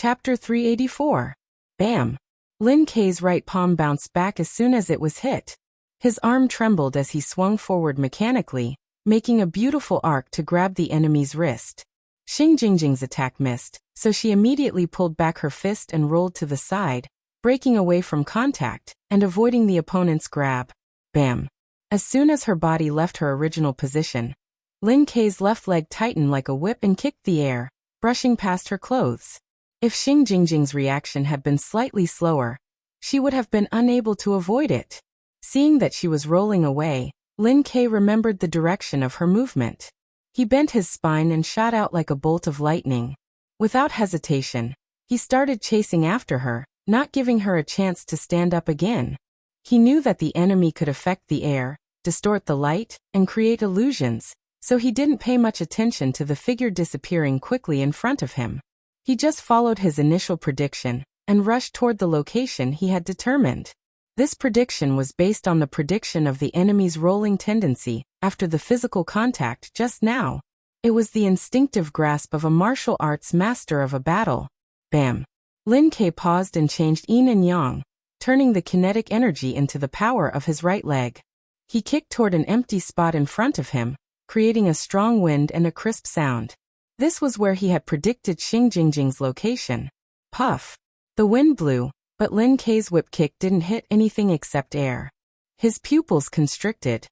Chapter 384. Bam! Lin Kei's right palm bounced back as soon as it was hit. His arm trembled as he swung forward mechanically, making a beautiful arc to grab the enemy's wrist. Xing Jingjing's attack missed, so she immediately pulled back her fist and rolled to the side, breaking away from contact and avoiding the opponent's grab. Bam! As soon as her body left her original position, Lin Kei's left leg tightened like a whip and kicked the air, brushing past her clothes. If Xing Jingjing's reaction had been slightly slower, she would have been unable to avoid it. Seeing that she was rolling away, Lin Kei remembered the direction of her movement. He bent his spine and shot out like a bolt of lightning. Without hesitation, he started chasing after her, not giving her a chance to stand up again. He knew that the enemy could affect the air, distort the light, and create illusions, so he didn't pay much attention to the figure disappearing quickly in front of him. He just followed his initial prediction and rushed toward the location he had determined. This prediction was based on the prediction of the enemy's rolling tendency after the physical contact just now. It was the instinctive grasp of a martial arts master of a battle. Bam! Lin Kei paused and changed yin and yang, turning the kinetic energy into the power of his right leg. He kicked toward an empty spot in front of him, creating a strong wind and a crisp sound. This was where he had predicted Xing Jingjing's location. Puff! The wind blew, but Lin Kei's whip kick didn't hit anything except air. His pupils constricted,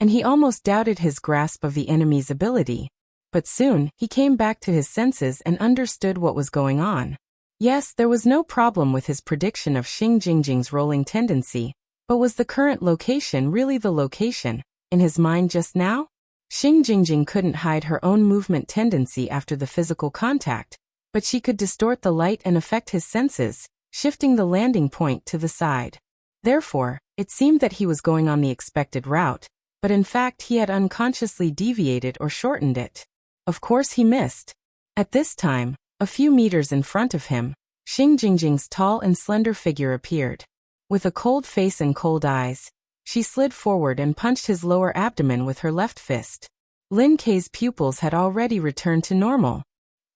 and he almost doubted his grasp of the enemy's ability. But soon, he came back to his senses and understood what was going on. Yes, there was no problem with his prediction of Xing Jingjing's rolling tendency, but was the current location really the location in his mind just now? Xing Jingjing couldn't hide her own movement tendency after the physical contact, but she could distort the light and affect his senses, shifting the landing point to the side. Therefore, it seemed that he was going on the expected route, but in fact he had unconsciously deviated or shortened it. Of course he missed. At this time, a few meters in front of him, Xing Jingjing's tall and slender figure appeared. With a cold face and cold eyes, she slid forward and punched his lower abdomen with her left fist. Lin Kei's pupils had already returned to normal.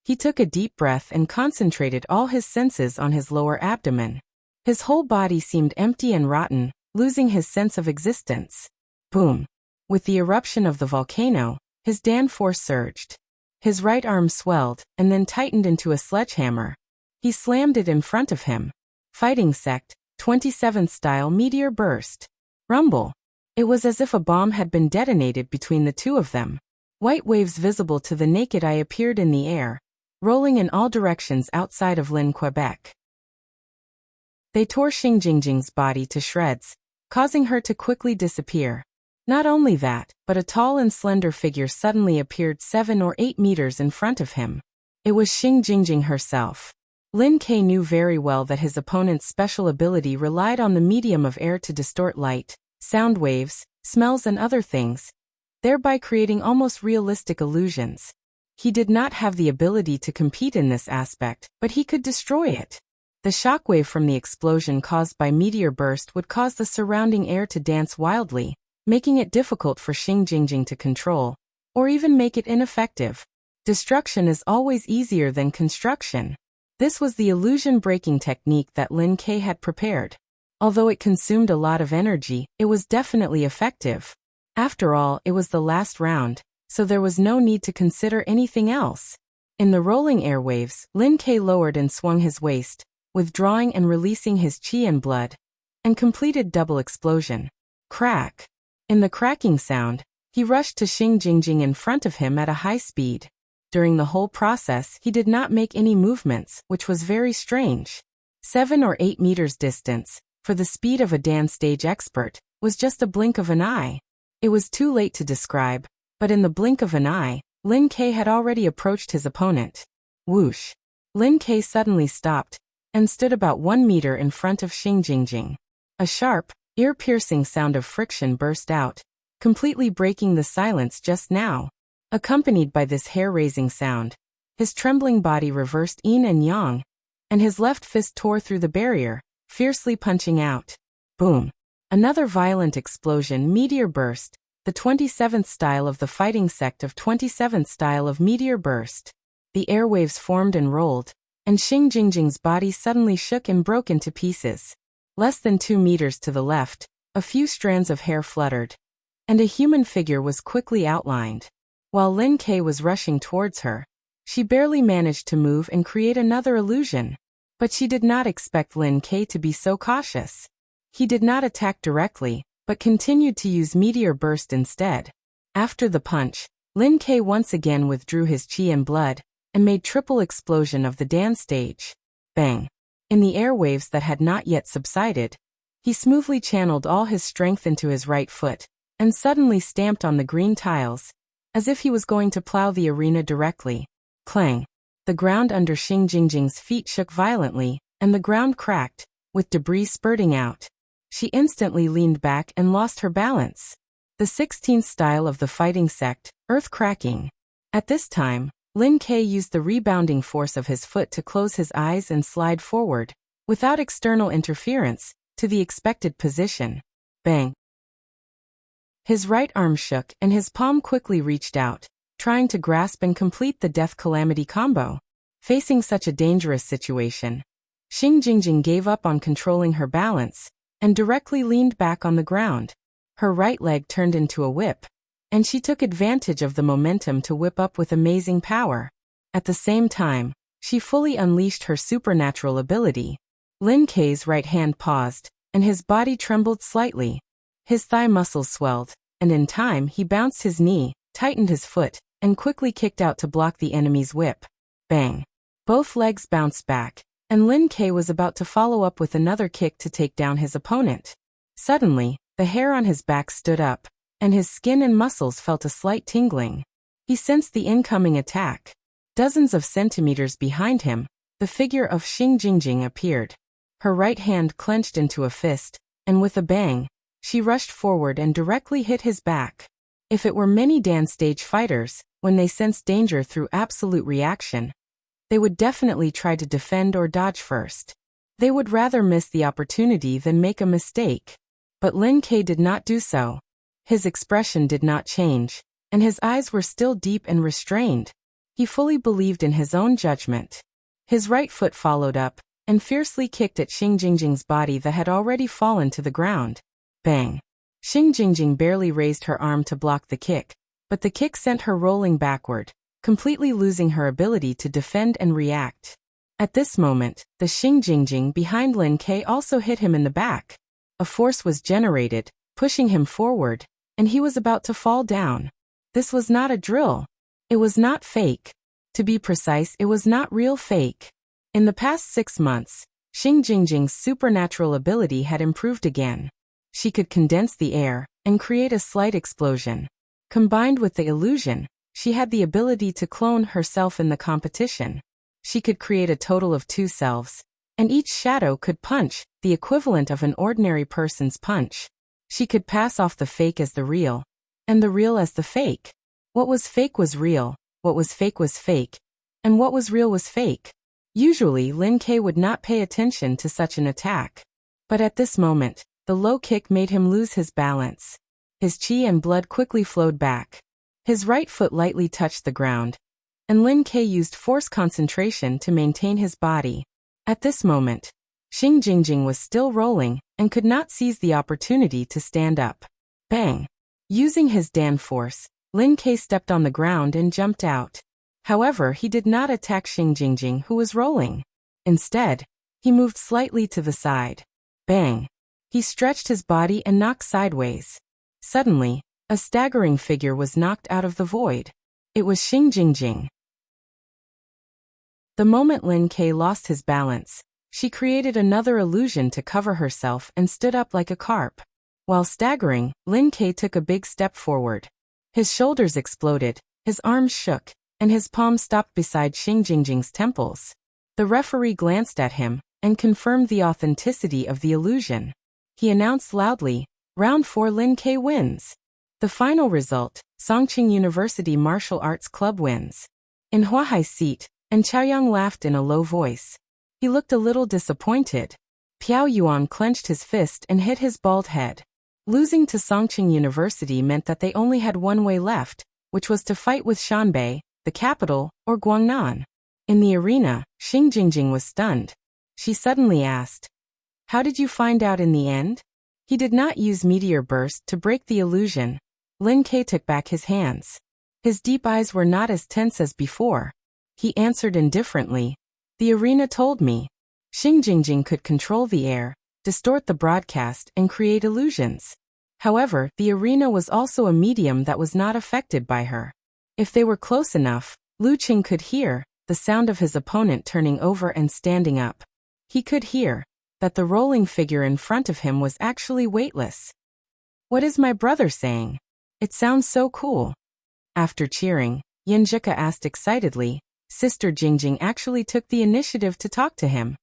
He took a deep breath and concentrated all his senses on his lower abdomen. His whole body seemed empty and rotten, losing his sense of existence. Boom! With the eruption of the volcano, his Dan force surged. His right arm swelled and then tightened into a sledgehammer. He slammed it in front of him. Fighting Sect, 27th style meteor burst. Rumble. It was as if a bomb had been detonated between the two of them. White waves visible to the naked eye appeared in the air, rolling in all directions outside of Lin Quebec. They tore Xing Jingjing's body to shreds, causing her to quickly disappear. Not only that, but a tall and slender figure suddenly appeared 7 or 8 meters in front of him. It was Xing Jingjing herself. Lin Kei knew very well that his opponent's special ability relied on the medium of air to distort light, sound waves, smells and other things, thereby creating almost realistic illusions. He did not have the ability to compete in this aspect, but he could destroy it. The shockwave from the explosion caused by meteor burst would cause the surrounding air to dance wildly, making it difficult for Xing Jingjing to control, or even make it ineffective. Destruction is always easier than construction. This was the illusion-breaking technique that Lin Kei had prepared. Although it consumed a lot of energy, it was definitely effective. After all, it was the last round, so there was no need to consider anything else. In the rolling airwaves, Lin Kei lowered and swung his waist, withdrawing and releasing his qi and blood, and completed double explosion. Crack! In the cracking sound, he rushed to Xing Jingjing in front of him at a high speed. During the whole process, he did not make any movements, which was very strange. 7 or 8 meters distance, for the speed of a dance stage expert, was just a blink of an eye. It was too late to describe, but in the blink of an eye, Lin Kei had already approached his opponent. Whoosh! Lin Kei suddenly stopped, and stood about 1 meter in front of Xing Jingjing. A sharp, ear-piercing sound of friction burst out, completely breaking the silence just now. Accompanied by this hair-raising sound, his trembling body reversed yin and yang, and his left fist tore through the barrier, fiercely punching out. Boom! Another violent explosion meteor burst, the 27th style of the fighting sect of 27th style of meteor burst. The airwaves formed and rolled, and Xing Jingjing's body suddenly shook and broke into pieces. Less than 2 meters to the left, a few strands of hair fluttered, and a human figure was quickly outlined. While Lin Ke was rushing towards her, she barely managed to move and create another illusion. But she did not expect Lin Ke to be so cautious. He did not attack directly, but continued to use Meteor Burst instead. After the punch, Lin Ke once again withdrew his qi and blood, and made triple explosion of the dance stage. Bang! In the airwaves that had not yet subsided, he smoothly channeled all his strength into his right foot, and suddenly stamped on the green tiles, as if he was going to plow the arena directly. Clang! The ground under Xing Jingjing's feet shook violently, and the ground cracked, with debris spurting out. She instantly leaned back and lost her balance. The 16th style of the fighting sect, earth cracking. At this time, Lin Ke used the rebounding force of his foot to close his eyes and slide forward, without external interference, to the expected position. Bang! His right arm shook and his palm quickly reached out, trying to grasp and complete the Death Calamity combo. Facing such a dangerous situation, Xing Jingjing gave up on controlling her balance, and directly leaned back on the ground. Her right leg turned into a whip, and she took advantage of the momentum to whip up with amazing power. At the same time, she fully unleashed her supernatural ability. Lin Ke's right hand paused, and his body trembled slightly. His thigh muscles swelled, and in time he bounced his knee, tightened his foot, and quickly kicked out to block the enemy's whip. Bang! Both legs bounced back, and Lin Ke was about to follow up with another kick to take down his opponent. Suddenly, the hair on his back stood up, and his skin and muscles felt a slight tingling. He sensed the incoming attack. Dozens of centimeters behind him, the figure of Xing Jingjing appeared. Her right hand clenched into a fist, and with a bang, she rushed forward and directly hit his back. If it were many dance stage fighters, when they sensed danger through absolute reaction, they would definitely try to defend or dodge first. They would rather miss the opportunity than make a mistake. But Lin Ke did not do so. His expression did not change, and his eyes were still deep and restrained. He fully believed in his own judgment. His right foot followed up, and fiercely kicked at Xing Jingjing's body that had already fallen to the ground. Bang! Xing Jingjing barely raised her arm to block the kick, but the kick sent her rolling backward, completely losing her ability to defend and react. At this moment, the Xing Jingjing behind Lin Ke also hit him in the back. A force was generated, pushing him forward, and he was about to fall down. This was not a drill. It was not fake. To be precise, it was not real fake. In the past 6 months, Xing Jingjing's supernatural ability had improved again. She could condense the air and create a slight explosion. Combined with the illusion, she had the ability to clone herself in the competition. She could create a total of 2 selves, and each shadow could punch, the equivalent of an ordinary person's punch. She could pass off the fake as the real, and the real as the fake. What was fake was real, what was fake was fake, and what was real was fake. Usually Lin Ke would not pay attention to such an attack. But at this moment, the low kick made him lose his balance. His qi and blood quickly flowed back. His right foot lightly touched the ground, and Lin Ke used force concentration to maintain his body. At this moment, Xing Jingjing was still rolling and could not seize the opportunity to stand up. Bang! Using his Dan force, Lin Ke stepped on the ground and jumped out. However, he did not attack Xing Jingjing, who was rolling. Instead, he moved slightly to the side. Bang! He stretched his body and knocked sideways. Suddenly, a staggering figure was knocked out of the void. It was Xing Jingjing. The moment Lin Ke lost his balance, she created another illusion to cover herself and stood up like a carp. While staggering, Lin Ke took a big step forward. His shoulders exploded, his arms shook, and his palms stopped beside Xing Jingjing's temples. The referee glanced at him and confirmed the authenticity of the illusion. He announced loudly, "Round 4 Lin Ke wins." The final result, Songqing University Martial Arts Club wins. In Huahai's seat, and Chaoyang laughed in a low voice. He looked a little disappointed. Piao Yuan clenched his fist and hit his bald head. Losing to Songqing University meant that they only had one way left, which was to fight with Shanbei, the capital, or Guangnan. In the arena, Xingjingjing was stunned. She suddenly asked, "How did you find out in the end?" He did not use meteor burst to break the illusion. Lin Ke took back his hands. His deep eyes were not as tense as before. He answered indifferently, "The arena told me." Xingjingjing could control the air, distort the broadcast, and create illusions. However, the arena was also a medium that was not affected by her. If they were close enough, Lu Qing could hear the sound of his opponent turning over and standing up. He could hear that the rolling figure in front of him was actually weightless. "What is my brother saying? It sounds so cool." After cheering, Yinjika asked excitedly, "Sister Jingjing actually took the initiative to talk to him."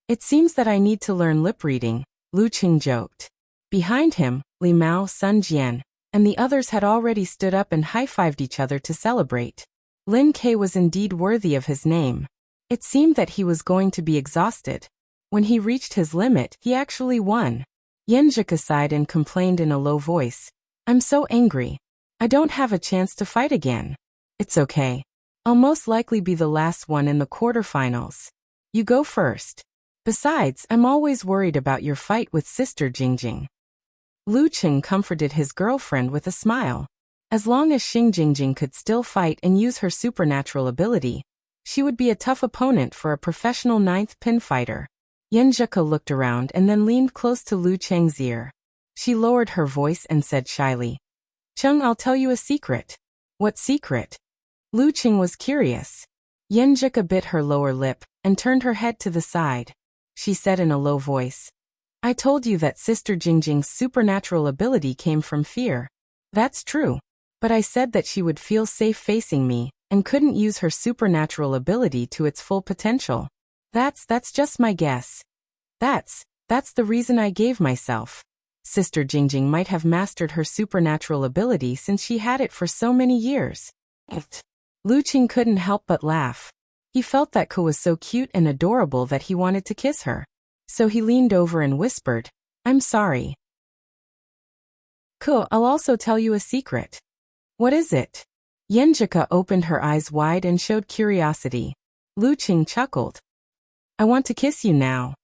"It seems that I need to learn lip reading," Lu Qing joked. Behind him, Li Mao, Sun Jian, and the others had already stood up and high-fived each other to celebrate. Lin Ke was indeed worthy of his name. It seemed that he was going to be exhausted. When he reached his limit, he actually won. Yinjika sighed and complained in a low voice, "I'm so angry. I don't have a chance to fight again." "It's okay. I'll most likely be the last one in the quarterfinals. You go first. Besides, I'm always worried about your fight with Sister Jingjing." Lu Qing comforted his girlfriend with a smile. As long as Xingjingjing could still fight and use her supernatural ability, she would be a tough opponent for a professional ninth pin fighter. Yinjika looked around and then leaned close to Lu Cheng's ear. She lowered her voice and said shyly, "Cheng, I'll tell you a secret." "What secret?" Lu Qing was curious. Yinjika bit her lower lip and turned her head to the side. She said in a low voice, "I told you that Sister Jingjing's supernatural ability came from fear. That's true. But I said that she would feel safe facing me and couldn't use her supernatural ability to its full potential. That's just my guess. That's the reason I gave myself. Sister Jingjing might have mastered her supernatural ability since she had it for so many years." Lu Qing couldn't help but laugh. He felt that Ko was so cute and adorable that he wanted to kiss her. So he leaned over and whispered, "I'm sorry. Ko, I'll also tell you a secret." "What is it?" Yinjika opened her eyes wide and showed curiosity. Lu Qing chuckled. "I want to kiss you now."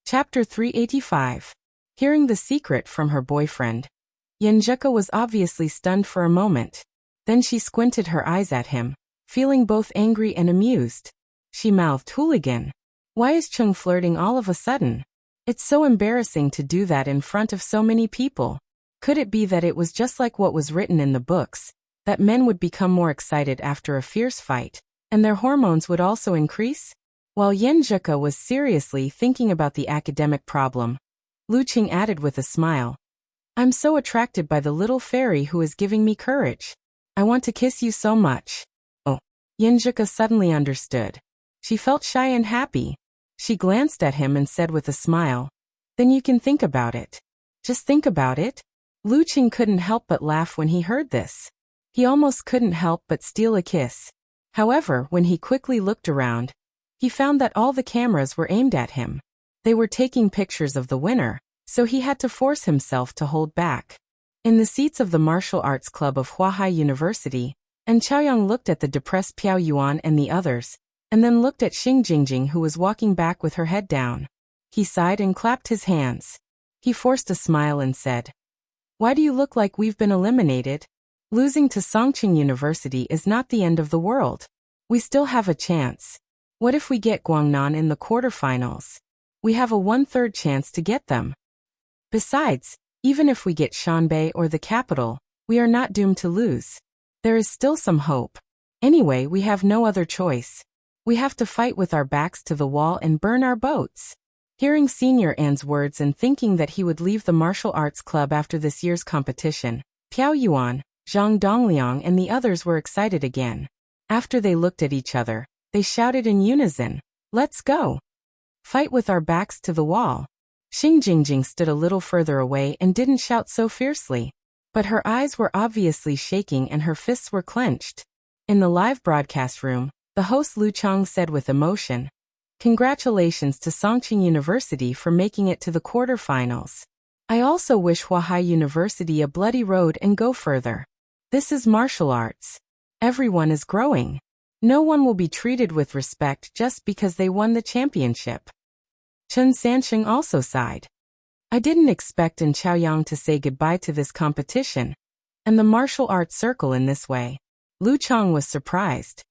Chapter 385. Hearing the secret from her boyfriend. Yinjika was obviously stunned for a moment. Then she squinted her eyes at him, feeling both angry and amused. She mouthed, "Hooligan. Why is Chung flirting all of a sudden? It's so embarrassing to do that in front of so many people. Could it be that it was just like what was written in the books, that men would become more excited after a fierce fight, and their hormones would also increase?" While Yinjika was seriously thinking about the academic problem, Lu Qing added with a smile, "I'm so attracted by the little fairy who is giving me courage. I want to kiss you so much." Oh, Yinjika suddenly understood. She felt shy and happy. She glanced at him and said with a smile, "Then you can think about it. Just think about it." Lu Qing couldn't help but laugh when he heard this. He almost couldn't help but steal a kiss. However, when he quickly looked around, he found that all the cameras were aimed at him. They were taking pictures of the winner, so he had to force himself to hold back. In the seats of the martial arts club of Huahai University, and Chaoyang looked at the depressed Piao Yuan and the others, and then looked at Xingjingjing who was walking back with her head down. He sighed and clapped his hands. He forced a smile and said, "Why do you look like we've been eliminated? Losing to Songqing University is not the end of the world. We still have a chance. What if we get Guangnan in the quarterfinals? We have a 1/3 chance to get them. Besides, even if we get Shanbei or the capital, we are not doomed to lose. There is still some hope. Anyway, we have no other choice. We have to fight with our backs to the wall and burn our boats." Hearing Senior An's words and thinking that he would leave the martial arts club after this year's competition, Piao Yuan, Zhang Dongliang and the others were excited again. After they looked at each other, they shouted in unison, "Let's go! Fight with our backs to the wall." Xingjingjing stood a little further away and didn't shout so fiercely. But her eyes were obviously shaking and her fists were clenched. In the live broadcast room, the host Lu Chang said with emotion, "Congratulations to Songqing University for making it to the quarterfinals. I also wish Huahai University a bloody road and go further." This is martial arts. Everyone is growing. No one will be treated with respect just because they won the championship. Chen Sansheng also sighed. I didn't expect in Chaoyang to say goodbye to this competition and the martial arts circle in this way. Lu Chang was surprised.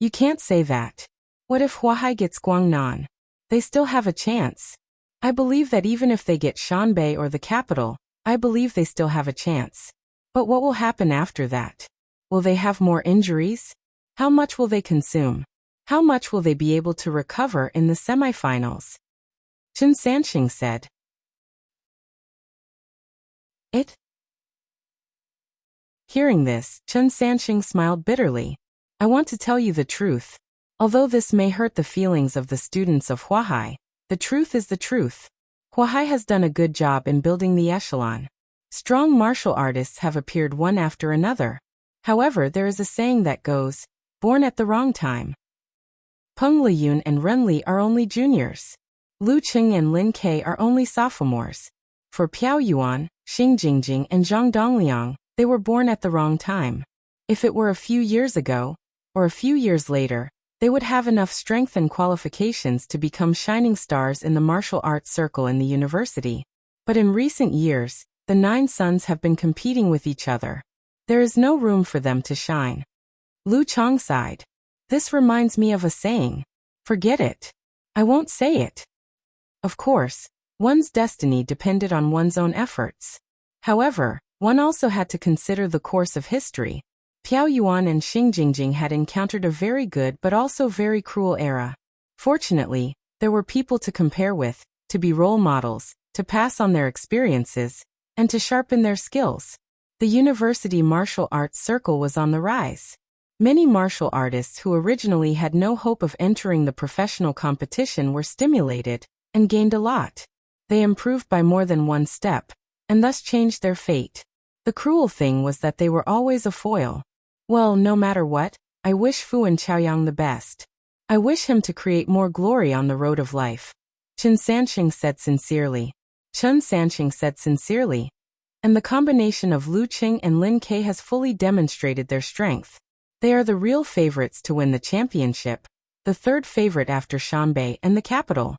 You can't say that. What if Huahai gets Guangnan? They still have a chance. I believe that even if they get Shanbei or the capital, I believe they still have a chance. But what will happen after that? Will they have more injuries? How much will they consume? How much will they be able to recover in the semifinals? Chen Sansheng said. Hearing this, Chen Sansheng smiled bitterly. I want to tell you the truth. Although this may hurt the feelings of the students of Huahai, the truth is the truth. Huahai has done a good job in building the echelon. Strong martial artists have appeared one after another. However, there is a saying that goes, born at the wrong time. Peng Liyun and Ren Li are only juniors. Lu Qing and Lin Ke are only sophomores. For Piao Yuan, Xing Jingjing and Zhang Dongliang, they were born at the wrong time. If it were a few years ago, or a few years later, they would have enough strength and qualifications to become shining stars in the martial arts circle in the university. But in recent years, the 9 sons have been competing with each other. There is no room for them to shine. Lu Chang sighed. This reminds me of a saying. Forget it. I won't say it. Of course, one's destiny depended on one's own efforts. However, one also had to consider the course of history. Piao Yuan and Xing Jingjing had encountered a very good but also very cruel era. Fortunately, there were people to compare with, to be role models, to pass on their experiences, and to sharpen their skills. The university martial arts circle was on the rise. Many martial artists who originally had no hope of entering the professional competition were stimulated and gained a lot. They improved by more than one step, and thus changed their fate. The cruel thing was that they were always a foil. Well, no matter what, I wish Fu and Chaoyang the best. I wish him to create more glory on the road of life. Chen Sansheng said sincerely. Chen Sansheng said sincerely. And the combination of Lu Qing and Lin Ke has fully demonstrated their strength. They are the real favorites to win the championship, the third favorite after Shanbei and the capital.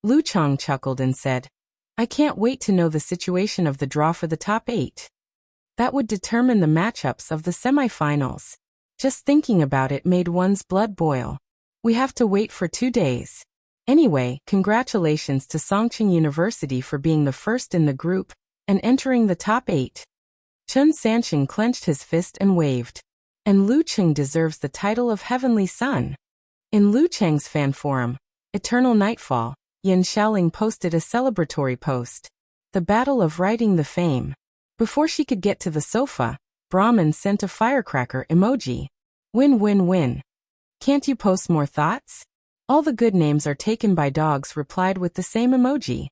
Lu Chang chuckled and said, I can't wait to know the situation of the draw for the top 8. That would determine the matchups of the semifinals. Just thinking about it made one's blood boil. We have to wait for 2 days. Anyway, congratulations to Songqing University for being the first in the group and entering the top 8. Chen Sansheng clenched his fist and waved. And Lu Qing deserves the title of Heavenly Son. In Lu Chang's fan forum, Eternal Nightfall, Yan Xiaoling posted a celebratory post. The battle of writing the fame. Before she could get to the sofa, Brahman sent a firecracker emoji. Win win win. Can't you post more thoughts? All the good names are taken by dogs replied with the same emoji.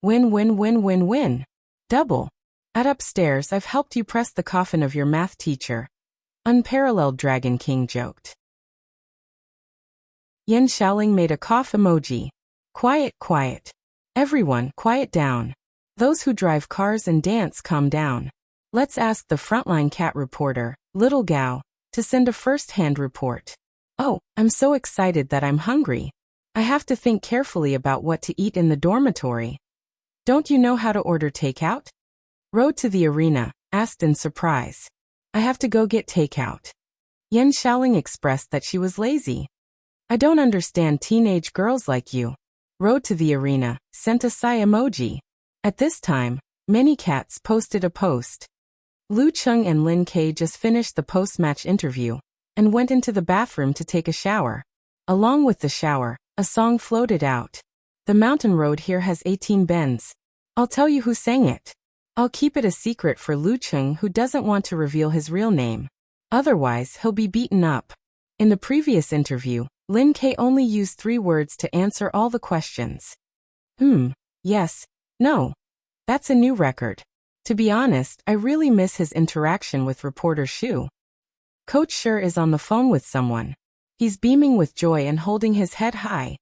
Win win win win win. Double. At upstairs I've helped you press the coffin of your math teacher. Unparalleled Dragon King joked. Yan Xiaoling made a cough emoji. Quiet, quiet. Everyone, quiet down. Those who drive cars and dance, calm down. Let's ask the frontline cat reporter, Little Gao, to send a first-hand report. Oh, I'm so excited that I'm hungry. I have to think carefully about what to eat in the dormitory. Don't you know how to order takeout? Road to the arena, asked in surprise. I have to go get takeout. Yan Xiaoling expressed that she was lazy. I don't understand teenage girls like you. Road to the arena, sent a sigh emoji. At this time, many cats posted a post. Lu Cheng and Lin Ke just finished the post-match interview and went into the bathroom to take a shower. Along with the shower, a song floated out. The mountain road here has 18 bends. I'll tell you who sang it. I'll keep it a secret for Lu Cheng, who doesn't want to reveal his real name. Otherwise, he'll be beaten up. In the previous interview, Lin Ke only used 3 words to answer all the questions. Yes, no. That's a new record. To be honest, I really miss his interaction with reporter Shu. Coach Sher is on the phone with someone. He's beaming with joy and holding his head high.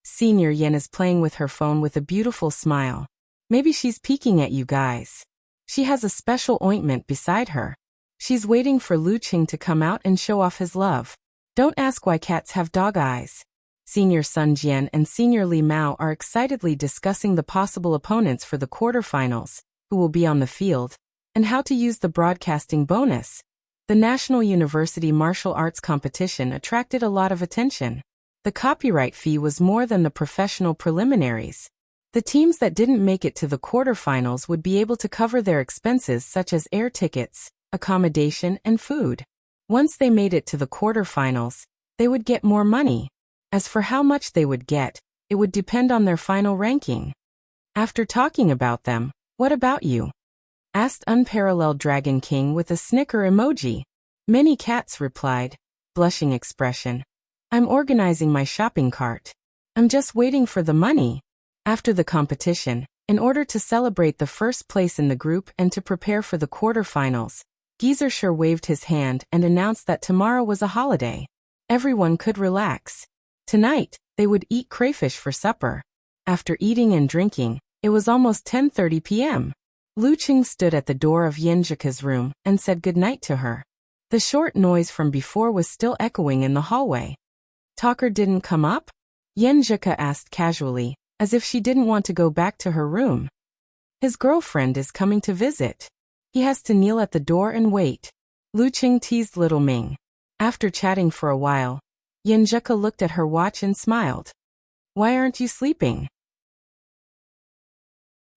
Senior Yen is playing with her phone with a beautiful smile. Maybe she's peeking at you guys. She has a special ointment beside her. She's waiting for Lu Qing to come out and show off his love. Don't ask why cats have dog eyes. Senior Sun Jian and Senior Li Mao are excitedly discussing the possible opponents for the quarterfinals, who will be on the field, and how to use the broadcasting bonus. The National University Martial Arts competition attracted a lot of attention. The copyright fee was more than the professional preliminaries. The teams that didn't make it to the quarterfinals would be able to cover their expenses such as air tickets, accommodation, and food. Once they made it to the quarterfinals, they would get more money. As for how much they would get, it would depend on their final ranking. After talking about them, what about you? Asked Unparalleled Dragon King with a snicker emoji. Many cats replied, blushing expression. I'm organizing my shopping cart. I'm just waiting for the money. After the competition, in order to celebrate the first place in the group and to prepare for the quarterfinals, Geezer waved his hand and announced that tomorrow was a holiday. Everyone could relax. Tonight, they would eat crayfish for supper. After eating and drinking, it was almost 10:30 p.m. Lu Qing stood at the door of Yenjika's room and said goodnight to her. The short noise from before was still echoing in the hallway. Talker didn't come up? Yenjika asked casually, as if she didn't want to go back to her room. His girlfriend is coming to visit. He has to kneel at the door and wait. Lu Qing teased little Ming. After chatting for a while, Yenjika looked at her watch and smiled. Why aren't you sleeping?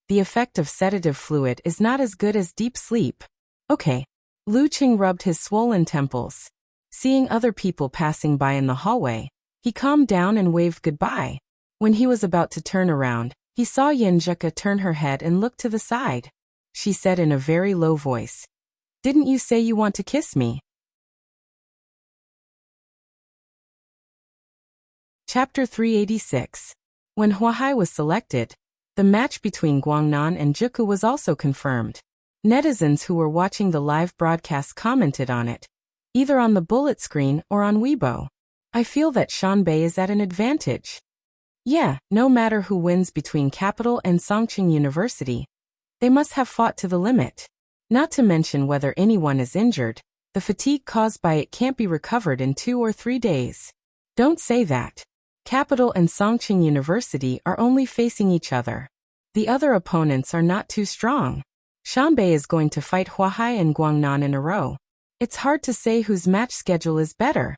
The effect of sedative fluid is not as good as deep sleep. Okay. Lu Qing rubbed his swollen temples. Seeing other people passing by in the hallway, he calmed down and waved goodbye. When he was about to turn around, he saw Yenjika turn her head and look to the side. She said in a very low voice, "Didn't you say you want to kiss me?" Chapter 386. When Huahai was selected, the match between Guangnan and Juku was also confirmed. Netizens who were watching the live broadcast commented on it, either on the bullet screen or on Weibo. I feel that Shanbei is at an advantage. Yeah, no matter who wins between Capital and Songqing University, they must have fought to the limit. Not to mention whether anyone is injured, the fatigue caused by it can't be recovered in 2 or 3 days. Don't say that. Capital and Songqing University are only facing each other. The other opponents are not too strong. Shanbei is going to fight Huahai and Guangnan in a row. It's hard to say whose match schedule is better.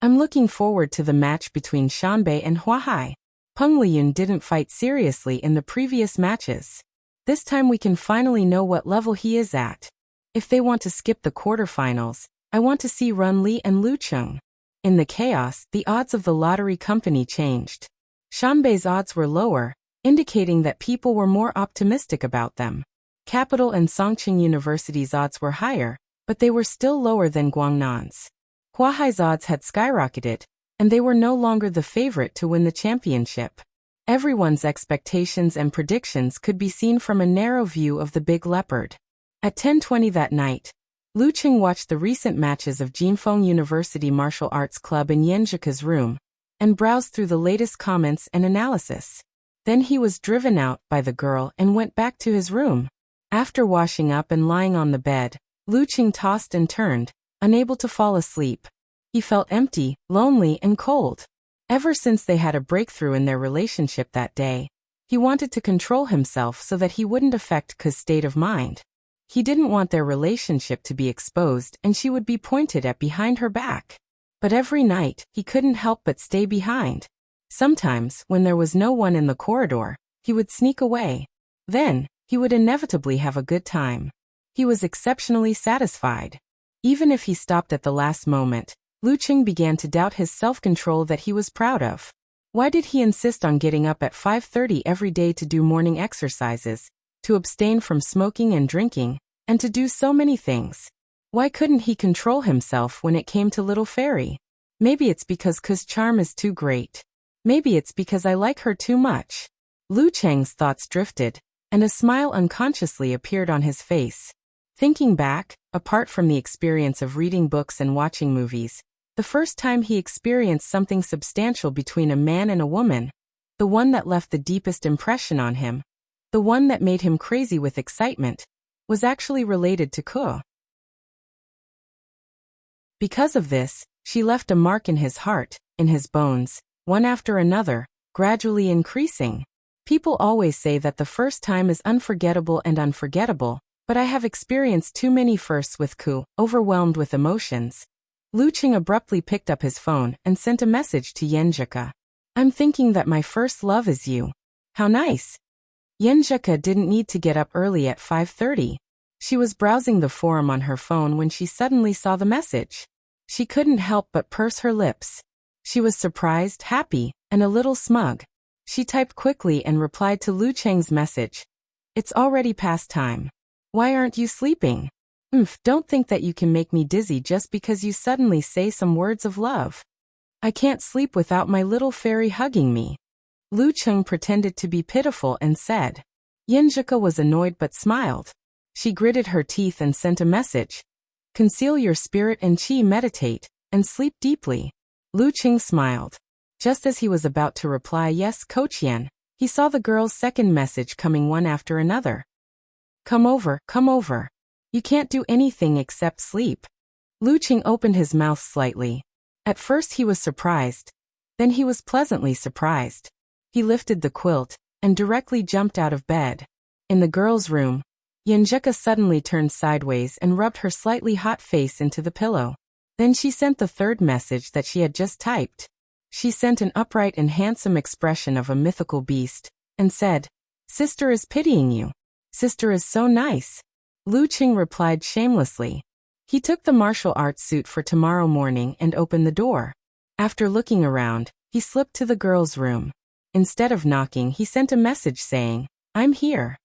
I'm looking forward to the match between Shanbei and Huahai. Peng Liyun didn't fight seriously in the previous matches. This time we can finally know what level he is at. If they want to skip the quarterfinals, I want to see Run Li and Lu Cheng. In the chaos, the odds of the lottery company changed. Shanbei's odds were lower, indicating that people were more optimistic about them. Capital and Songqing University's odds were higher, but they were still lower than Guangnan's. Huahai's odds had skyrocketed, and they were no longer the favorite to win the championship. Everyone's expectations and predictions could be seen from a narrow view of the Big Leopard. At 10:20 that night, Lu Qing watched the recent matches of Jinfeng University Martial Arts Club in Yenjika's room, and browsed through the latest comments and analysis. Then he was driven out by the girl and went back to his room. After washing up and lying on the bed, Lu Qing tossed and turned, unable to fall asleep. He felt empty, lonely, and cold. Ever since they had a breakthrough in their relationship that day, he wanted to control himself so that he wouldn't affect Ke's state of mind. He didn't want their relationship to be exposed and she would be pointed at behind her back. But every night, he couldn't help but stay behind. Sometimes, when there was no one in the corridor, he would sneak away. Then, he would inevitably have a good time. He was exceptionally satisfied. Even if he stopped at the last moment, Lu Qing began to doubt his self-control that he was proud of. Why did he insist on getting up at 5:30 every day to do morning exercises, to abstain from smoking and drinking, and to do so many things? Why couldn't he control himself when it came to Little Fairy? Maybe it's because Ke's charm is too great. Maybe it's because I like her too much. Lu Cheng's thoughts drifted, and a smile unconsciously appeared on his face. Thinking back, apart from the experience of reading books and watching movies, the first time he experienced something substantial between a man and a woman, the one that left the deepest impression on him, the one that made him crazy with excitement, was actually related to Ke. Because of this, she left a mark in his heart, in his bones, one after another, gradually increasing. People always say that the first time is unforgettable and unforgettable, but I have experienced too many firsts with Ku, overwhelmed with emotions. Lu Qing abruptly picked up his phone and sent a message to Yenjika. I'm thinking that my first love is you. How nice. Yenjika didn't need to get up early at 5:30. She was browsing the forum on her phone when she suddenly saw the message. She couldn't help but purse her lips. She was surprised, happy, and a little smug. She typed quickly and replied to Lu Cheng's message. It's already past time. Why aren't you sleeping? Don't think that you can make me dizzy just because you suddenly say some words of love. I can't sleep without my little fairy hugging me. Lu Cheng pretended to be pitiful and said. Yenjika was annoyed but smiled. She gritted her teeth and sent a message. Conceal your spirit and qi, meditate, and sleep deeply. Lu Cheng smiled. Just as he was about to reply yes, Coach Yen, he saw the girl's second message coming one after another. Come over, come over. You can't do anything except sleep. Lu Cheng opened his mouth slightly. At first he was surprised. Then he was pleasantly surprised. He lifted the quilt and directly jumped out of bed. In the girl's room, Yenjika suddenly turned sideways and rubbed her slightly hot face into the pillow. Then she sent the third message that she had just typed. She sent an upright and handsome expression of a mythical beast, and said, Sister is pitying you. Sister is so nice. Lu Qing replied shamelessly. He took the martial arts suit for tomorrow morning and opened the door. After looking around, he slipped to the girl's room. Instead of knocking, he sent a message saying, I'm here.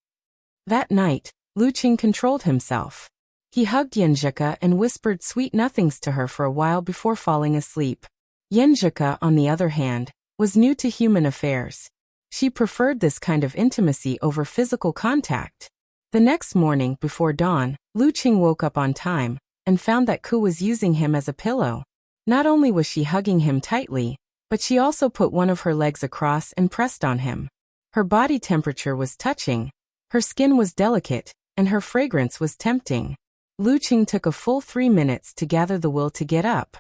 That night, Lu Qing controlled himself. He hugged Yenjika and whispered sweet nothings to her for a while before falling asleep. Yenjika, on the other hand, was new to human affairs. She preferred this kind of intimacy over physical contact. The next morning, before dawn, Lu Qing woke up on time and found that Ku was using him as a pillow. Not only was she hugging him tightly, but she also put one of her legs across and pressed on him. Her body temperature was touching, her skin was delicate, and her fragrance was tempting. Lu Qing took a full 3 minutes to gather the will to get up.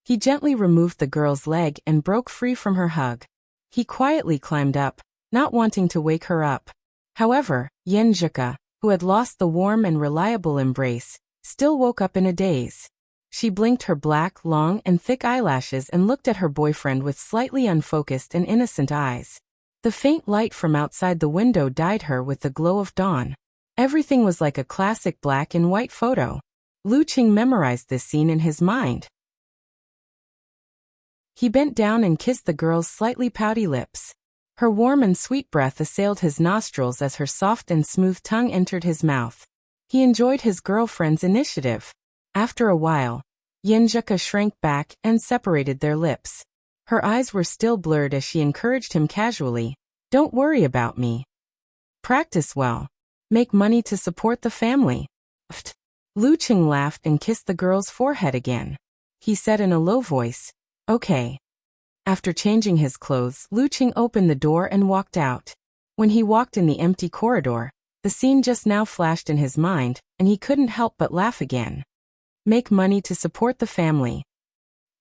He gently removed the girl's leg and broke free from her hug. He quietly climbed up, not wanting to wake her up. However, Yenjika, who had lost the warm and reliable embrace, still woke up in a daze. She blinked her black, long, and thick eyelashes and looked at her boyfriend with slightly unfocused and innocent eyes. The faint light from outside the window dyed her with the glow of dawn. Everything was like a classic black and white photo. Lu Qing memorized this scene in his mind. He bent down and kissed the girl's slightly pouty lips. Her warm and sweet breath assailed his nostrils as her soft and smooth tongue entered his mouth. He enjoyed his girlfriend's initiative. After a while, Yenjika shrank back and separated their lips. Her eyes were still blurred as she encouraged him casually. Don't worry about me. Practice well. Make money to support the family. Lu Qing laughed and kissed the girl's forehead again. He said in a low voice, Okay. After changing his clothes, Lu Qing opened the door and walked out. When he walked in the empty corridor, the scene just now flashed in his mind, and he couldn't help but laugh again. Make money to support the family.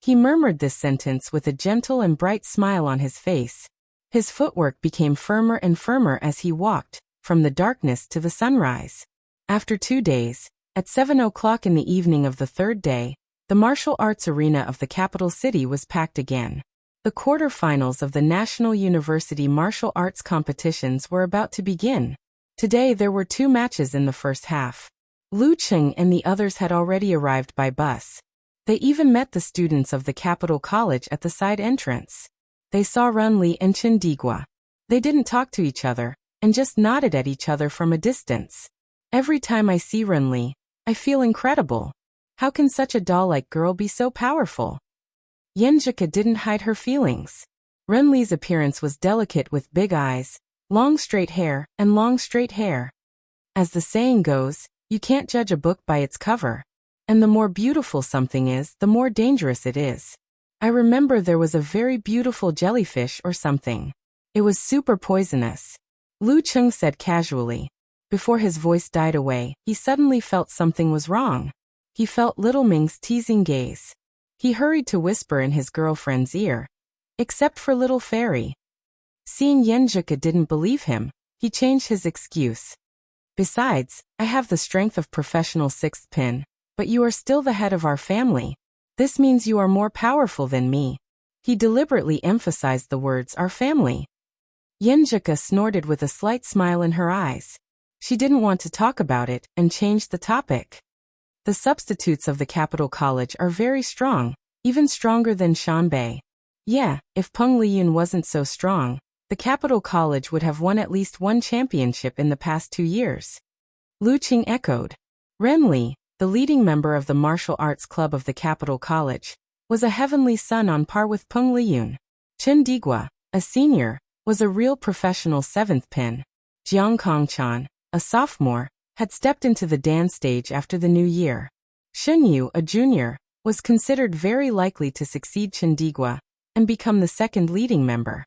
He murmured this sentence with a gentle and bright smile on his face. His footwork became firmer and firmer as he walked, from the darkness to the sunrise. After 2 days, at 7 o'clock in the evening of the third day, the martial arts arena of the capital city was packed again. The quarterfinals of the National University martial arts competitions were about to begin. Today there were 2 matches in the first half. Lu Qing and the others had already arrived by bus. They even met the students of the capital college at the side entrance. They saw Renli and Chindigua. They didn't talk to each other, and just nodded at each other from a distance. Every time I see Renli, I feel incredible. How can such a doll-like girl be so powerful? Yenjika didn't hide her feelings. Renli's appearance was delicate with big eyes, long straight hair, and long straight hair. As the saying goes, you can't judge a book by its cover. And the more beautiful something is, the more dangerous it is. I remember there was a very beautiful jellyfish or something. It was super poisonous. Lu Qing said casually. Before his voice died away, he suddenly felt something was wrong. He felt Little Ming's teasing gaze. He hurried to whisper in his girlfriend's ear. Except for Little Fairy. Seeing Yenjuka didn't believe him, he changed his excuse. Besides, I have the strength of professional sixth pin, but you are still the head of our family. This means you are more powerful than me. He deliberately emphasized the words our family. Yenjuka snorted with a slight smile in her eyes. She didn't want to talk about it and changed the topic. The substitutes of the Capital College are very strong, even stronger than Shanbei. Yeah, if Peng Liyun wasn't so strong, the Capital College would have won at least one championship in the past 2 years. Lu Qing echoed. Renli, the leading member of the martial arts club of the Capital College, was a heavenly son on par with Peng Liyun. Chen Digua, a senior, was a real professional seventh pin. Jiang Kongchan, a sophomore, had stepped into the dance stage after the new year. Shen Yu, a junior, was considered very likely to succeed Chen Digua and become the second leading member.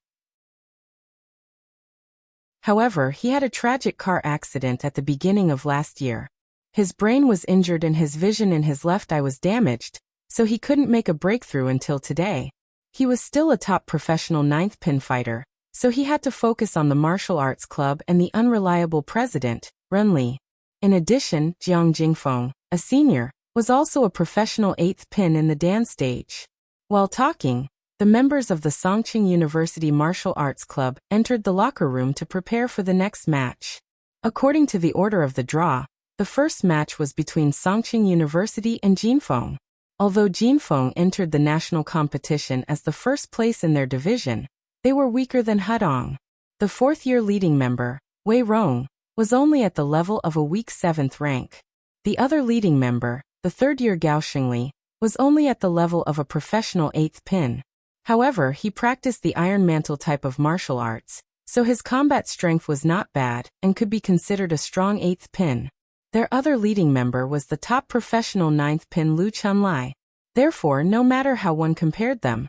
However, he had a tragic car accident at the beginning of last year. His brain was injured and his vision in his left eye was damaged, so he couldn't make a breakthrough until today. He was still a top professional ninth pin fighter, so he had to focus on the martial arts club and the unreliable president, Renli. In addition, Jiang Jingfeng, a senior, was also a professional eighth pin in the dance stage. While talking, the members of the Songqing University Martial Arts Club entered the locker room to prepare for the next match. According to the order of the draw, the first match was between Songqing University and Jinfeng. Although Jinfeng entered the national competition as the first place in their division, they were weaker than Hudong. The fourth-year leading member, Wei Rong, was only at the level of a weak 7th rank. The other leading member, the third-year Gao Xingli, was only at the level of a professional 8th pin. However, he practiced the Iron Mantle type of martial arts, so his combat strength was not bad and could be considered a strong 8th pin. Their other leading member was the top professional 9th pin Lu Chunlai. Therefore, no matter how one compared them,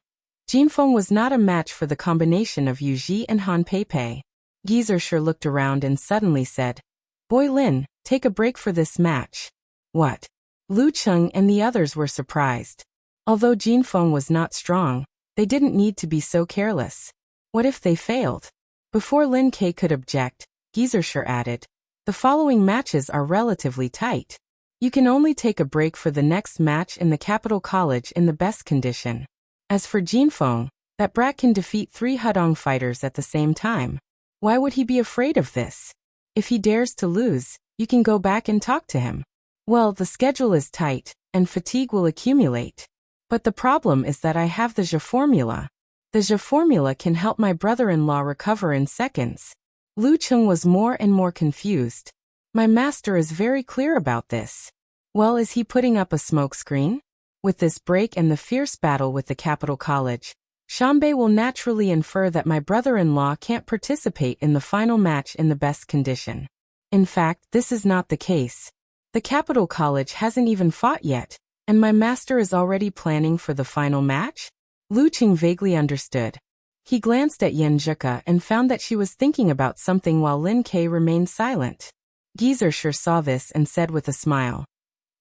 Jinfeng was not a match for the combination of Yu Ji and Han Peipei. Gizershur looked around and suddenly said, Boy Lin, take a break for this match. What? Lu Cheng and the others were surprised. Although Jinfeng was not strong, they didn't need to be so careless. What if they failed? Before Lin Ke could object, Gizershur added, the following matches are relatively tight. You can only take a break for the next match in the Capital College in the best condition. As for Jinfeng, that brat can defeat 3 Hudong fighters at the same time. Why would he be afraid of this? If he dares to lose, you can go back and talk to him. Well, the schedule is tight, and fatigue will accumulate. But the problem is that I have the Zhe formula. The Zhe formula can help my brother-in-law recover in seconds. Lu Cheng was more and more confused. My master is very clear about this. Well, is he putting up a smokescreen? With this break and the fierce battle with the Capital College, Shanbei will naturally infer that my brother-in-law can't participate in the final match in the best condition. In fact, this is not the case. The Capital College hasn't even fought yet, and my master is already planning for the final match? Lu Qing vaguely understood. He glanced at Yenjuka and found that she was thinking about something while Lin Ke remained silent. Gizershur saw this and said with a smile,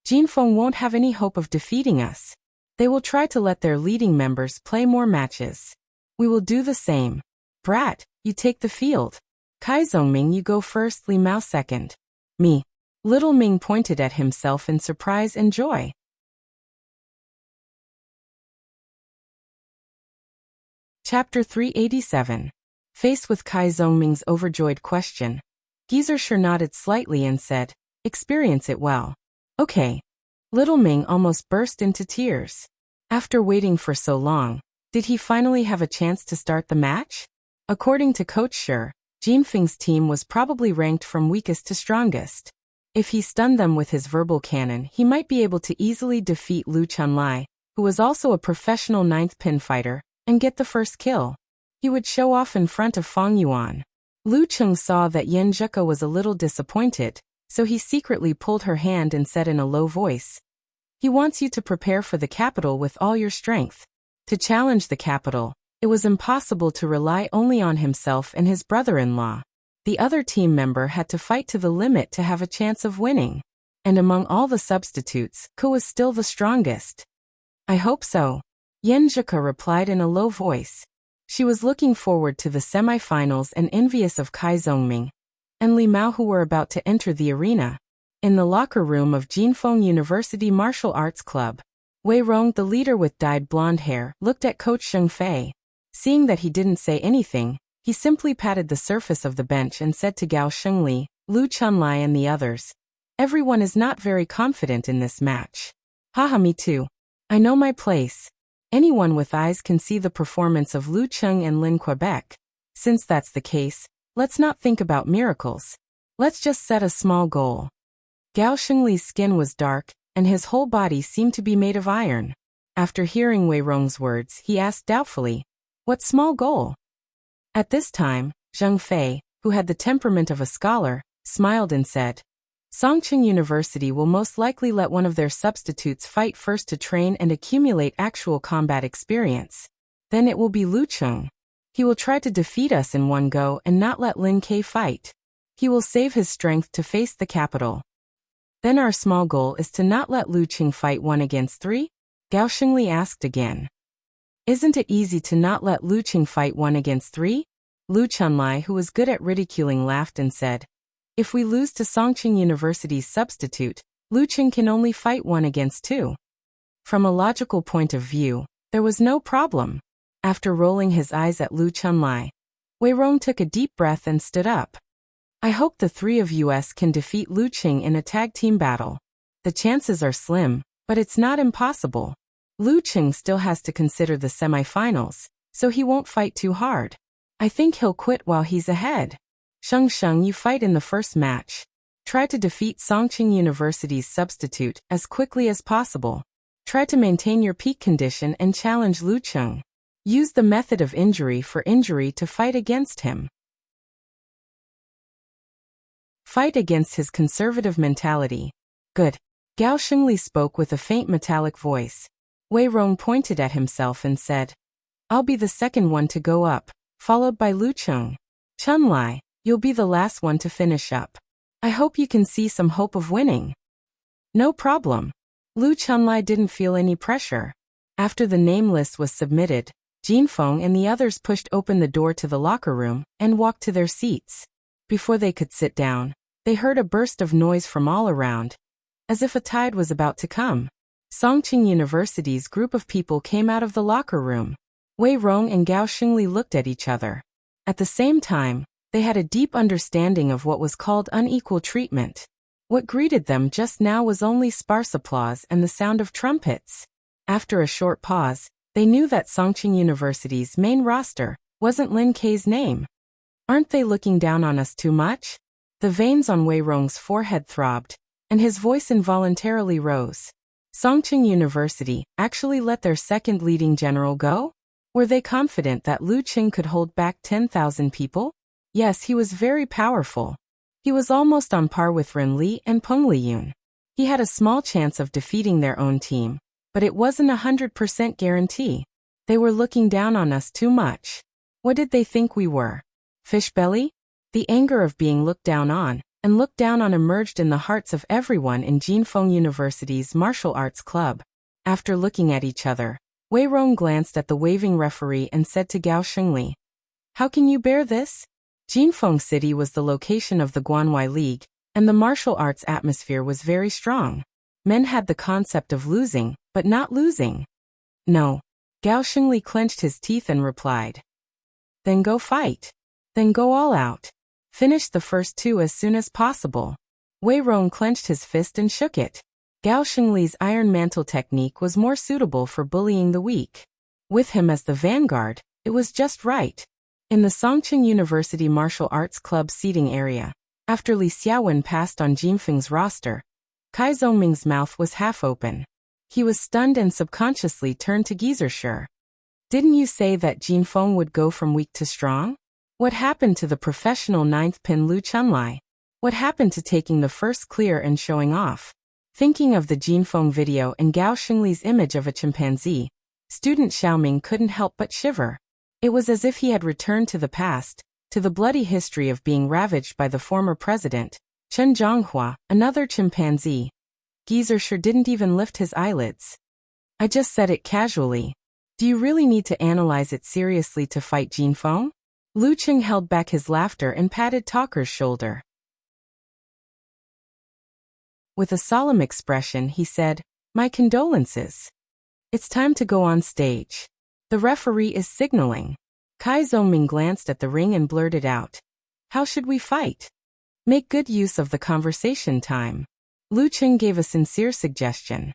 Jinfeng won't have any hope of defeating us. They will try to let their leading members play more matches. We will do the same. Brat, you take the field. Kai Zongming, you go first, Li Mao second. Me. Little Ming pointed at himself in surprise and joy. Chapter 387. Faced with Kai Zongming's overjoyed question, Gizershur nodded slightly and said, experience it well. Okay. Little Ming almost burst into tears. After waiting for so long, did he finally have a chance to start the match? According to Coach Shur, Jinfeng's team was probably ranked from weakest to strongest. If he stunned them with his verbal cannon, he might be able to easily defeat Lu Chunlai, who was also a professional 9th pin fighter, and get the first kill. He would show off in front of Fang Yuan. Lu Cheng saw that Yenjuka was a little disappointed, so he secretly pulled her hand and said in a low voice, he wants you to prepare for the capital with all your strength. To challenge the capital, it was impossible to rely only on himself and his brother-in-law. The other team member had to fight to the limit to have a chance of winning. And among all the substitutes, Ke was still the strongest. I hope so. Yan Zhika replied in a low voice. She was looking forward to the semi-finals and envious of Kai Zhongming and Li Mao, who were about to enter the arena. In the locker room of Jinfeng University Martial Arts Club, Wei Rong, the leader with dyed blonde hair, looked at Coach Zheng Fei. Seeing that he didn't say anything, he simply patted the surface of the bench and said to Gao Shengli, Lu Chunlai and the others, "Everyone is not very confident in this match." Haha, me too. I know my place. Anyone with eyes can see the performance of Lu Cheng and Lin Quebec. Since that's the case, let's not think about miracles. Let's just set a small goal. Gao Shengli's skin was dark, and his whole body seemed to be made of iron. After hearing Wei Rong's words, he asked doubtfully, "What small goal?" At this time, Zheng Fei, who had the temperament of a scholar, smiled and said, Songqing University will most likely let one of their substitutes fight first to train and accumulate actual combat experience. Then it will be Lu Cheng. He will try to defeat us in one go and not let Lin Ke fight. He will save his strength to face the capital. Then our small goal is to not let Lu Cheng fight 1 against 3? Gao Shengli asked again. Isn't it easy to not let Lu Cheng fight 1 against 3? Lu Chunlai, who was good at ridiculing, laughed and said, if we lose to Songqing University's substitute, Lu Cheng can only fight 1 against 2. From a logical point of view, there was no problem. After rolling his eyes at Lu Chunlai, Wei Rong took a deep breath and stood up. I hope the 3 of us can defeat Lu Cheng in a tag team battle. The chances are slim, but it's not impossible. Lu Cheng still has to consider the semifinals, so he won't fight too hard. I think he'll quit while he's ahead. Sheng, you fight in the first match. Try to defeat Songqing University's substitute as quickly as possible. Try to maintain your peak condition and challenge Lu Cheng. Use the method of injury for injury to fight against him. Fight against his conservative mentality. Good. Gao Shengli spoke with a faint metallic voice. Wei Rong pointed at himself and said, I'll be the second one to go up, followed by Lu Cheng. Chunlai, you'll be the last one to finish up. I hope you can see some hope of winning. No problem. Lu Chunlai didn't feel any pressure. After the name list was submitted, Jinfeng and the others pushed open the door to the locker room and walked to their seats. Before they could sit down, they heard a burst of noise from all around, as if a tide was about to come. Songqing University's group of people came out of the locker room. Wei Rong and Gao Shengli looked at each other. At the same time, they had a deep understanding of what was called unequal treatment. What greeted them just now was only sparse applause and the sound of trumpets. After a short pause, they knew that Songqing University's main roster wasn't Lin Ke's name. Aren't they looking down on us too much? The veins on Wei Rong's forehead throbbed, and his voice involuntarily rose. Songqing University actually let their second leading general go? Were they confident that Lu Cheng could hold back 10,000 people? Yes, he was very powerful. He was almost on par with Ren Li and Peng Liyun. He had a small chance of defeating their own team, but it wasn't 100% guarantee. They were looking down on us too much. What did they think we were? Fish belly? The anger of being looked down on emerged in the hearts of everyone in Jinfeng University's martial arts club. After looking at each other, Wei Rong glanced at the waving referee and said to Gao Shengli, How can you bear this? Jinfeng City was the location of the Guanwei League, and the martial arts atmosphere was very strong. Men had the concept of losing, but not losing. No. Gao Shengli clenched his teeth and replied. Then go fight. Then go all out. Finish the first 2 as soon as possible. Wei Rong clenched his fist and shook it. Gao Shengli's iron mantle technique was more suitable for bullying the weak. With him as the vanguard, it was just right. In the Songqing University Martial Arts Club seating area, after Li Xiaowen passed on Jinfeng's roster, Kai Zhongming's mouth was half open. He was stunned and subconsciously turned to Gizershur. Didn't you say that Jinfeng would go from weak to strong? What happened to the professional 9th pin Lu Chunlai? What happened to taking the first clear and showing off? Thinking of the Jinfeng video and Gao Shengli's image of a chimpanzee, student Xiaoming couldn't help but shiver. It was as if he had returned to the past, to the bloody history of being ravaged by the former president, Chen Zhonghua, another chimpanzee, Geezer sure didn't even lift his eyelids. I just said it casually. Do you really need to analyze it seriously to fight Jinfeng? Lu Cheng held back his laughter and patted Talker's shoulder. With a solemn expression, he said, "My condolences. It's time to go on stage. The referee is signaling." Kai Zongming glanced at the ring and blurted out, "How should we fight?" "Make good use of the conversation time." Lu Cheng gave a sincere suggestion.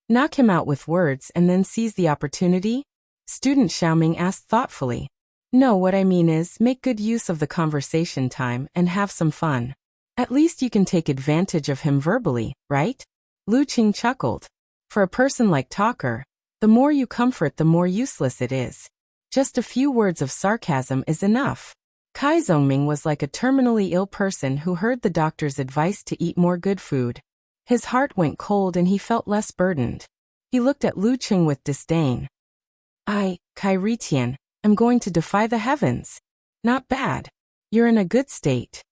"Knock him out with words and then seize the opportunity?" Student Xiaoming asked thoughtfully. "No, what I mean is, make good use of the conversation time and have some fun. At least you can take advantage of him verbally, right?" Lu Cheng chuckled. "For a person like Talker, the more you comfort the more useless it is. Just a few words of sarcasm is enough." Kai Zongming was like a terminally ill person who heard the doctor's advice to eat more good food. His heart went cold and he felt less burdened. He looked at Lu Cheng with disdain. Kai Ritian, am going to defy the heavens. Not bad. You're in a good state."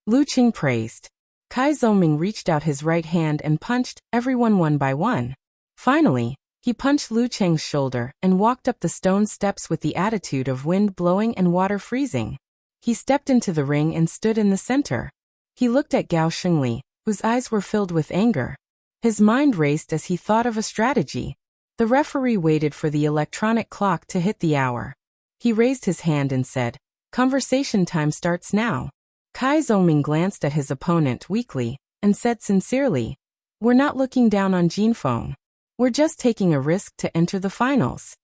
Lu Cheng praised. Kai Zongming reached out his right hand and punched everyone one by one. Finally, he punched Lu Cheng's shoulder and walked up the stone steps with the attitude of wind blowing and water freezing. He stepped into the ring and stood in the center. He looked at Gao Shengli, whose eyes were filled with anger. His mind raced as he thought of a strategy. The referee waited for the electronic clock to hit the hour. He raised his hand and said, "Conversation time starts now." Kai Zongming glanced at his opponent weakly and said sincerely, "We're not looking down on Jinfeng. We're just taking a risk to enter the finals."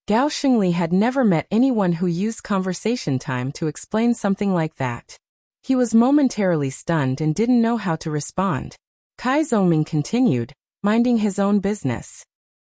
Gao Shengli had never met anyone who used conversation time to explain something like that. He was momentarily stunned and didn't know how to respond. Kai Zongming continued, minding his own business.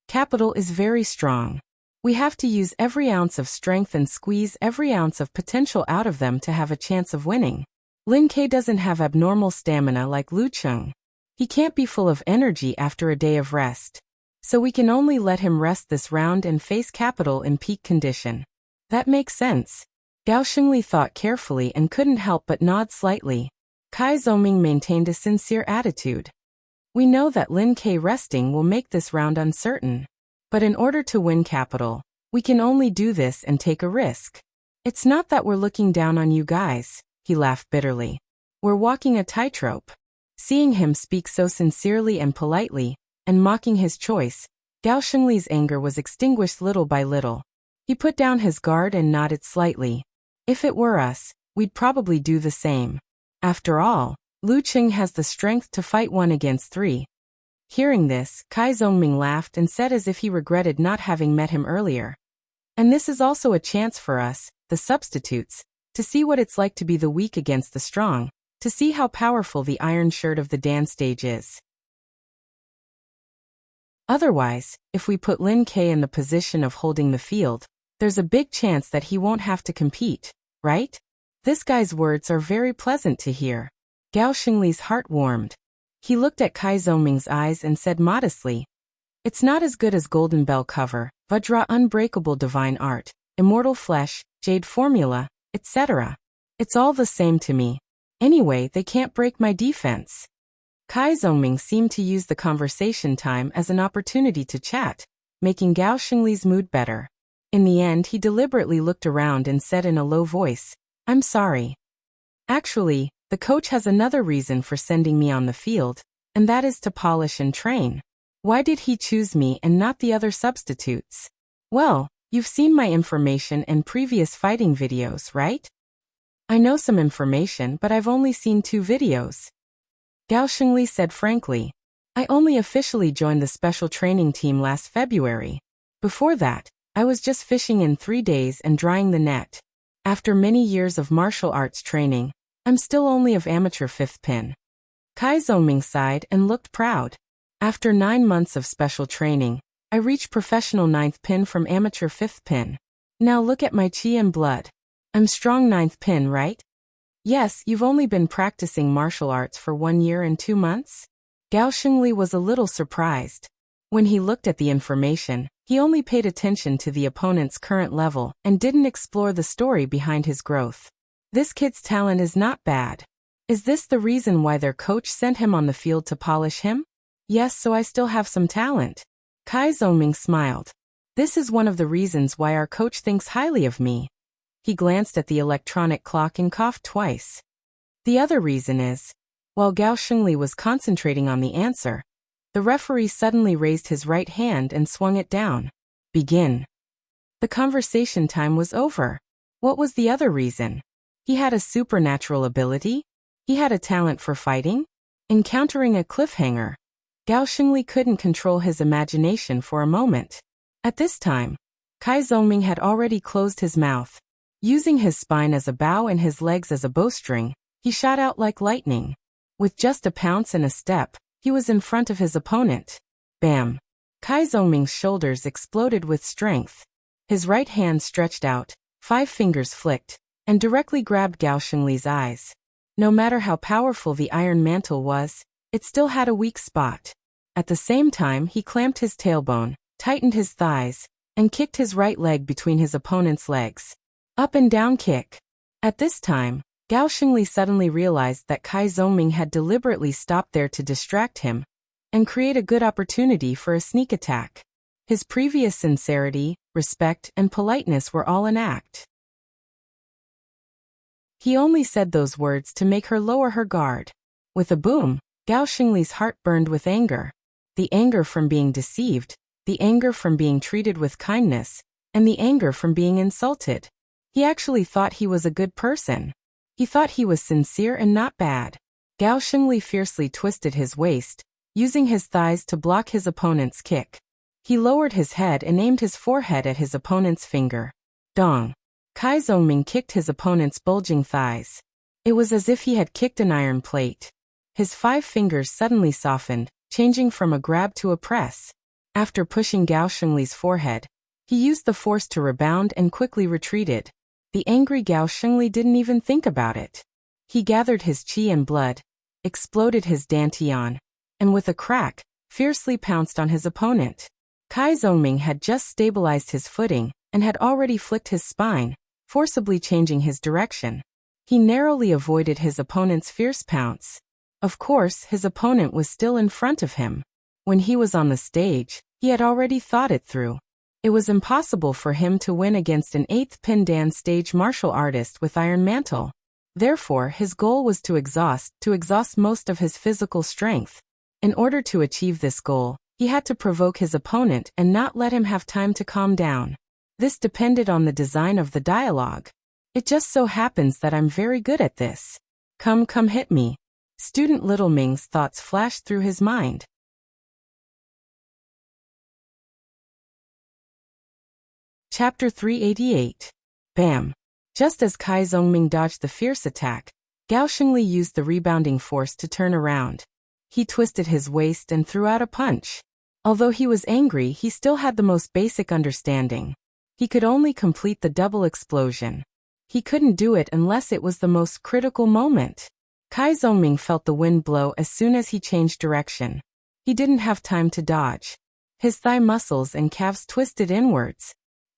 "Capital is very strong. We have to use every ounce of strength and squeeze every ounce of potential out of them to have a chance of winning. Lin Ke doesn't have abnormal stamina like Lu Cheng. He can't be full of energy after a day of rest. So we can only let him rest this round and face Capital in peak condition." "That makes sense." Gao Shengli thought carefully and couldn't help but nod slightly. Kai Zongming maintained a sincere attitude. "We know that Lin Ke resting will make this round uncertain. But in order to win Capital, we can only do this and take a risk. It's not that we're looking down on you guys," he laughed bitterly. "We're walking a tightrope." Seeing him speak so sincerely and politely, and mocking his choice, Gao Shengli's anger was extinguished little by little. He put down his guard and nodded slightly. "If it were us, we'd probably do the same. After all, Lu Cheng has the strength to fight 1 against 3. Hearing this, Kai Zongming laughed and said as if he regretted not having met him earlier. "And this is also a chance for us, the substitutes, to see what it's like to be the weak against the strong, to see how powerful the iron shirt of the dance stage is. Otherwise, if we put Lin Ke in the position of holding the field, there's a big chance that he won't have to compete, right?" This guy's words are very pleasant to hear. Gao Shengli's heart warmed. He looked at Kai Zongming's eyes and said modestly, "It's not as good as Golden Bell cover, Vajra Unbreakable Divine Art, Immortal Flesh, Jade Formula, etc. It's all the same to me. Anyway, they can't break my defense." Kai Zongming seemed to use the conversation time as an opportunity to chat, making Gao Shengli's mood better. In the end, he deliberately looked around and said in a low voice, "I'm sorry. Actually, the coach has another reason for sending me on the field, and that is to polish and train. Why did he choose me and not the other substitutes?" "Well, you've seen my information and previous fighting videos, right?" "I know some information, but I've only seen 2 videos." Gao Shengli said frankly, "I only officially joined the special training team last February. Before that, I was just fishing in 3 days and drying the net. After many years of martial arts training, I'm still only of amateur 5th pin." Kai Zongming sighed and looked proud. "After 9 months of special training, I reached professional 9th pin from amateur 5th pin. Now look at my chi and blood. I'm strong 9th pin, right?" "Yes, you've only been practicing martial arts for 1 year and 2 months?" Gao Shengli was a little surprised. When he looked at the information, he only paid attention to the opponent's current level and didn't explore the story behind his growth. This kid's talent is not bad. Is this the reason why their coach sent him on the field to polish him? Yes, so I still have some talent. Kai Zongming smiled. This is one of the reasons why our coach thinks highly of me. He glanced at the electronic clock and coughed twice. The other reason is, while Gao Shengli was concentrating on the answer, the referee suddenly raised his right hand and swung it down. Begin. The conversation time was over. What was the other reason? He had a supernatural ability? He had a talent for fighting? Encountering a cliffhanger, Gao Shengli couldn't control his imagination for a moment. At this time, Kai Zongming had already closed his mouth. Using his spine as a bow and his legs as a bowstring, he shot out like lightning. With just a pounce and a step, he was in front of his opponent. Bam! Kai Zongming's shoulders exploded with strength. His right hand stretched out, 5 fingers flicked, and directly grabbed Gao Shengli's eyes. No matter how powerful the iron mantle was, it still had a weak spot. At the same time, he clamped his tailbone, tightened his thighs, and kicked his right leg between his opponent's legs. Up and down kick. At this time, Gao Shengli suddenly realized that Kai Zongming had deliberately stopped there to distract him and create a good opportunity for a sneak attack. His previous sincerity, respect, and politeness were all an act. He only said those words to make her lower her guard. With a boom, Gao Shengli's heart burned with anger. The anger from being deceived, the anger from being treated with kindness, and the anger from being insulted. He actually thought he was a good person. He thought he was sincere and not bad. Gao Shengli fiercely twisted his waist, using his thighs to block his opponent's kick. He lowered his head and aimed his forehead at his opponent's finger. Dong! Kai Zongming kicked his opponent's bulging thighs. It was as if he had kicked an iron plate. His 5 fingers suddenly softened, changing from a grab to a press. After pushing Gao Shengli's forehead, he used the force to rebound and quickly retreated. The angry Gao Shengli didn't even think about it. He gathered his qi and blood, exploded his dantian, and with a crack, fiercely pounced on his opponent. Kai Zongming had just stabilized his footing and had already flicked his spine, forcibly changing his direction. He narrowly avoided his opponent's fierce pounce. Of course, his opponent was still in front of him. When he was on the stage, he had already thought it through. It was impossible for him to win against an 8th Pin Dan stage martial artist with Iron Mantle. Therefore, his goal was to exhaust most of his physical strength. In order to achieve this goal, he had to provoke his opponent and not let him have time to calm down. This depended on the design of the dialogue. It just so happens that I'm very good at this. Come hit me. Student Little Ming's thoughts flashed through his mind. Chapter 388. Bam! Just as Kai Zongming dodged the fierce attack, Gao Shengli used the rebounding force to turn around. He twisted his waist and threw out a punch. Although he was angry, he still had the most basic understanding. He could only complete the double explosion. He couldn't do it unless it was the most critical moment. Kai Zongming felt the wind blow as soon as he changed direction. He didn't have time to dodge. His thigh muscles and calves twisted inwards.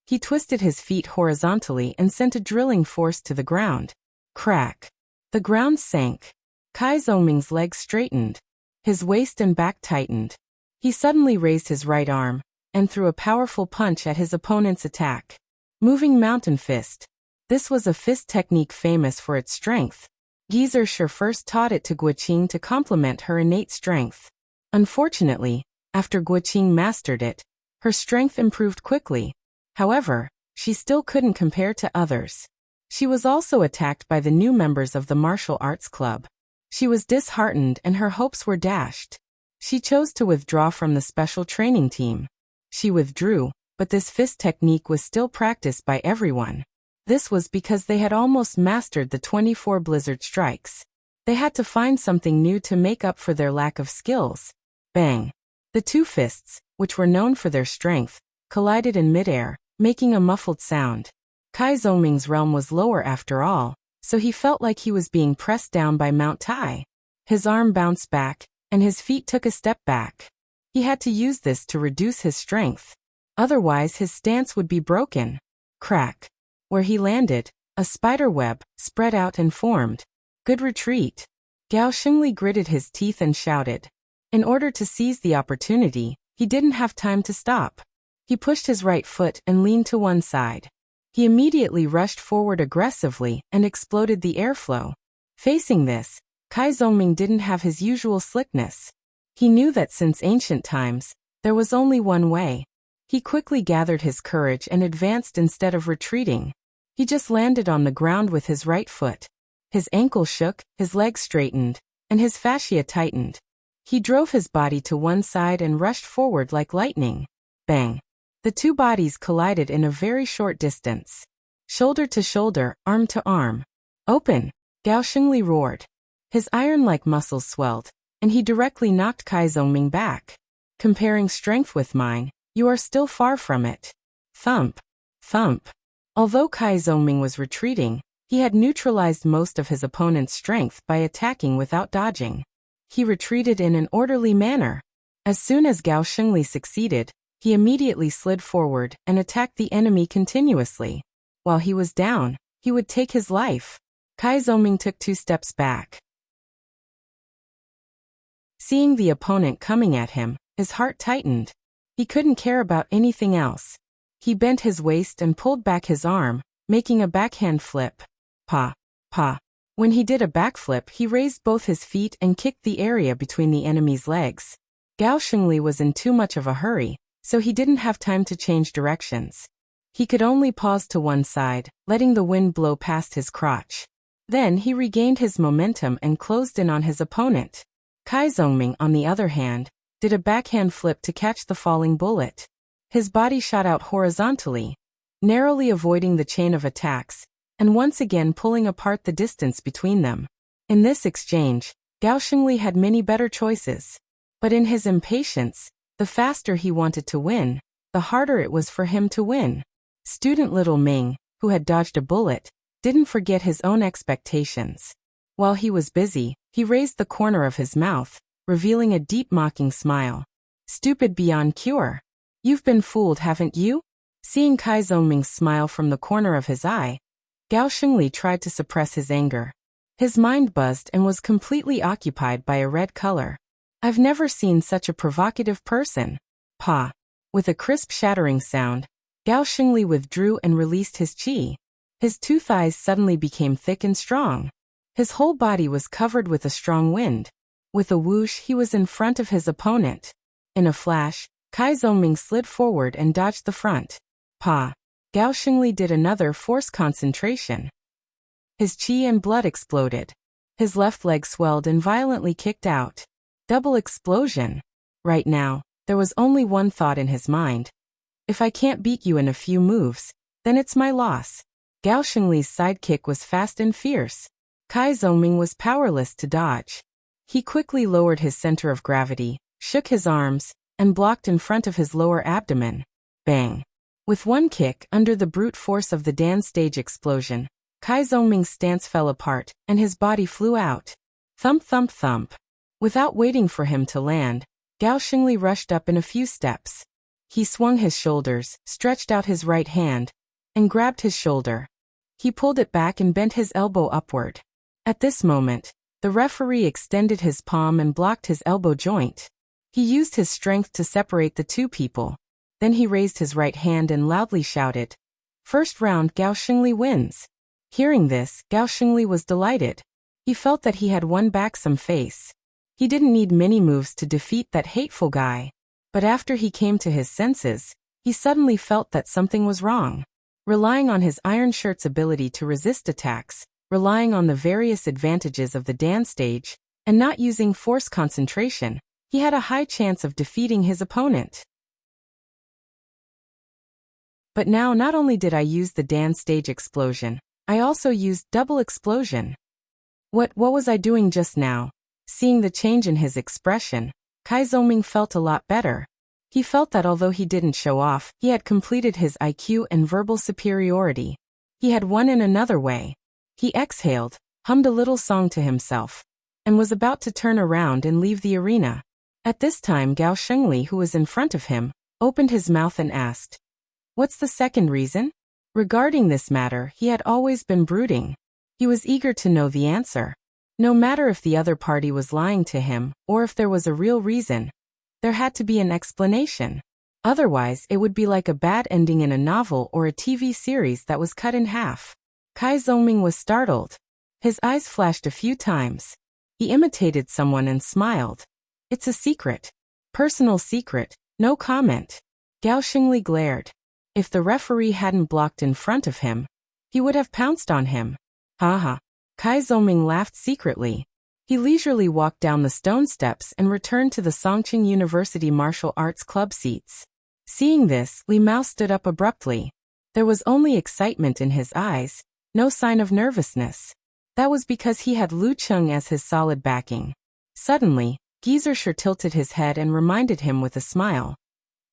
He twisted his feet horizontally and sent a drilling force to the ground. Crack! The ground sank. Kai Zongming's legs straightened. His waist and back tightened. He suddenly raised his right arm and threw a powerful punch at his opponent's attack. Moving mountain fist. This was a fist technique famous for its strength. Geezer Shi first taught it to Guoqing to complement her innate strength. Unfortunately, after Guoqing mastered it, her strength improved quickly. However, she still couldn't compare to others. She was also attacked by the new members of the martial arts club. She was disheartened and her hopes were dashed. She chose to withdraw from the special training team. She withdrew, but this fist technique was still practiced by everyone. This was because they had almost mastered the 24 blizzard strikes. They had to find something new to make up for their lack of skills. Bang! The 2 fists, which were known for their strength, collided in midair, making a muffled sound. Kai Zongming's realm was lower after all, so he felt like he was being pressed down by Mount Tai. His arm bounced back, and his feet took a step back. He had to use this to reduce his strength. Otherwise his stance would be broken. Crack! Where he landed, a spider web spread out and formed. Good retreat. Gao Shengli gritted his teeth and shouted. In order to seize the opportunity, he didn't have time to stop. He pushed his right foot and leaned to one side. He immediately rushed forward aggressively and exploded the airflow. Facing this, Kai Zongming didn't have his usual slickness. He knew that since ancient times, there was only one way. He quickly gathered his courage and advanced instead of retreating. He just landed on the ground with his right foot. His ankle shook, his legs straightened, and his fascia tightened. He drove his body to one side and rushed forward like lightning. Bang! The two bodies collided in a very short distance. Shoulder to shoulder, arm to arm. Open! Gao Xingli roared. His iron-like muscles swelled, and he directly knocked Kai Zongming back. Comparing strength with mine, you are still far from it. Thump! Thump! Although Kai Zongming was retreating, he had neutralized most of his opponent's strength by attacking without dodging. He retreated in an orderly manner. As soon as Gao Xingli succeeded, he immediately slid forward and attacked the enemy continuously. While he was down, he would take his life. Kai Zongming took 2 steps back. Seeing the opponent coming at him, his heart tightened. He couldn't care about anything else. He bent his waist and pulled back his arm, making a backhand flip. Pa! Pa! When he did a backflip, he raised both his feet and kicked the area between the enemy's legs. Gao Xingli was in too much of a hurry, so he didn't have time to change directions. He could only pause to one side, letting the wind blow past his crotch. Then he regained his momentum and closed in on his opponent. Kai Zongming, on the other hand, did a backhand flip to catch the falling bullet. His body shot out horizontally, narrowly avoiding the chain of attacks, and once again pulling apart the distance between them. In this exchange, Gao Xingli had many better choices. But in his impatience, the faster he wanted to win, the harder it was for him to win. Student Little Ming, who had dodged a bullet, didn't forget his own expectations. While he was busy, he raised the corner of his mouth, revealing a deep mocking smile. Stupid beyond cure. You've been fooled, haven't you? Seeing Kai Zongming's smile from the corner of his eye, Gao Xingli tried to suppress his anger. His mind buzzed and was completely occupied by a red color. I've never seen such a provocative person. Pa! With a crisp shattering sound, Gao Xingli withdrew and released his qi. His 2 thighs suddenly became thick and strong. His whole body was covered with a strong wind. With a whoosh, he was in front of his opponent. In a flash, Kai Zongming slid forward and dodged the front. Pa! Gao Xingli did another force concentration. His qi and blood exploded. His left leg swelled and violently kicked out. Double explosion. Right now, there was only one thought in his mind. If I can't beat you in a few moves, then it's my loss. Gao Xingli's sidekick was fast and fierce. Kai Zongming was powerless to dodge. He quickly lowered his center of gravity, shook his arms, and blocked in front of his lower abdomen. Bang! With one kick, under the brute force of the dance stage explosion, Kai Zongming's stance fell apart, and his body flew out. Thump thump thump. Without waiting for him to land, Gao Xingli rushed up in a few steps. He swung his shoulders, stretched out his right hand, and grabbed his shoulder. He pulled it back and bent his elbow upward. At this moment, the referee extended his palm and blocked his elbow joint. He used his strength to separate the two people. Then he raised his right hand and loudly shouted, "First round, Gao Xingli wins." Hearing this, Gao Xingli was delighted. He felt that he had won back some face. He didn't need many moves to defeat that hateful guy. But after he came to his senses, he suddenly felt that something was wrong. Relying on his iron shirt's ability to resist attacks, relying on the various advantages of the dance stage, and not using force concentration, he had a high chance of defeating his opponent. But now not only did I use the dance stage explosion, I also used double explosion. What was I doing just now? Seeing the change in his expression, Kai Zongming felt a lot better. He felt that although he didn't show off, he had completed his IQ and verbal superiority. He had won in another way. He exhaled, hummed a little song to himself, and was about to turn around and leave the arena. At this time Gao Xingli, who was in front of him, opened his mouth and asked, "What's the second reason?" Regarding this matter, he had always been brooding. He was eager to know the answer. No matter if the other party was lying to him, or if there was a real reason, there had to be an explanation. Otherwise, it would be like a bad ending in a novel or a TV series that was cut in half. Kai Zongming was startled. His eyes flashed a few times. He imitated someone and smiled. It's a secret. Personal secret, no comment. Gao Xingli glared. If the referee hadn't blocked in front of him, he would have pounced on him. Haha. Kai Zongming laughed secretly. He leisurely walked down the stone steps and returned to the Songqing University Martial Arts Club seats. Seeing this, Li Mao stood up abruptly. There was only excitement in his eyes, no sign of nervousness. That was because he had Lu Cheng as his solid backing. Suddenly, Gieserscher tilted his head and reminded him with a smile.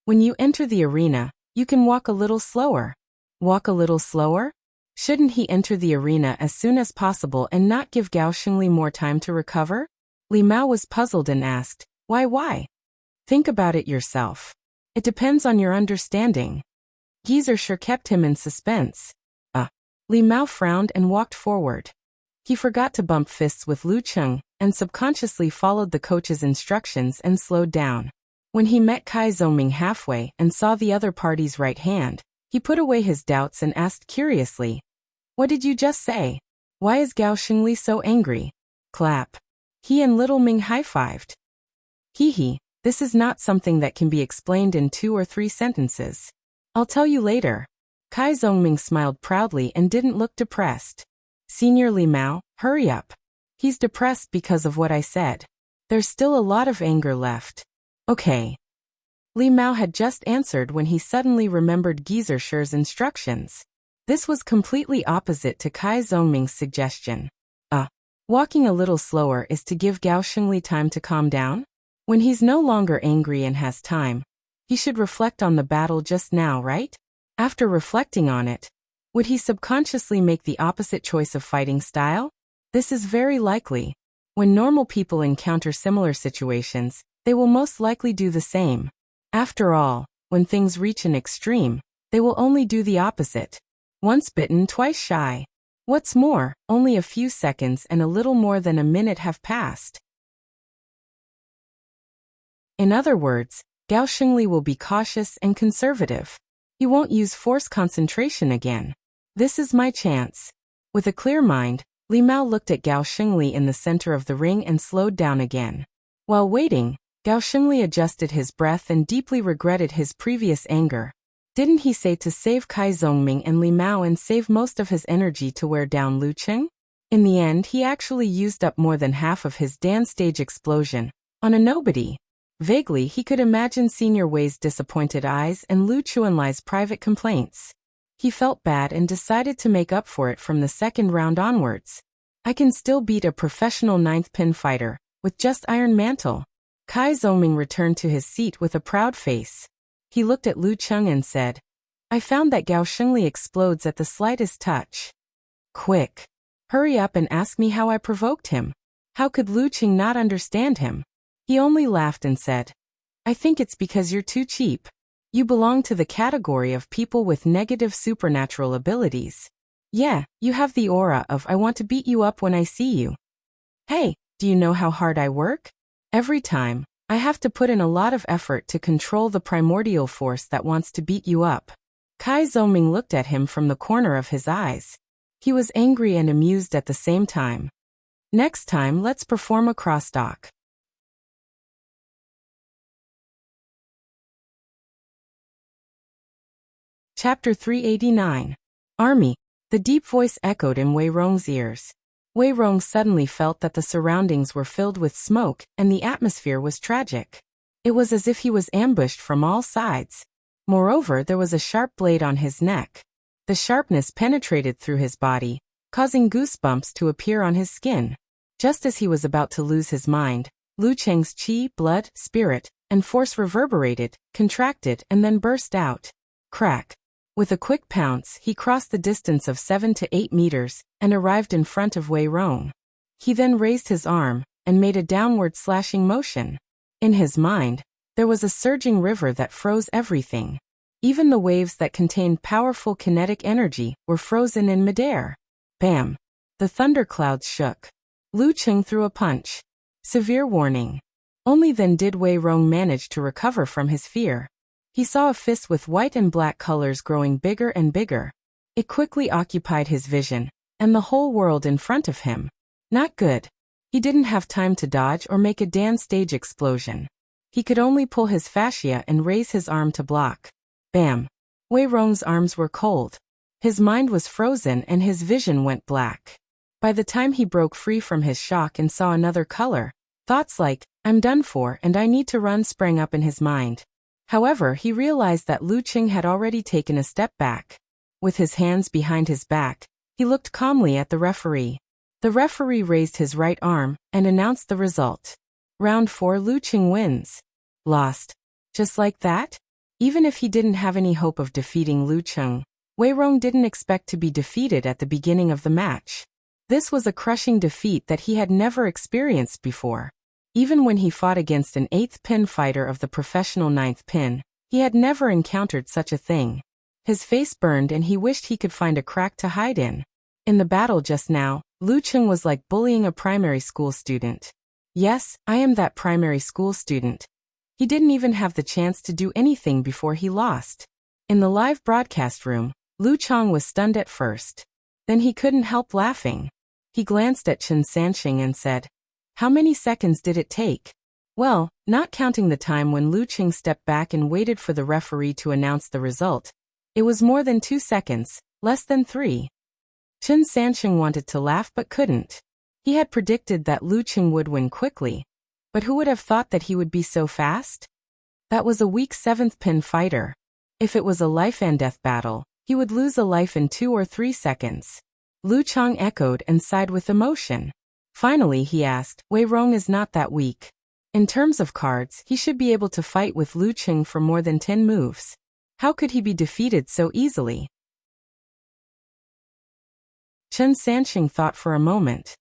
When you enter the arena, you can walk a little slower. Walk a little slower? Shouldn't he enter the arena as soon as possible and not give Gao Xingli more time to recover? Li Mao was puzzled and asked, Why? Think about it yourself. It depends on your understanding. Gieserscher kept him in suspense. Li Mao frowned and walked forward. He forgot to bump fists with Lu Cheng, and subconsciously followed the coach's instructions and slowed down. When he met Kai Zongming halfway and saw the other party's right hand, he put away his doubts and asked curiously, What did you just say? Why is Gao Xingli so angry? Clap. He and Little Ming high-fived. Hee, this is not something that can be explained in 2 or 3 sentences. I'll tell you later. Kai Zongming smiled proudly and didn't look depressed. Senior Li Mao, hurry up. He's depressed because of what I said. There's still a lot of anger left. Okay. Li Mao had just answered when he suddenly remembered Gieserscher's instructions. This was completely opposite to Kai Zongming's suggestion. Walking a little slower is to give Gao Xingli time to calm down? When he's no longer angry and has time, he should reflect on the battle just now, right? After reflecting on it, would he subconsciously make the opposite choice of fighting style? This is very likely. When normal people encounter similar situations, they will most likely do the same. After all, when things reach an extreme, they will only do the opposite. Once bitten, twice shy. What's more, only a few seconds and a little more than a minute have passed. In other words, Gao Xingli will be cautious and conservative. He won't use force concentration again. This is my chance. With a clear mind, Li Mao looked at Gao Xingli in the center of the ring and slowed down again. While waiting, Gao Xingli adjusted his breath and deeply regretted his previous anger. Didn't he say to save Kai Zongming and Li Mao and save most of his energy to wear down Lu Cheng? In the end, he actually used up more than half of his dance stage explosion on a nobody. Vaguely, he could imagine Senior Wei's disappointed eyes and Lu Chuanlai's private complaints. He felt bad and decided to make up for it from the second round onwards. I can still beat a professional 9th pin fighter, with just Iron Mantle. Kai Zongming returned to his seat with a proud face. He looked at Lu Cheng and said, I found that Gao Xingli explodes at the slightest touch. Quick. Hurry up and ask me how I provoked him. How could Lu Cheng not understand him? He only laughed and said, I think it's because you're too cheap. You belong to the category of people with negative supernatural abilities. Yeah, you have the aura of I want to beat you up when I see you. Hey, do you know how hard I work? Every time, I have to put in a lot of effort to control the primordial force that wants to beat you up. Kai Zongming looked at him from the corner of his eyes. He was angry and amused at the same time. Next time, let's perform a crosstalk. Chapter 389. Army. The deep voice echoed in Wei Rong's ears. Wei Rong suddenly felt that the surroundings were filled with smoke and the atmosphere was tragic. It was as if he was ambushed from all sides. Moreover, there was a sharp blade on his neck. The sharpness penetrated through his body, causing goosebumps to appear on his skin. Just as he was about to lose his mind, Lu Cheng's qi, blood, spirit, and force reverberated, contracted, and then burst out. Crack. With a quick pounce, he crossed the distance of 7 to 8 meters and arrived in front of Wei Rong. He then raised his arm and made a downward slashing motion. In his mind, there was a surging river that froze everything. Even the waves that contained powerful kinetic energy were frozen in midair. Bam! The thunderclouds shook. Lu Cheng threw a punch. Severe warning. Only then did Wei Rong manage to recover from his fear. He saw a fist with white and black colors growing bigger and bigger. It quickly occupied his vision, and the whole world in front of him. Not good. He didn't have time to dodge or make a dance stage explosion. He could only pull his fascia and raise his arm to block. Bam! Wei Rong's arms were cold. His mind was frozen and his vision went black. By the time he broke free from his shock and saw another color, thoughts like, "I'm done for and I need to run," sprang up in his mind. However, he realized that Lu Cheng had already taken a step back. With his hands behind his back, he looked calmly at the referee. The referee raised his right arm and announced the result. Round 4, Lu Cheng wins. Lost. Just like that? Even if he didn't have any hope of defeating Lu Cheng, Wei Rong didn't expect to be defeated at the beginning of the match. This was a crushing defeat that he had never experienced before. Even when he fought against an 8th pin fighter of the professional 9th pin, he had never encountered such a thing. His face burned and he wished he could find a crack to hide in. In the battle just now, Lu Cheng was like bullying a primary school student. Yes, I am that primary school student. He didn't even have the chance to do anything before he lost. In the live broadcast room, Lu Cheng was stunned at first. Then he couldn't help laughing. He glanced at Chen Sanxing and said, "How many seconds did it take?" Well, not counting the time when Lu Cheng stepped back and waited for the referee to announce the result, it was more than 2 seconds, less than 3. Chen Sanxing wanted to laugh but couldn't. He had predicted that Lu Cheng would win quickly, but who would have thought that he would be so fast? That was a weak 7th pin fighter. If it was a life and death battle, he would lose a life in 2 or 3 seconds. Lu Cheng echoed and sighed with emotion. Finally he asked, "Wei Rong is not that weak. In terms of cards, he should be able to fight with Lu Cheng for more than 10 moves. How could he be defeated so easily?" Chen Sanxing thought for a moment.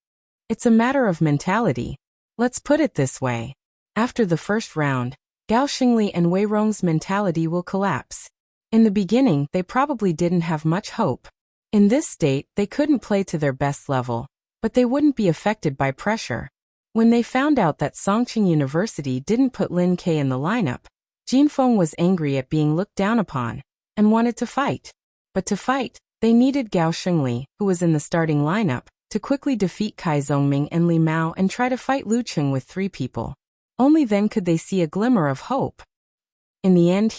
It's a matter of mentality. Let's put it this way. After the first round, Gao Xingli and Wei Rong's mentality will collapse. In the beginning, they probably didn't have much hope. In this state, they couldn't play to their best level, but they wouldn't be affected by pressure. When they found out that Songqing University didn't put Lin Ke in the lineup, Jin Feng was angry at being looked down upon, and wanted to fight. But to fight, they needed Gao Xingli, who was in the starting lineup, to quickly defeat Kai Zongming and Li Mao and try to fight Lu Cheng with 3 people. Only then could they see a glimmer of hope. In the end,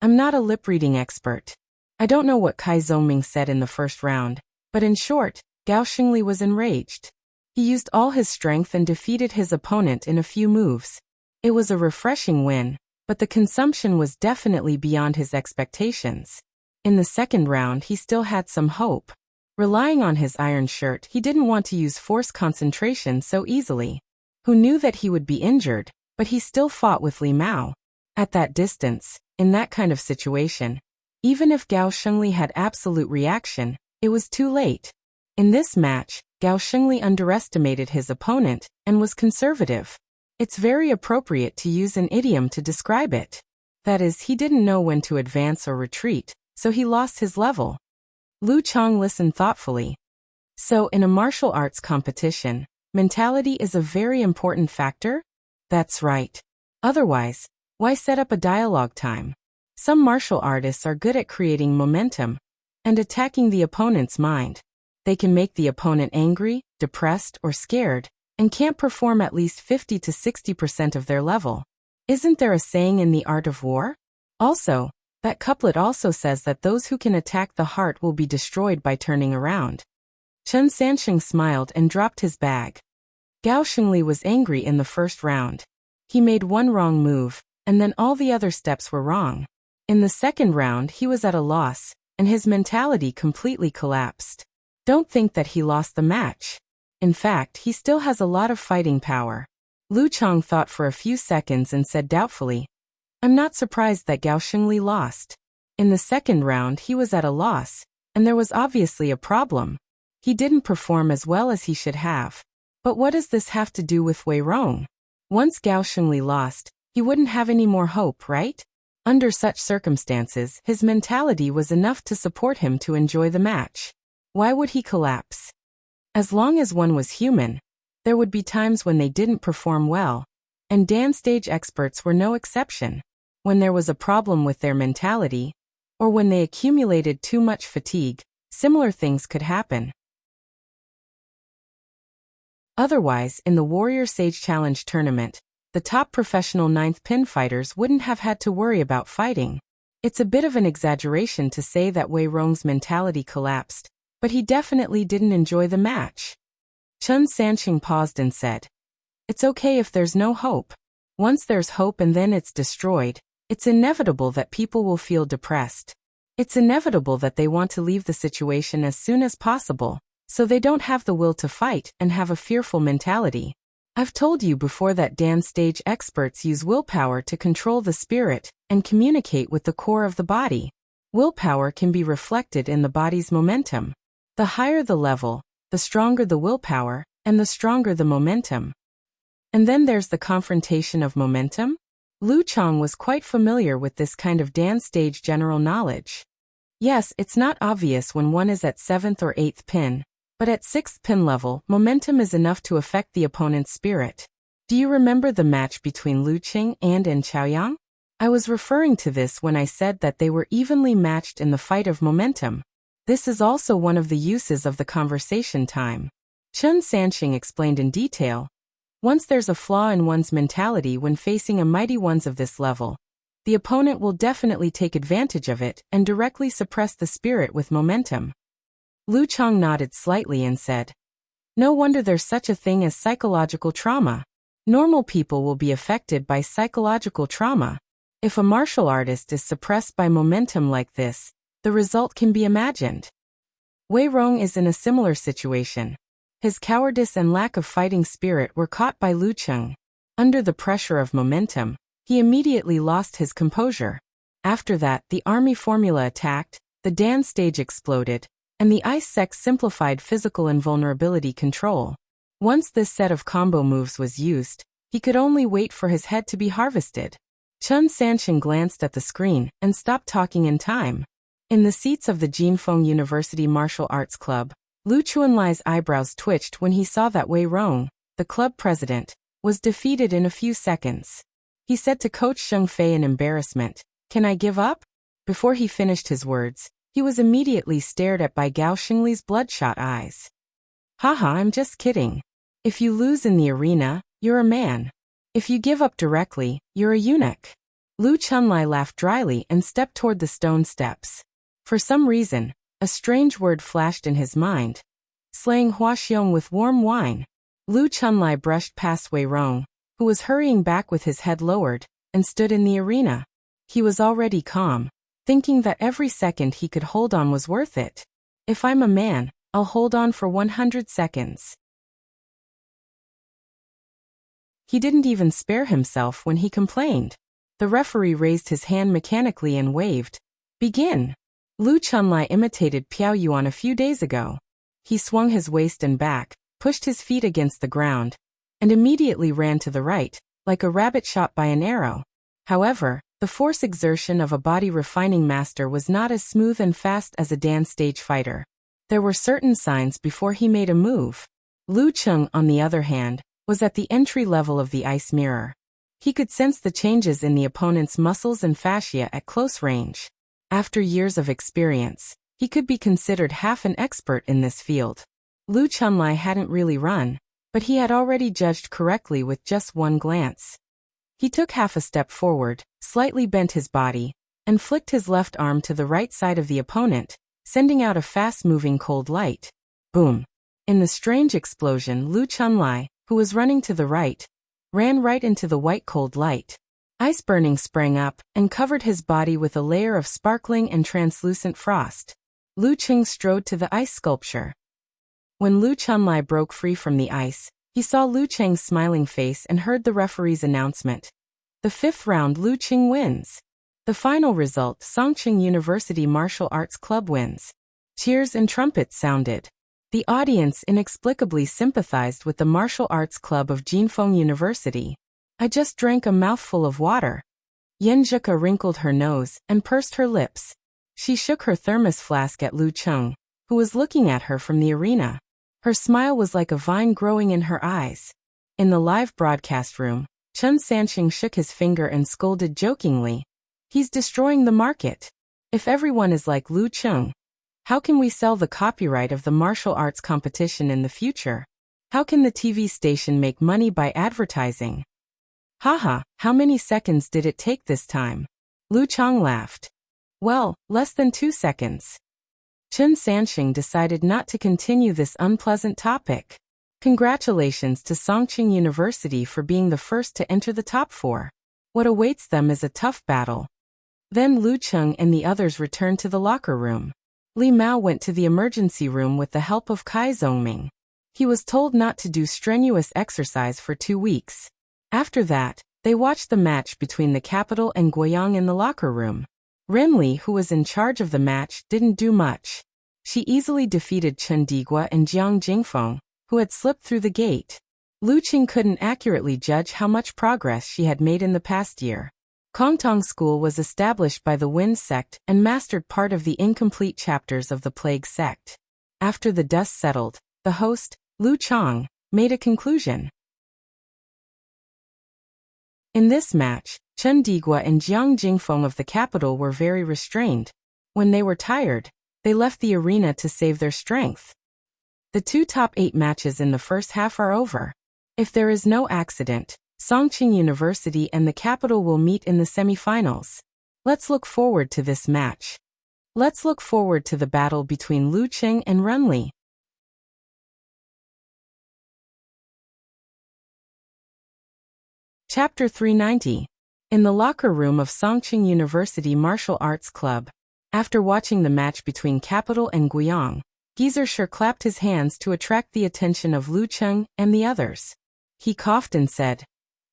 I'm not a lip-reading expert. I don't know what Kai Zongming said in the first round, but in short, Gao Xingli was enraged. He used all his strength and defeated his opponent in a few moves. It was a refreshing win, but the consumption was definitely beyond his expectations. In the second round, he still had some hope. Relying on his iron shirt, he didn't want to use force concentration so easily. Who knew that he would be injured, but he still fought with Li Mao. At that distance, in that kind of situation, even if Gao Xingli had absolute reaction, it was too late. In this match, Gao Xingli underestimated his opponent and was conservative. It's very appropriate to use an idiom to describe it. That is, he didn't know when to advance or retreat, so he lost his level. Lu Cheng listened thoughtfully. So in a martial arts competition, mentality is a very important factor? That's right. Otherwise, why set up a dialogue time? Some martial artists are good at creating momentum and attacking the opponent's mind. They can make the opponent angry, depressed, or scared, and can't perform at least 50 to 60% of their level. Isn't there a saying in the art of war? Also, that couplet also says that those who can attack the heart will be destroyed by turning around. Chen Sanxing smiled and dropped his bag. Gao Xingli was angry in the first round. He made one wrong move, and then all the other steps were wrong. In the second round, he was at a loss, and his mentality completely collapsed. Don't think that he lost the match. In fact, he still has a lot of fighting power. Lu Cheng thought for a few seconds and said doubtfully, "I'm not surprised that Gao Xingli lost. In the second round, he was at a loss, and there was obviously a problem. He didn't perform as well as he should have. But what does this have to do with Wei Rong? Once Gao Xingli lost, he wouldn't have any more hope, right?" Under such circumstances, his mentality was enough to support him to enjoy the match. Why would he collapse? As long as one was human, There would be times when they didn't perform well, and dance stage experts were no exception. When there was a problem with their mentality, or when they accumulated too much fatigue, similar things could happen. Otherwise, in the Warrior Sage Challenge tournament, the top professional 9th pin fighters wouldn't have had to worry about fighting. It's a bit of an exaggeration to say that Wei Rong's mentality collapsed, but he definitely didn't enjoy the match. Chun Sanqing paused and said, "It's okay if there's no hope. Once there's hope and then it's destroyed, it's inevitable that people will feel depressed. It's inevitable that they want to leave the situation as soon as possible, so they don't have the will to fight and have a fearful mentality. I've told you before that dance stage experts use willpower to control the spirit and communicate with the core of the body. Willpower can be reflected in the body's momentum. The higher the level, the stronger the willpower, and the stronger the momentum. And then there's the confrontation of momentum." Lu Chang was quite familiar with this kind of dance stage general knowledge. Yes, it's not obvious when one is at 7th or 8th pin, but at 6th pin level, momentum is enough to affect the opponent's spirit. Do you remember the match between Lu Qing and Chaoyang? I was referring to this when I said that they were evenly matched in the fight of momentum. This is also one of the uses of the conversation time. Chun Sanqing explained in detail. Once there's a flaw in one's mentality when facing a mighty ones of this level, the opponent will definitely take advantage of it and directly suppress the spirit with momentum. Lu Chang nodded slightly and said, "No wonder there's such a thing as psychological trauma. Normal people will be affected by psychological trauma. If a martial artist is suppressed by momentum like this, the result can be imagined." Wei Rong is in a similar situation. His cowardice and lack of fighting spirit were caught by Lu Cheng. Under the pressure of momentum, he immediately lost his composure. After that, the army formula attacked, the dance stage exploded, and the ice sec simplified physical invulnerability control. Once this set of combo moves was used, he could only wait for his head to be harvested. Chun Sanqing glanced at the screen and stopped talking in time. In the seats of the Jinfeng University Martial Arts Club, Lu Chuanlai's eyebrows twitched when he saw that Wei Rong, the club president, was defeated in a few seconds. He said to Coach Sheng Fei in embarrassment, "Can I give up?" Before he finished his words, he was immediately stared at by Gao Xingli's bloodshot eyes. "Haha, I'm just kidding. If you lose in the arena, you're a man. If you give up directly, you're a eunuch." Lu Chunlai laughed dryly and stepped toward the stone steps. For some reason, a strange word flashed in his mind. Slaying Huaxiong with warm wine. Lu Chunlai brushed past Wei Rong, who was hurrying back with his head lowered, and stood in the arena. He was already calm, thinking that every second he could hold on was worth it. "If I'm a man, I'll hold on for 100 seconds. He didn't even spare himself when he complained. The referee raised his hand mechanically and waved. "Begin." Lu Chunlai imitated Piao Yuan a few days ago. He swung his waist and back, pushed his feet against the ground, and immediately ran to the right, like a rabbit shot by an arrow. However, the force exertion of a body refining master was not as smooth and fast as a dance stage fighter. There were certain signs before he made a move. Lu Cheng, on the other hand, was at the entry level of the ice mirror. He could sense the changes in the opponent's muscles and fascia at close range. After years of experience, he could be considered half an expert in this field. Lu Chunlai hadn't really run, but he had already judged correctly with just one glance. He took half a step forward, slightly bent his body, and flicked his left arm to the right side of the opponent, sending out a fast-moving cold light. Boom! In the strange explosion, Lu Chunlai, who was running to the right, ran right into the white cold light. Ice burning sprang up and covered his body with a layer of sparkling and translucent frost. Lu Qing strode to the ice sculpture. When Lu Chunlai broke free from the ice, he saw Lu Cheng's smiling face and heard the referee's announcement. The 5th round, Lu Qing wins. The final result, Songqing University Martial Arts Club wins. Cheers and trumpets sounded. The audience inexplicably sympathized with the Martial Arts Club of Jinfeng University. "I just drank a mouthful of water." Yen Zhika wrinkled her nose and pursed her lips. She shook her thermos flask at Lu Cheng, who was looking at her from the arena. Her smile was like a vine growing in her eyes. In the live broadcast room, Chen Sanqing shook his finger and scolded jokingly. He's destroying the market. If everyone is like Lu Cheng, how can we sell the copyright of the martial arts competition in the future? How can the TV station make money by advertising? Haha, how many seconds did it take this time? Lu Cheng laughed. Well, less than 2 seconds. Chen Sanqing decided not to continue this unpleasant topic. Congratulations to Songqing University for being the first to enter the top 4. What awaits them is a tough battle. Then Lu Cheng and the others returned to the locker room. Li Mao went to the emergency room with the help of Kai Zongming. He was told not to do strenuous exercise for 2 weeks. After that, they watched the match between the capital and Guiyang in the locker room. Renli, who was in charge of the match, didn't do much. She easily defeated Chen Digua and Jiang Jingfeng, who had slipped through the gate. Lu Qing couldn't accurately judge how much progress she had made in the past year. Kongtong School was established by the Wind sect and mastered part of the incomplete chapters of the Plague sect. After the dust settled, the host, Lu Chang, made a conclusion. In this match, Chen Digua and Jiang Jingfeng of the capital were very restrained. When they were tired, they left the arena to save their strength. The 2 top 8 matches in the first half are over. If there is no accident, Songqing University and the capital will meet in the semifinals. Let's look forward to this match. Let's look forward to the battle between Lu Qing and Renli. Chapter 390. In the locker room of Songqing University Martial Arts Club. After watching the match between Capital and Guiyang, Gizershur clapped his hands to attract the attention of Lu Cheng and the others. He coughed and said,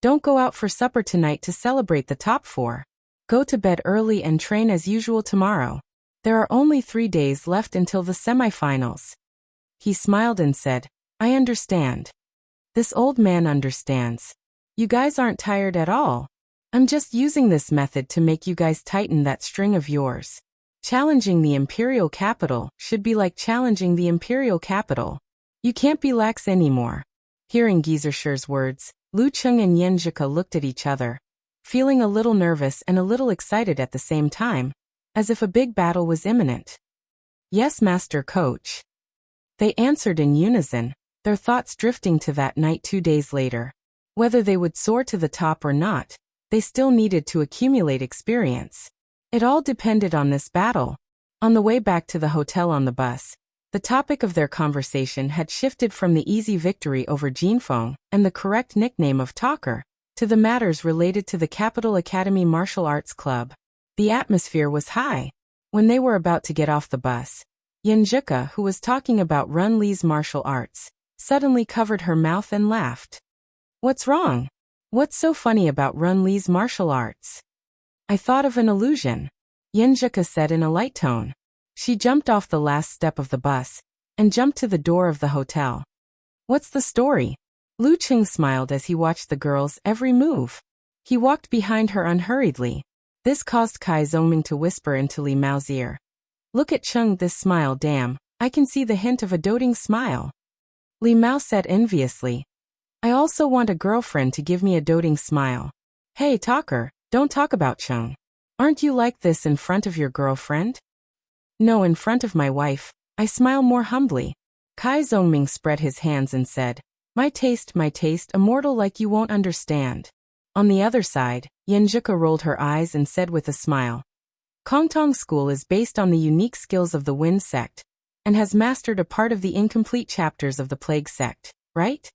"Don't go out for supper tonight to celebrate the top 4. Go to bed early and train as usual tomorrow. There are only 3 days left until the semifinals." He smiled and said, "I understand. This old man understands. You guys aren't tired at all. I'm just using this method to make you guys tighten that string of yours. Challenging the imperial capital should be like challenging the imperial capital. You can't be lax anymore." Hearing Gizershur's words, Lu Cheng and Yanzhika looked at each other, feeling a little nervous and a little excited at the same time, as if a big battle was imminent. "Yes, Master Coach." They answered in unison, their thoughts drifting to that night 2 days later. Whether they would soar to the top or not, they still needed to accumulate experience. It all depended on this battle. On the way back to the hotel on the bus, the topic of their conversation had shifted from the easy victory over Jinfeng and the correct nickname of Talker, to the matters related to the Capital Academy Martial Arts Club. The atmosphere was high. When they were about to get off the bus, Yanzhika, who was talking about Run Li's martial arts, suddenly covered her mouth and laughed. "What's wrong? What's so funny about Run Li's martial arts?" "I thought of an illusion," Yanzhika said in a light tone. She jumped off the last step of the bus and jumped to the door of the hotel. "What's the story?" Lu Qing smiled as he watched the girl's every move. He walked behind her unhurriedly. This caused Kai Zongming to whisper into Li Mao's ear. "Look at Cheng, this smile, damn, I can see the hint of a doting smile." Li Mao said enviously, "I also want a girlfriend to give me a doting smile." "Hey, talker, don't talk about Cheng. Aren't you like this in front of your girlfriend?" "No, in front of my wife, I smile more humbly." Kai Zongming spread his hands and said, my taste, a mortal like you won't understand." On the other side, Yanzhika rolled her eyes and said with a smile, "Kongtong School is based on the unique skills of the Wind sect, and has mastered a part of the incomplete chapters of the Plague sect, right?"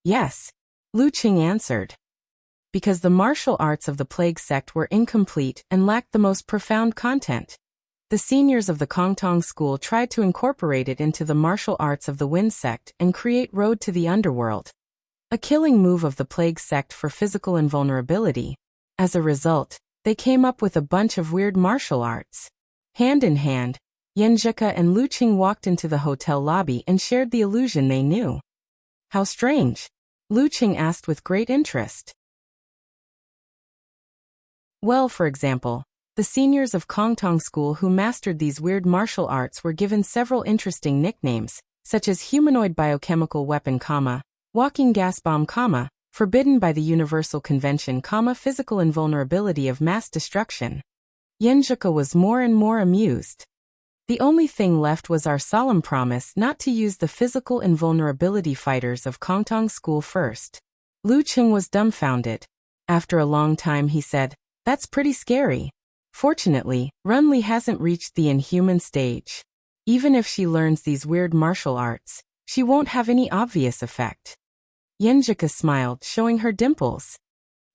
"Yes," Lu Qing answered. Because the martial arts of the Plague sect were incomplete and lacked the most profound content, the seniors of the Kongtong School tried to incorporate it into the martial arts of the Wind sect and create Road to the Underworld, a killing move of the Plague sect for physical invulnerability. As a result, they came up with a bunch of weird martial arts. Hand in hand, Yanzhika and Lu Qing walked into the hotel lobby and shared the illusion they knew. "How strange?" Lu Qing asked with great interest. "Well, for example, the seniors of Kongtong School who mastered these weird martial arts were given several interesting nicknames, such as humanoid biochemical weapon, walking gas bomb, forbidden by the Universal Convention, physical invulnerability of mass destruction. Yenjuka was more and more amused. The only thing left was our solemn promise not to use the physical invulnerability fighters of Kongtong School first. Lu Cheng was dumbfounded. After a long time he said, "That's pretty scary." Fortunately, Runli hasn't reached the inhuman stage. Even if she learns these weird martial arts, she won't have any obvious effect. Yenjuka smiled, showing her dimples.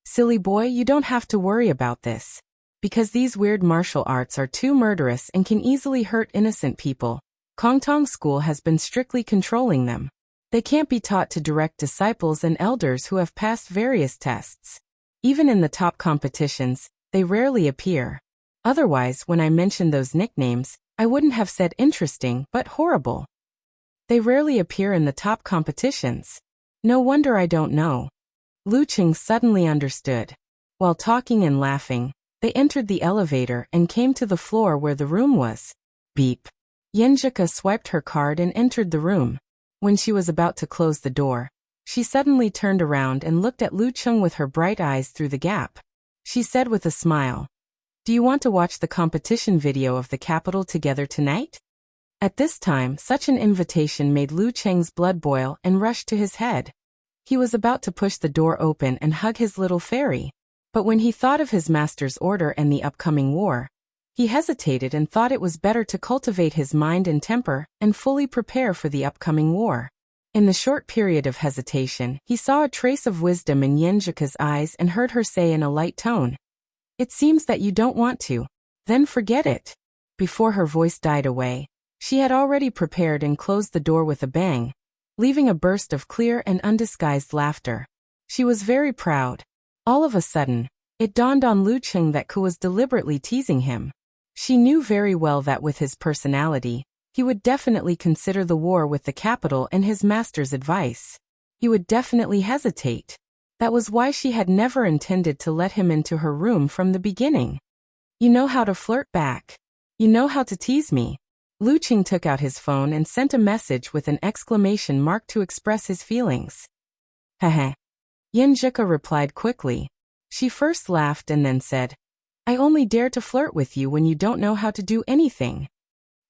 "Silly boy, you don't have to worry about this. Because these weird martial arts are too murderous and can easily hurt innocent people, Kongtong School has been strictly controlling them. They can't be taught to direct disciples and elders who have passed various tests. Even in the top competitions, they rarely appear. Otherwise, when I mentioned those nicknames, I wouldn't have said interesting, but horrible. They rarely appear in the top competitions. No wonder I don't know." Lu Cheng suddenly understood. While talking and laughing, they entered the elevator and came to the floor where the room was. Beep. Yenjuka swiped her card and entered the room. When she was about to close the door, she suddenly turned around and looked at Lu Cheng with her bright eyes through the gap. She said with a smile, "Do you want to watch the competition video of the capital together tonight?" At this time, such an invitation made Lu Cheng's blood boil and rush to his head. He was about to push the door open and hug his little fairy. But when he thought of his master's order and the upcoming war, he hesitated and thought it was better to cultivate his mind and temper and fully prepare for the upcoming war. In the short period of hesitation, he saw a trace of wisdom in Yenjuka's eyes and heard her say in a light tone, "It seems that you don't want to. Then forget it." Before her voice died away, she had already prepared and closed the door with a bang, leaving a burst of clear and undisguised laughter. She was very proud. All of a sudden, it dawned on Lu Cheng that Ku was deliberately teasing him. She knew very well that with his personality, he would definitely consider the war with the capital and his master's advice. He would definitely hesitate. That was why she had never intended to let him into her room from the beginning. "You know how to flirt back. You know how to tease me." Lu Cheng took out his phone and sent a message with an exclamation mark to express his feelings. Heh. Yenjuka replied quickly. She first laughed and then said, "I only dare to flirt with you when you don't know how to do anything.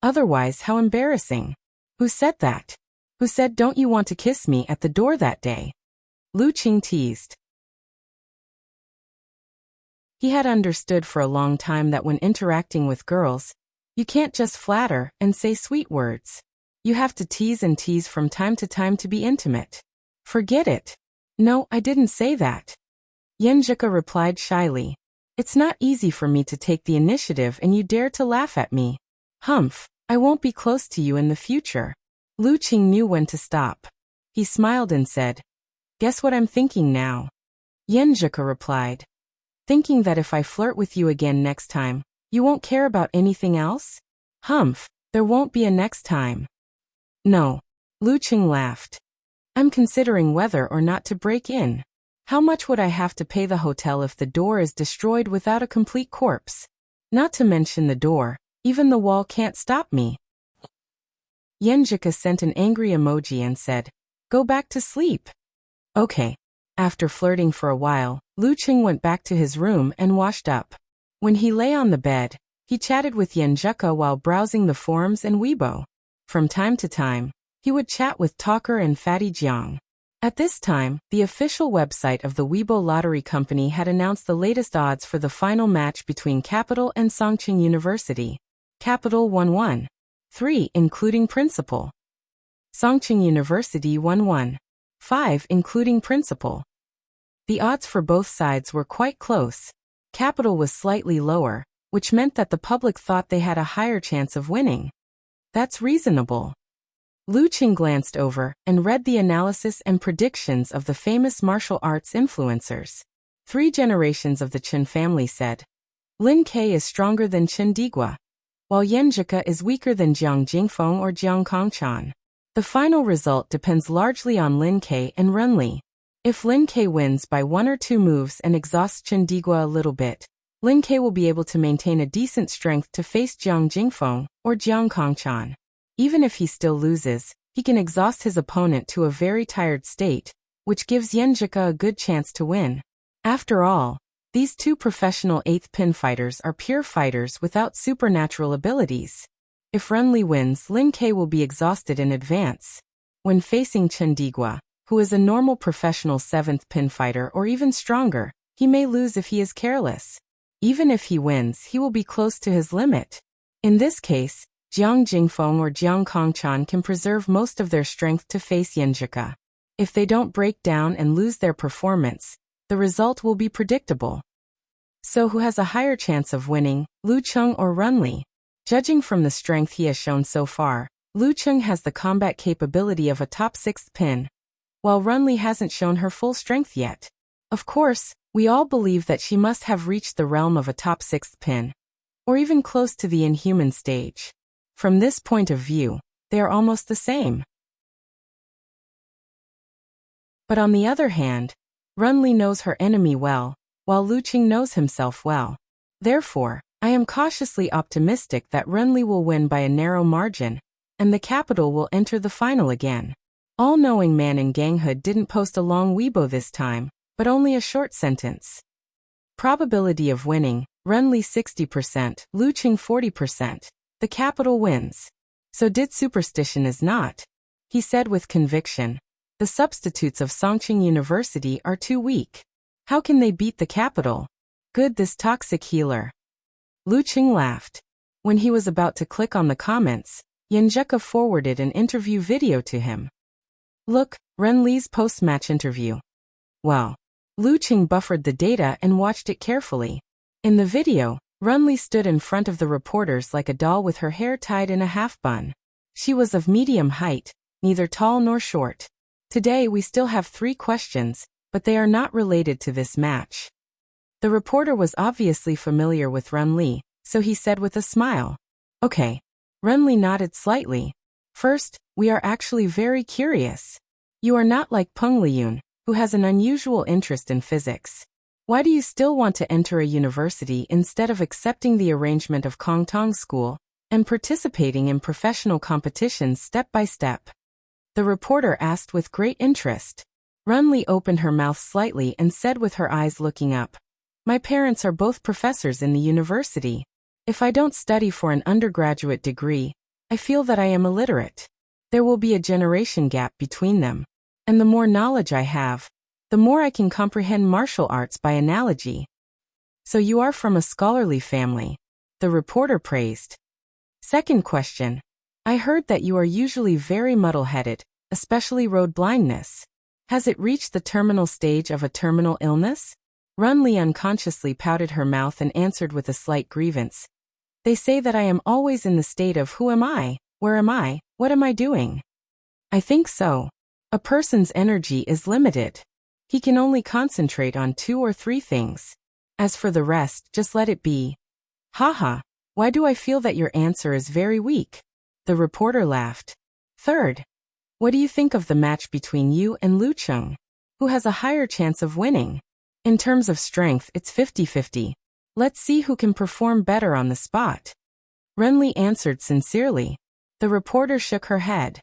Otherwise, how embarrassing." "Who said that? Who said don't you want to kiss me at the door that day?" Lu Cheng teased. He had understood for a long time that when interacting with girls, you can't just flatter and say sweet words. You have to tease and tease from time to time to be intimate. "Forget it." "No, I didn't say that." Yenjuka replied shyly. "It's not easy for me to take the initiative and you dare to laugh at me. Humph, I won't be close to you in the future." Lu Cheng knew when to stop. He smiled and said, "Guess what I'm thinking now?" Yenjuka replied, "Thinking that if I flirt with you again next time, you won't care about anything else?" "Humph, there won't be a next time." "No." Lu Cheng laughed. "I'm considering whether or not to break in. How much would I have to pay the hotel if the door is destroyed without a complete corpse? Not to mention the door, even the wall can't stop me." Yenjuka sent an angry emoji and said, "Go back to sleep." Okay. After flirting for a while, Lu Cheng went back to his room and washed up. When he lay on the bed, he chatted with Yenjuka while browsing the forums and Weibo. From time to time, he would chat with Talker and Fatty Jiang. At this time, the official website of the Weibo Lottery Company had announced the latest odds for the final match between Capital and Songqing University. Capital won 1-3 including principal. Songqing University won 1-5 including principal. The odds for both sides were quite close. Capital was slightly lower, which meant that the public thought they had a higher chance of winning. That's reasonable. Lu Cheng glanced over and read the analysis and predictions of the famous martial arts influencers. 3 generations of the Chen family said, Lin Ke is stronger than Chen Digua, while Yenjuka is weaker than Jiang Jingfeng or Jiang Kongchan. The final result depends largely on Lin Ke and Renli. If Lin Ke wins by 1 or 2 moves and exhausts Chen Digua a little bit, Lin Ke will be able to maintain a decent strength to face Jiang Jingfeng or Jiang Kongchan. Even if he still loses, He can exhaust his opponent to a very tired state, which gives Yenjika a good chance to win. After all, these two professional 8th pin fighters are pure fighters without supernatural abilities. If Renli wins, Lin Ke will be exhausted in advance. When facing Chen Digua, who is a normal professional 7th pin fighter or even stronger, he may lose if he is careless. Even if he wins, he will be close to his limit. In this case, Jiang Jingfeng or Jiang Kongchan can preserve most of their strength to face Yenjika. If they don't break down and lose their performance, the result will be predictable. So who has a higher chance of winning, Lu Cheng or Renli? Judging from the strength he has shown so far, Lu Cheng has the combat capability of a top 6th pin, while Renli hasn't shown her full strength yet. Of course, we all believe that she must have reached the realm of a top 6th pin, or even close to the inhuman stage. From this point of view, they are almost the same. But on the other hand, Renli knows her enemy well, while Lu Cheng knows himself well. Therefore, I am cautiously optimistic that Renli will win by a narrow margin, and the capital will enter the final again. All-knowing man in Ganghood didn't post a long Weibo this time, but only a short sentence. Probability of winning, Renli 60%, Lu Cheng 40%. The capital wins. So did superstition is not. He said with conviction. The substitutes of Songqing University are too weak. How can they beat the capital? Good, this toxic healer. Lu Cheng laughed. When he was about to click on the comments, Yenjika forwarded an interview video to him. Look, Renli's post-match interview. Well, Lu Cheng buffered the data and watched it carefully. In the video, Renli stood in front of the reporters like a doll with her hair tied in a half bun. She was of medium height, neither tall nor short. Today we still have 3 questions, but they are not related to this match. The reporter was obviously familiar with Renli, so he said with a smile. Okay. Renli nodded slightly. First, we are actually very curious. You are not like Peng Liyun, who has an unusual interest in physics. Why do you still want to enter a university instead of accepting the arrangement of Kongtong School and participating in professional competitions step by step? The reporter asked with great interest. Renli opened her mouth slightly and said with her eyes looking up, My parents are both professors in the university. If I don't study for an undergraduate degree, I feel that I am illiterate. There will be a generation gap between them. And the more knowledge I have, the more I can comprehend martial arts by analogy. So you are from a scholarly family, the reporter praised. Second question. I heard that you are usually very muddle-headed, especially road blindness. Has it reached the terminal stage of a terminal illness? Renli unconsciously pouted her mouth and answered with a slight grievance. They say that I am always in the state of who am I, where am I, what am I doing? I think so. A person's energy is limited. He can only concentrate on 2 or 3 things. As for the rest, just let it be. Haha, why do I feel that your answer is very weak? The reporter laughed. Third, what do you think of the match between you and Lu Cheng? Who has a higher chance of winning? In terms of strength, it's 50-50. Let's see who can perform better on the spot. Renli answered sincerely. The reporter shook her head.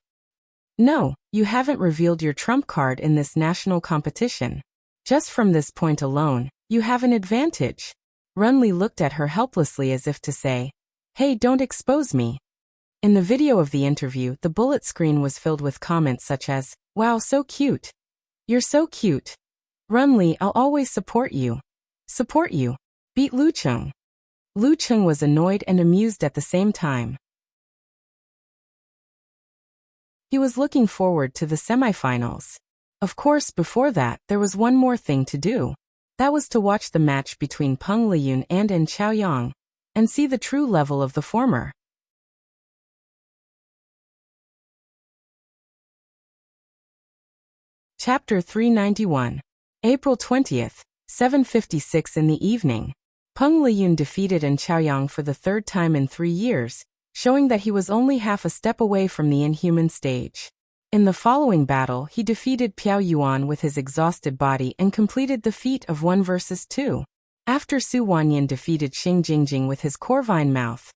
No, you haven't revealed your trump card in this national competition. Just from this point alone, you have an advantage. Renli looked at her helplessly as if to say, Hey, don't expose me. In the video of the interview, the bullet screen was filled with comments such as, Wow, so cute. You're so cute. Renli, I'll always support you. Support you. Beat Lu Cheng. Lu Cheng was annoyed and amused at the same time. He was looking forward to the semifinals. Of course, before that, there was one more thing to do. That was to watch the match between Peng Liyun and En Chaoyang, and see the true level of the former. Chapter 391. April 20th, 7:56 in the evening. Peng Liyun defeated En Chaoyang for the 3rd time in 3 years, showing that he was only half a step away from the inhuman stage. In the following battle, he defeated Piao Yuan with his exhausted body and completed the feat of 1 versus 2. After Su Wanyan defeated Xing Jingjing with his Corvine mouth.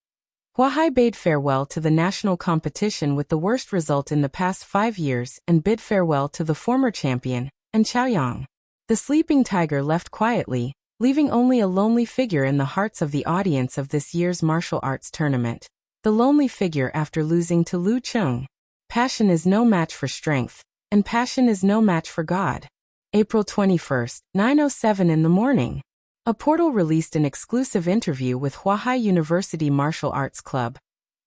Huahai bade farewell to the national competition with the worst result in the past 5 years and bid farewell to the former champion, and Chaoyang. The sleeping tiger left quietly, leaving only a lonely figure in the hearts of the audience of this year's martial arts tournament. The lonely figure after losing to Lu Cheng. Passion is no match for strength, and passion is no match for God. April 21st, 9:07 in the morning. A portal released an exclusive interview with Huahai University Martial Arts Club,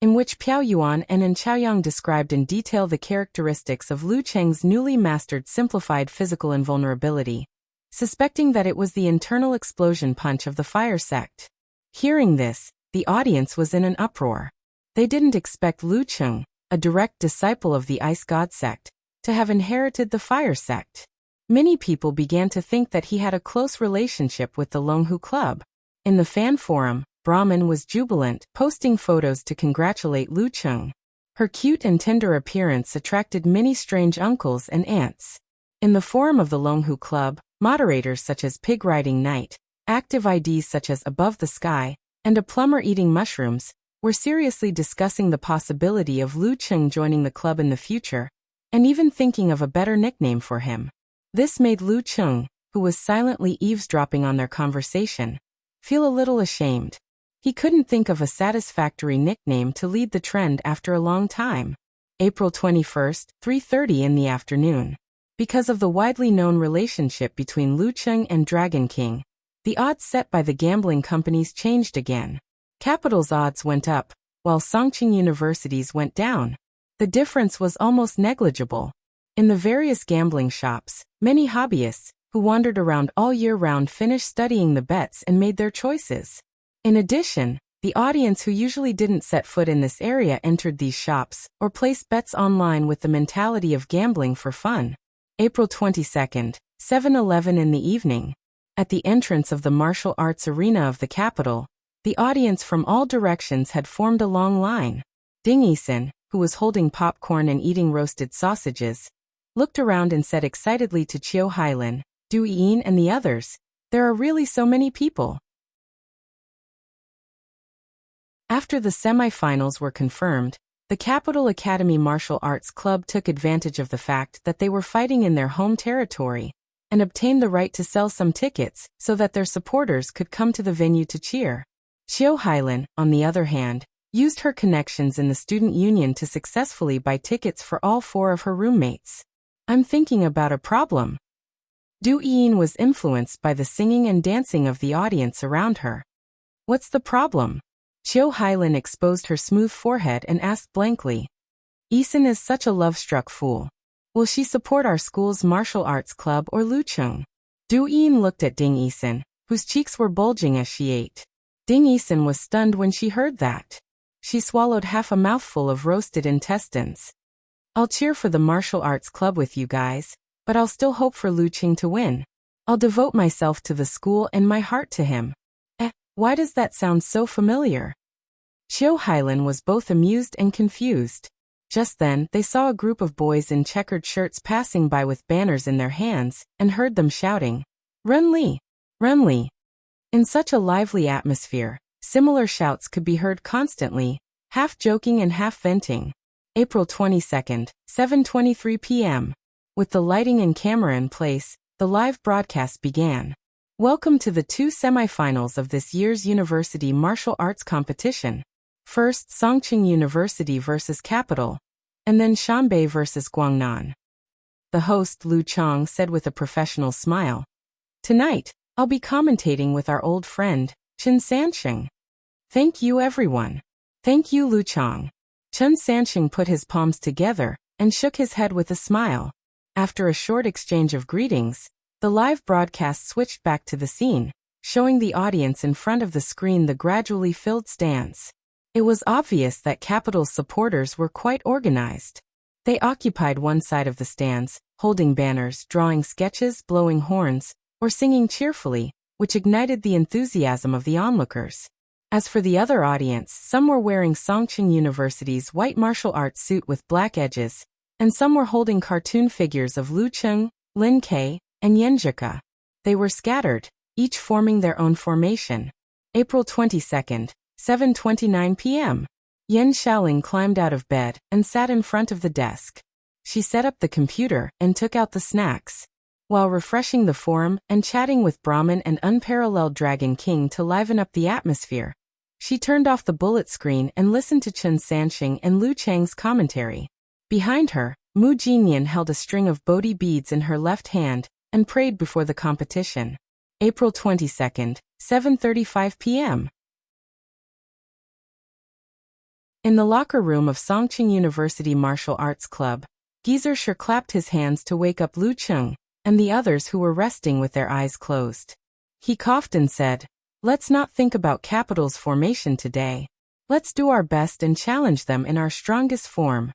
in which Piao Yuan and An Chaoyang described in detail the characteristics of Lu Cheng's newly mastered simplified physical invulnerability, suspecting that it was the internal explosion punch of the fire sect. Hearing this, the audience was in an uproar. They didn't expect Lu Cheng, a direct disciple of the Ice God sect, to have inherited the fire sect. Many people began to think that he had a close relationship with the Longhu Club. In the fan forum, Brahman was jubilant, posting photos to congratulate Lu Cheng. Her cute and tender appearance attracted many strange uncles and aunts. In the forum of the Longhu Club, moderators such as Pig Riding Knight, active IDs such as Above the Sky, and a plumber eating mushrooms, were seriously discussing the possibility of Lu Cheng joining the club in the future, and even thinking of a better nickname for him. This made Lu Cheng, who was silently eavesdropping on their conversation, feel a little ashamed. He couldn't think of a satisfactory nickname to lead the trend after a long time. April 21st, 3:30 in the afternoon. Because of the widely known relationship between Lu Cheng and Dragon King, the odds set by the gambling companies changed again. Capital's odds went up, while Songqing University's went down. The difference was almost negligible. In the various gambling shops, many hobbyists, who wandered around all year round, finished studying the bets and made their choices. In addition, the audience who usually didn't set foot in this area entered these shops, or placed bets online with the mentality of gambling for fun. April 22nd, 7:11 in the evening. At the entrance of the martial arts arena of the capital, the audience from all directions had formed a long line. Ding Yisan, who was holding popcorn and eating roasted sausages, looked around and said excitedly to Chiu Hailin, Du Yin and the others, "There are really so many people." After the semi-finals were confirmed, the Capital Academy Martial Arts Club took advantage of the fact that they were fighting in their home territory, and obtained the right to sell some tickets so that their supporters could come to the venue to cheer. Chiu Hailin, on the other hand, used her connections in the student union to successfully buy tickets for all 4 of her roommates. "I'm thinking about a problem." Du Yin was influenced by the singing and dancing of the audience around her. "What's the problem?" Chiu Hailin exposed her smooth forehead and asked blankly. "Yisan is such a love-struck fool. Will she support our school's martial arts club or Lu Cheng?" Du Yin looked at Ding Yisan, whose cheeks were bulging as she ate. Ding Yisan was stunned when she heard that. She swallowed half a mouthful of roasted intestines. "I'll cheer for the martial arts club with you guys, but I'll still hope for Lu Cheng to win. I'll devote myself to the school and my heart to him." Why does that sound so familiar? Chiu Hailin was both amused and confused. Just then, they saw a group of boys in checkered shirts passing by with banners in their hands, and heard them shouting, "Run Li! Run Li!" In such a lively atmosphere, similar shouts could be heard constantly, half joking and half venting. April 22nd, 7:23 p.m. With the lighting and camera in place, the live broadcast began. Welcome to the 2 semifinals of this year's University Martial Arts Competition. First, Songqing University versus Capital, and then Shanbei versus Guangnan. The host, Lu Cheng, said with a professional smile, "Tonight, I'll be commentating with our old friend, Chen Sansheng. Thank you, everyone." "Thank you, Lu Cheng." Chen Sansheng put his palms together and shook his head with a smile. After a short exchange of greetings, the live broadcast switched back to the scene, showing the audience in front of the screen the gradually filled stands. It was obvious that Capital's supporters were quite organized. They occupied one side of the stands, holding banners, drawing sketches, blowing horns, or singing cheerfully, which ignited the enthusiasm of the onlookers. As for the other audience, some were wearing Songqing University's white martial arts suit with black edges, and some were holding cartoon figures of Lu Cheng, Lin Kei, and Yenjika. They were scattered, each forming their own formation. April 22nd, 7:29 p.m. Yan Xiaoling climbed out of bed and sat in front of the desk. She set up the computer and took out the snacks. While refreshing the forum and chatting with Brahmin and unparalleled Dragon King to liven up the atmosphere, she turned off the bullet screen and listened to Chen Sanxing and Lu Chang's commentary. Behind her, Mu Jinyan held a string of Bodhi beads in her left hand and prayed before the competition. April 22nd, 7:35 p.m. In the locker room of Songqing University Martial Arts Club, Geezer clapped his hands to wake up Lu Cheng and the others who were resting with their eyes closed. He coughed and said, "Let's not think about Capital's formation today. Let's do our best and challenge them in our strongest form."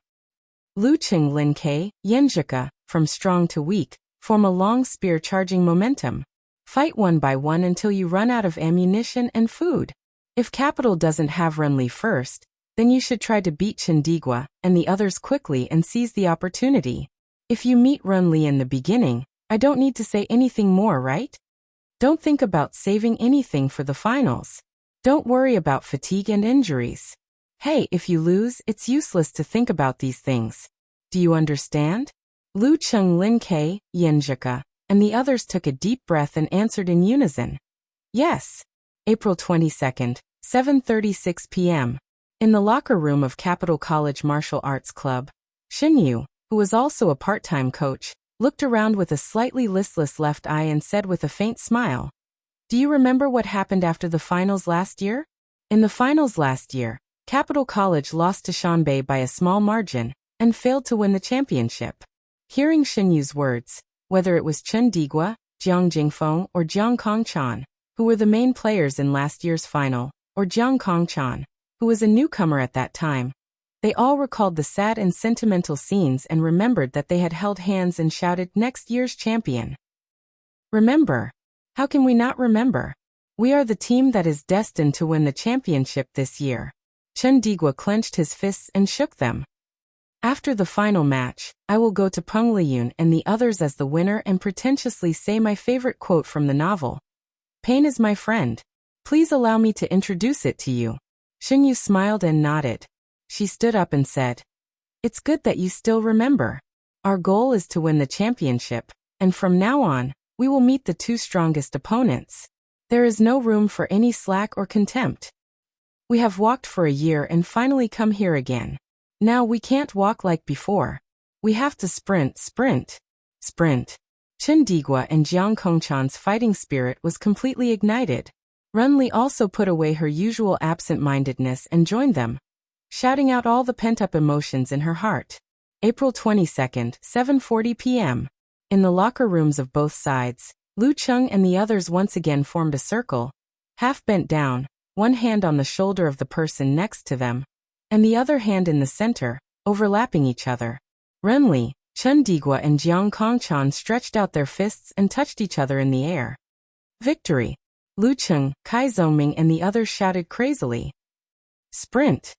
Lu Cheng Lin Ke, Yenjika, from strong to weak, form a long spear charging momentum. Fight one by one until you run out of ammunition and food. If Capital doesn't have Renli first, then you should try to beat Chindigua and the others quickly and seize the opportunity. If you meet Renli in the beginning, I don't need to say anything more, right? Don't think about saving anything for the finals. Don't worry about fatigue and injuries. Hey, if you lose, it's useless to think about these things. Do you understand? Lu Cheng Lin Ke, Yenjika, and the others took a deep breath and answered in unison. Yes. April 22nd, 7:36 p.m. In the locker room of Capital College Martial Arts Club, Xinyu, who was also a part-time coach, looked around with a slightly listless left eye and said with a faint smile, "Do you remember what happened after the finals last year?" In the finals last year, Capital College lost to Shanbei by a small margin and failed to win the championship. Hearing Xinyu's words, whether it was Chen Digua, Jiang Jingfeng, or Jiang Kongchan, who were the main players in last year's final, or Jiang Kongchan, who was a newcomer at that time, they all recalled the sad and sentimental scenes and remembered that they had held hands and shouted, "Next year's champion." Remember? How can we not remember? We are the team that is destined to win the championship this year. Chen Digua clenched his fists and shook them. After the final match, I will go to Peng Liyun and the others as the winner and pretentiously say my favorite quote from the novel. "Pain is my friend. Please allow me to introduce it to you." Xinyu smiled and nodded. She stood up and said, "It's good that you still remember. Our goal is to win the championship, and from now on, we will meet the two strongest opponents. There is no room for any slack or contempt. We have walked for a year and finally come here again. Now we can't walk like before. We have to sprint, sprint, sprint." Chen Digua and Jiang Kongchan's fighting spirit was completely ignited. Renli also put away her usual absent-mindedness and joined them, shouting out all the pent-up emotions in her heart. April 22nd, 7:40 p.m. In the locker rooms of both sides, Lu Cheng and the others once again formed a circle, half bent down, one hand on the shoulder of the person next to them, and the other hand in the center, overlapping each other. Renli, Chen Digua and Jiang Kongchan stretched out their fists and touched each other in the air. Victory! Lu Cheng, Kai Zongming and the others shouted crazily. Sprint!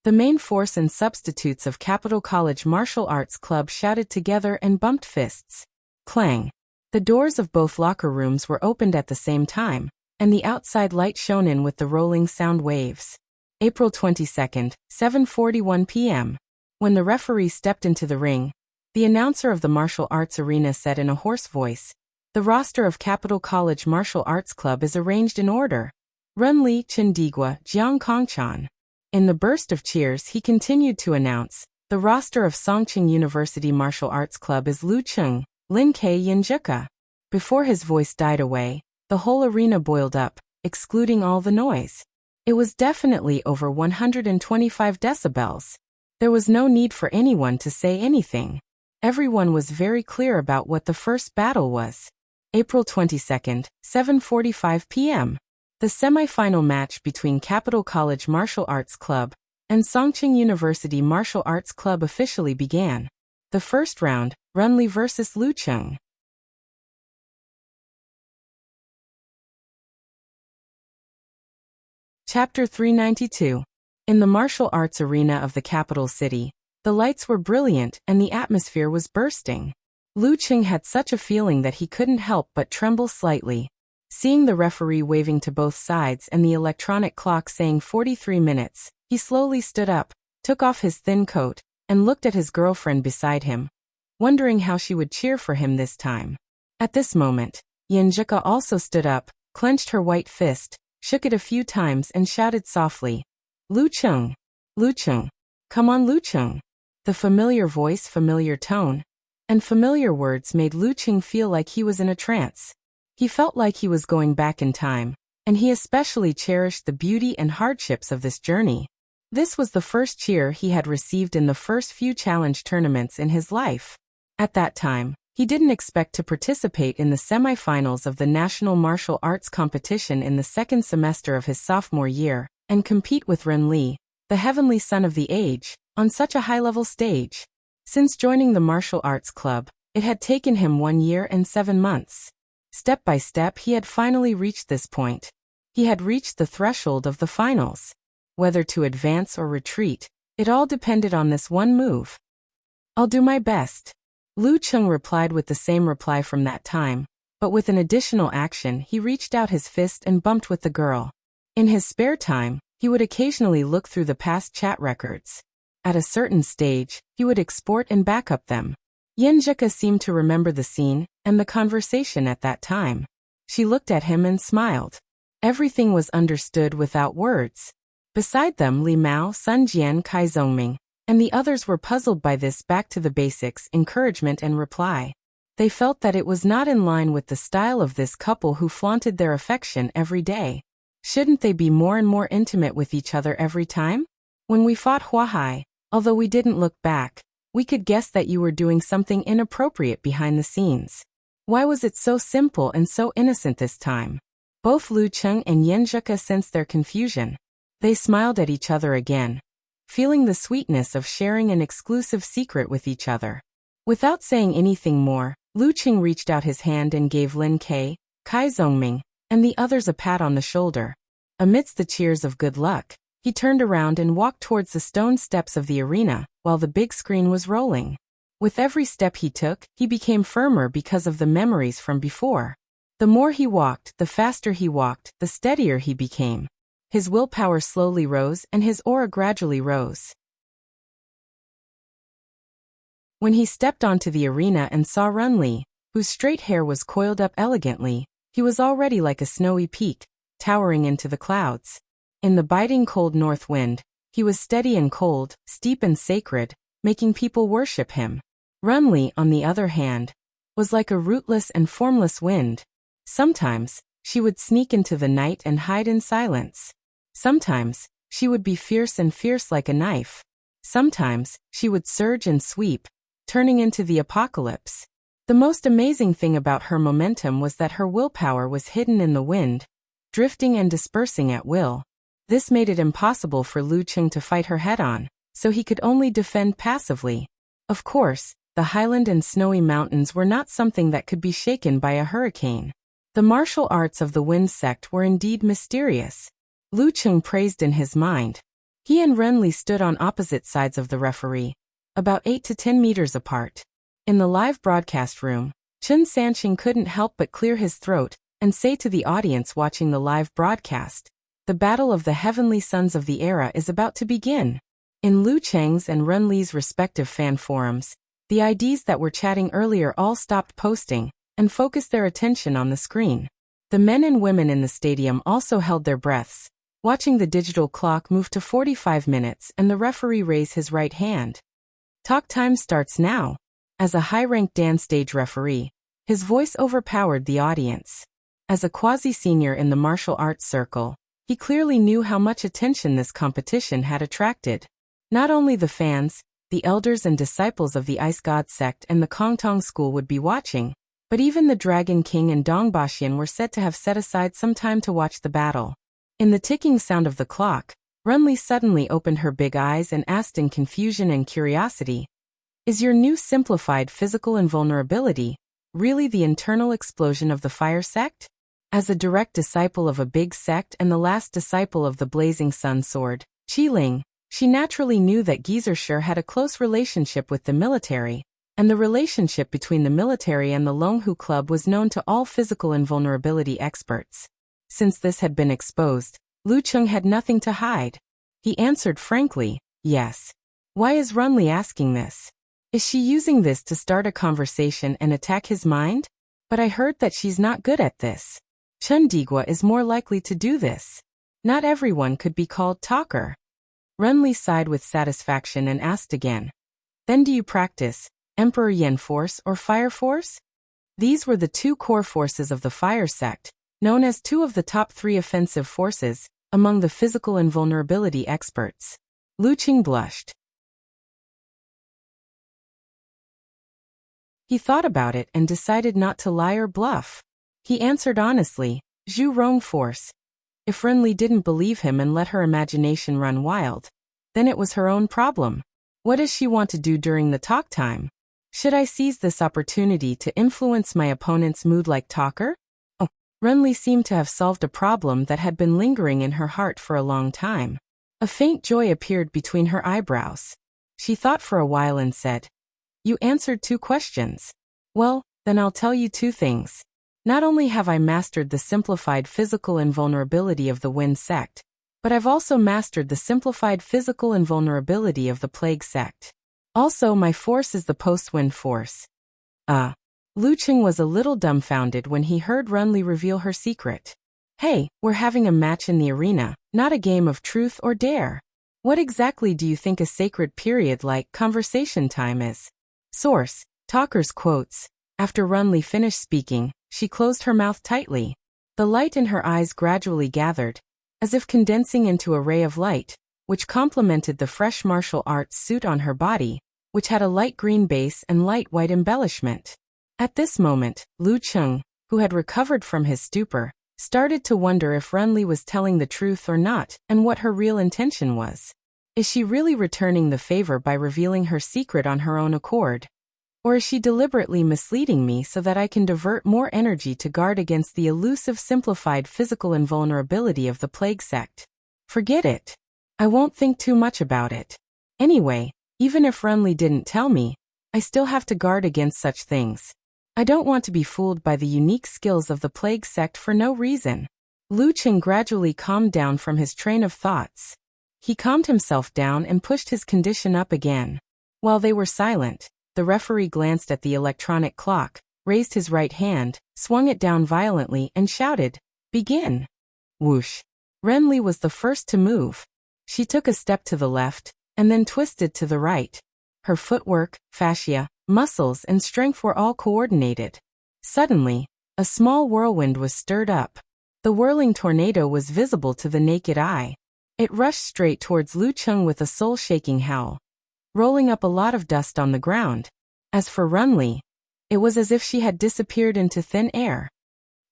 The main force and substitutes of Capital College Martial Arts Club shouted together and bumped fists. Clang! The doors of both locker rooms were opened at the same time, and the outside light shone in with the rolling sound waves. April 22nd, 7:41 p.m. When the referee stepped into the ring, the announcer of the martial arts arena said in a hoarse voice, "The roster of Capital College Martial Arts Club is arranged in order. Renli, Chen Digua, Jiang Kongchan." In the burst of cheers he continued to announce, "The roster of Songqing University Martial Arts Club is Lu Cheng, Lin Ke Yinjika." Before his voice died away, the whole arena boiled up, excluding all the noise. It was definitely over 125 decibels. There was no need for anyone to say anything. Everyone was very clear about what the first battle was. April 22nd, 7:45 p.m. The semi-final match between Capital College Martial Arts Club and Songqing University Martial Arts Club officially began. The first round, Renli vs. Lu Cheng. Chapter 392. In the martial arts arena of the capital city, the lights were brilliant and the atmosphere was bursting. Lu Cheng had such a feeling that he couldn't help but tremble slightly. Seeing the referee waving to both sides and the electronic clock saying 43 minutes, he slowly stood up, took off his thin coat, and looked at his girlfriend beside him, wondering how she would cheer for him this time. At this moment, Yenjika also stood up, clenched her white fist, shook it a few times and shouted softly, "Lu Chung! Lu Chung! Come on, Lu Chung!" The familiar voice, familiar tone, and familiar words made Lu Chung feel like he was in a trance. He felt like he was going back in time, and he especially cherished the beauty and hardships of this journey. This was the first cheer he had received in the first few challenge tournaments in his life. At that time, he didn't expect to participate in the semifinals of the National Martial Arts competition in the second semester of his sophomore year, and compete with Ren Li, the heavenly son of the age, on such a high-level stage. Since joining the martial arts club, it had taken him 1 year and 7 months. Step by step he had finally reached this point. He had reached the threshold of the finals. Whether to advance or retreat, it all depended on this one move. "I'll do my best." Lu Chung replied with the same reply from that time, but with an additional action he reached out his fist and bumped with the girl. In his spare time, he would occasionally look through the past chat records. At a certain stage, he would export and back up them. Yenjika seemed to remember the scene and the conversation at that time. She looked at him and smiled. Everything was understood without words. Beside them, Li Mao, Sun Jian, Kai Zhongming, and the others were puzzled by this back to the basics encouragement and reply. They felt that it was not in line with the style of this couple who flaunted their affection every day. Shouldn't they be more and more intimate with each other every time? "When we fought Huahai, although we didn't look back, we could guess that you were doing something inappropriate behind the scenes. Why was it so simple and so innocent this time?" Both Lu Chung and Yenjika sensed their confusion. They smiled at each other again, feeling the sweetness of sharing an exclusive secret with each other. Without saying anything more, Lu Chung reached out his hand and gave Lin Kai, Kai Zhongming, and the others a pat on the shoulder. Amidst the cheers of good luck, he turned around and walked towards the stone steps of the arena, while the big screen was rolling. With every step he took, he became firmer because of the memories from before. The more he walked, the faster he walked, the steadier he became. His willpower slowly rose and his aura gradually rose. When he stepped onto the arena and saw Run Li, whose straight hair was coiled up elegantly, he was already like a snowy peak, towering into the clouds. In the biting cold north wind, he was steady and cold, steep and sacred, making people worship him. Run Li, on the other hand, was like a rootless and formless wind. Sometimes, she would sneak into the night and hide in silence. Sometimes, she would be fierce like a knife. Sometimes, she would surge and sweep, turning into the apocalypse. The most amazing thing about her momentum was that her willpower was hidden in the wind, drifting and dispersing at will. This made it impossible for Lu Chung to fight her head-on, so he could only defend passively. Of course, the highland and snowy mountains were not something that could be shaken by a hurricane. The martial arts of the wind sect were indeed mysterious. Lu Chung praised in his mind. He and Ren Li stood on opposite sides of the referee, about 8 to 10 meters apart. In the live broadcast room, Chun Sanqing couldn't help but clear his throat and say to the audience watching the live broadcast, "The battle of the heavenly sons of the era is about to begin." In Lu Cheng's and Ren Li's respective fan forums, the IDs that were chatting earlier all stopped posting and focused their attention on the screen. The men and women in the stadium also held their breaths, watching the digital clock move to 45 minutes and the referee raise his right hand. Talk time starts now. As a high-ranked dance stage referee, his voice overpowered the audience. As a quasi-senior in the martial arts circle, he clearly knew how much attention this competition had attracted. Not only the fans, the elders and disciples of the Ice God sect and the Kongtong school would be watching, but even the Dragon King and Dongbaxian were said to have set aside some time to watch the battle. In the ticking sound of the clock, Run Li suddenly opened her big eyes and asked in confusion and curiosity, "Is your new simplified physical invulnerability really the internal explosion of the fire sect?" As a direct disciple of a big sect and the last disciple of the blazing sun sword, Qi Ling, she naturally knew that Geysershire had a close relationship with the military, and the relationship between the military and the Longhu Club was known to all physical invulnerability experts. Since this had been exposed, Lu Cheng had nothing to hide. He answered frankly, yes. Why is Runli asking this? Is she using this to start a conversation and attack his mind? But I heard that she's not good at this. Chen Digua is more likely to do this. Not everyone could be called talker. Runli sighed with satisfaction and asked again. Then do you practice Emperor Yen Force or Fire Force? These were the two core forces of the Fire sect, known as two of the top 3 offensive forces among the physical invulnerability experts. Lu Qing blushed. He thought about it and decided not to lie or bluff. He answered honestly, Zhu Rong Force. If Renli didn't believe him and let her imagination run wild, then it was her own problem. What does she want to do during the talk time? Should I seize this opportunity to influence my opponent's mood like talker? Oh, Renli seemed to have solved a problem that had been lingering in her heart for a long time. A faint joy appeared between her eyebrows. She thought for a while and said, You answered 2 questions. Well, then I'll tell you 2 things. Not only have I mastered the simplified physical invulnerability of the Wind sect, but I've also mastered the simplified physical invulnerability of the Plague sect. Also, my force is the Post-Wind force. Lu Qing was a little dumbfounded when he heard Runli reveal her secret. Hey, we're having a match in the arena, not a game of truth or dare. What exactly do you think a sacred period like conversation time is? Source, Talker's quotes. After Runli finished speaking, she closed her mouth tightly. The light in her eyes gradually gathered, as if condensing into a ray of light, which complemented the fresh martial arts suit on her body, which had a light green base and light white embellishment. At this moment, Lu Cheng, who had recovered from his stupor, started to wonder if Runli was telling the truth or not and what her real intention was. Is she really returning the favor by revealing her secret on her own accord? Or is she deliberately misleading me so that I can divert more energy to guard against the elusive simplified physical invulnerability of the Plague sect? Forget it. I won't think too much about it. Anyway, even if Runli didn't tell me, I still have to guard against such things. I don't want to be fooled by the unique skills of the Plague sect for no reason. Lu Qing gradually calmed down from his train of thoughts. He calmed himself down and pushed his condition up again. While they were silent, the referee glanced at the electronic clock, raised his right hand, swung it down violently and shouted, Begin! Whoosh! Renli was the first to move. She took a step to the left, and then twisted to the right. Her footwork, fascia, muscles and strength were all coordinated. Suddenly, a small whirlwind was stirred up. The whirling tornado was visible to the naked eye. It rushed straight towards Lu Cheng with a soul-shaking howl, rolling up a lot of dust on the ground. As for Runli, it was as if she had disappeared into thin air.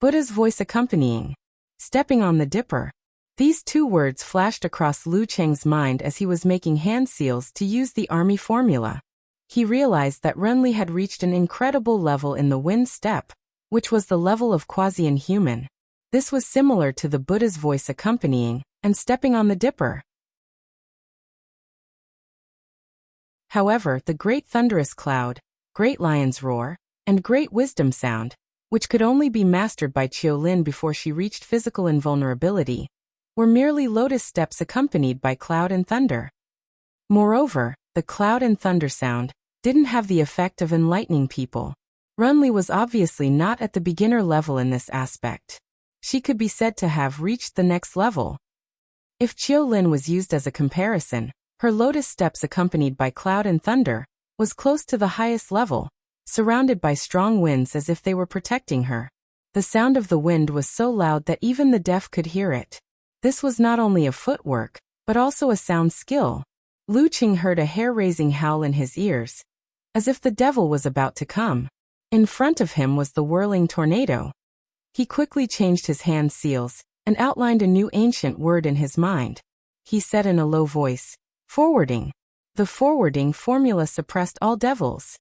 Buddha's voice accompanying. Stepping on the dipper. These 2 words flashed across Lu Cheng's mind as he was making hand seals to use the army formula. He realized that Runli had reached an incredible level in the Wind step, which was the level of quasi-inhuman. This was similar to the Buddha's voice accompanying and stepping on the dipper. However, the Great Thunderous Cloud, Great Lion's Roar, and Great Wisdom Sound, which could only be mastered by Qiolin before she reached physical invulnerability, were merely lotus steps accompanied by cloud and thunder. Moreover, the cloud and thunder sound didn't have the effect of enlightening people. Runli was obviously not at the beginner level in this aspect. She could be said to have reached the next level. If Qiolin was used as a comparison, her lotus steps accompanied by cloud and thunder was close to the highest level, surrounded by strong winds as if they were protecting her. The sound of the wind was so loud that even the deaf could hear it. This was not only a footwork, but also a sound skill. Lu Qing heard a hair-raising howl in his ears, as if the devil was about to come. In front of him was the whirling tornado. He quickly changed his hand seals and outlined a new ancient word in his mind. He said in a low voice, Forwarding. The forwarding formula suppressed all devils.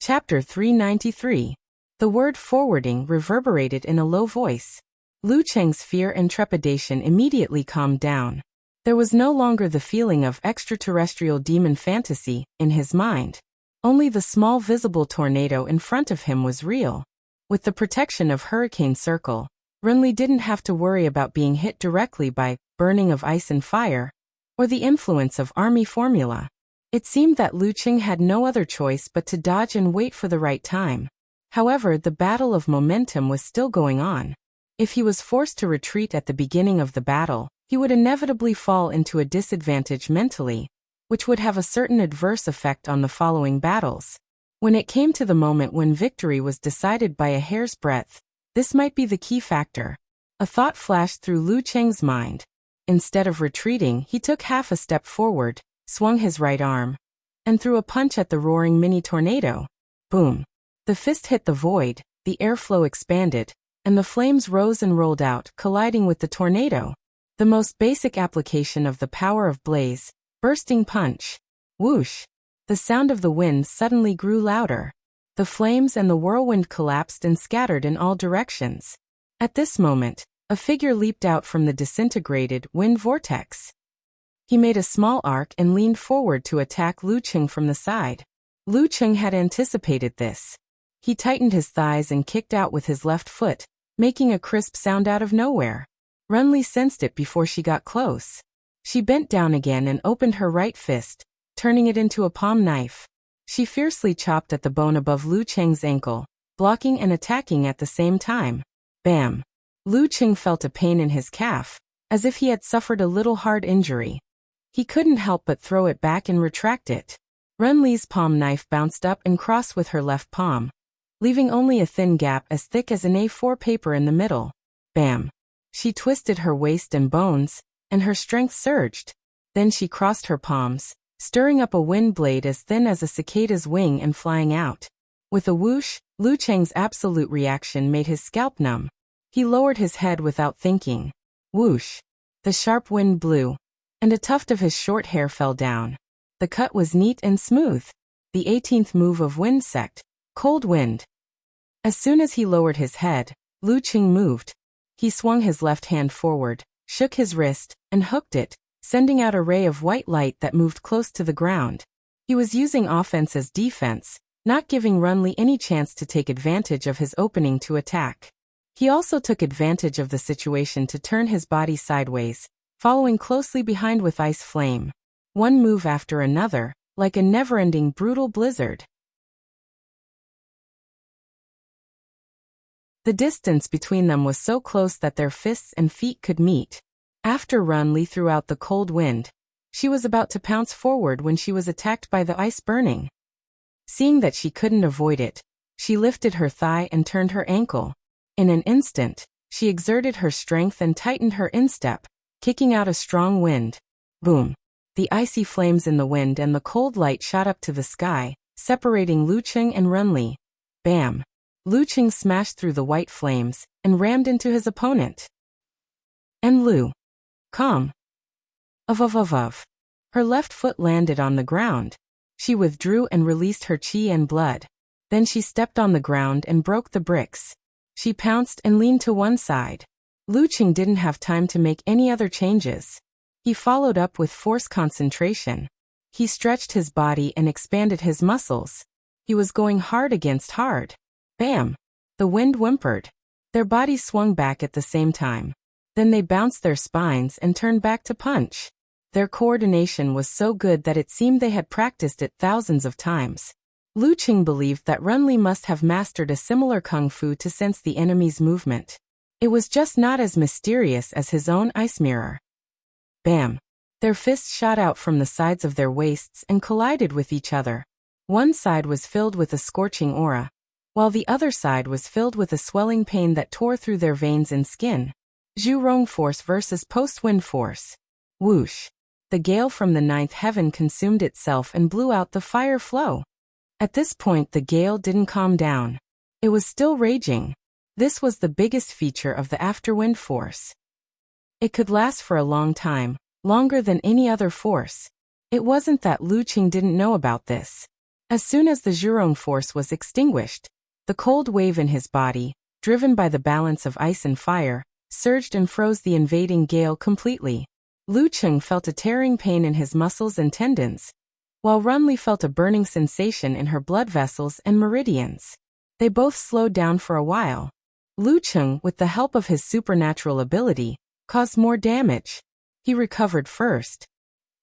Chapter 393. The word forwarding reverberated in a low voice. Lu Cheng's fear and trepidation immediately calmed down. There was no longer the feeling of extraterrestrial demon fantasy in his mind. Only the small visible tornado in front of him was real. With the protection of Hurricane Circle, Renly didn't have to worry about being hit directly by burning of ice and fire, or the influence of army formula. It seemed that Lu Qing had no other choice but to dodge and wait for the right time. However, the battle of momentum was still going on. If he was forced to retreat at the beginning of the battle, he would inevitably fall into a disadvantage mentally, which would have a certain adverse effect on the following battles. When it came to the moment when victory was decided by a hair's breadth, this might be the key factor. A thought flashed through Lu Cheng's mind. Instead of retreating, he took half a step forward, swung his right arm, and threw a punch at the roaring mini-tornado. Boom! The fist hit the void, the airflow expanded, and the flames rose and rolled out, colliding with the tornado. The most basic application of the power of blaze, bursting punch. Whoosh! The sound of the wind suddenly grew louder. The flames and the whirlwind collapsed and scattered in all directions. At this moment, a figure leaped out from the disintegrated wind vortex. He made a small arc and leaned forward to attack Lu Qing from the side. Lu Qing had anticipated this. He tightened his thighs and kicked out with his left foot, making a crisp sound out of nowhere. Renly sensed it before she got close. She bent down again and opened her right fist, turning it into a palm knife. She fiercely chopped at the bone above Lu Cheng's ankle, blocking and attacking at the same time. Bam! Lu Qing felt a pain in his calf, as if he had suffered a little hard injury. He couldn't help but throw it back and retract it. Renly's palm knife bounced up and crossed with her left palm, leaving only a thin gap as thick as an A4 paper in the middle. Bam! She twisted her waist and bones, and her strength surged. Then she crossed her palms, stirring up a wind blade as thin as a cicada's wing and flying out. With a whoosh, Lu Cheng's absolute reaction made his scalp numb. He lowered his head without thinking. Whoosh! The sharp wind blew, and a tuft of his short hair fell down. The cut was neat and smooth. The 18th move of Wind Sect, Cold Wind. As soon as he lowered his head, Lu Qing moved. He swung his left hand forward, shook his wrist, and hooked it, sending out a ray of white light that moved close to the ground. He was using offense as defense, not giving Renly any chance to take advantage of his opening to attack. He also took advantage of the situation to turn his body sideways, following closely behind with ice flame. One move after another, like a never-ending brutal blizzard. The distance between them was so close that their fists and feet could meet. After Renly threw out the cold wind, she was about to pounce forward when she was attacked by the ice burning. Seeing that she couldn't avoid it, she lifted her thigh and turned her ankle. In an instant, she exerted her strength and tightened her instep, kicking out a strong wind. Boom! The icy flames in the wind and the cold light shot up to the sky, separating Lu Qing and Renly. Bam! Lu Qing smashed through the white flames and rammed into his opponent. And Lu. Calm. Of. Her left foot landed on the ground. She withdrew and released her chi and blood. Then she stepped on the ground and broke the bricks. She pounced and leaned to one side. Lu Qing didn't have time to make any other changes. He followed up with force concentration. He stretched his body and expanded his muscles. He was going hard against hard. Bam! The wind whimpered. Their bodies swung back at the same time. Then they bounced their spines and turned back to punch. Their coordination was so good that it seemed they had practiced it thousands of times. Lu Qing believed that Renly must have mastered a similar kung fu to sense the enemy's movement. It was just not as mysterious as his own ice mirror. Bam! Their fists shot out from the sides of their waists and collided with each other. One side was filled with a scorching aura, while the other side was filled with a swelling pain that tore through their veins and skin. Zhurong force versus post-wind force. Whoosh! The gale from the ninth heaven consumed itself and blew out the fire flow. At this point the gale didn't calm down. It was still raging. This was the biggest feature of the afterwind force. It could last for a long time, longer than any other force. It wasn't that Lu Qing didn't know about this. As soon as the Zhurong force was extinguished, the cold wave in his body, driven by the balance of ice and fire, surged and froze the invading gale completely. Lu Cheng felt a tearing pain in his muscles and tendons, while Runli felt a burning sensation in her blood vessels and meridians. They both slowed down for a while. Lu Cheng, with the help of his supernatural ability, caused more damage. He recovered first.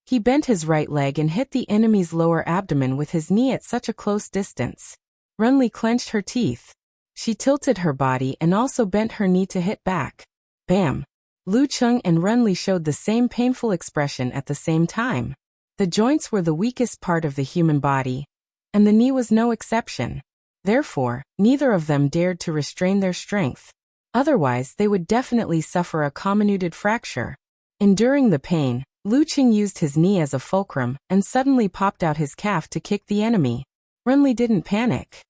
He bent his right leg and hit the enemy's lower abdomen with his knee at such a close distance. Runli clenched her teeth. She tilted her body and also bent her knee to hit back. Bam! Lu Cheng and Runli showed the same painful expression at the same time. The joints were the weakest part of the human body, and the knee was no exception. Therefore, neither of them dared to restrain their strength. Otherwise, they would definitely suffer a comminuted fracture. Enduring the pain, Lu Cheng used his knee as a fulcrum and suddenly popped out his calf to kick the enemy. Runli didn't panic.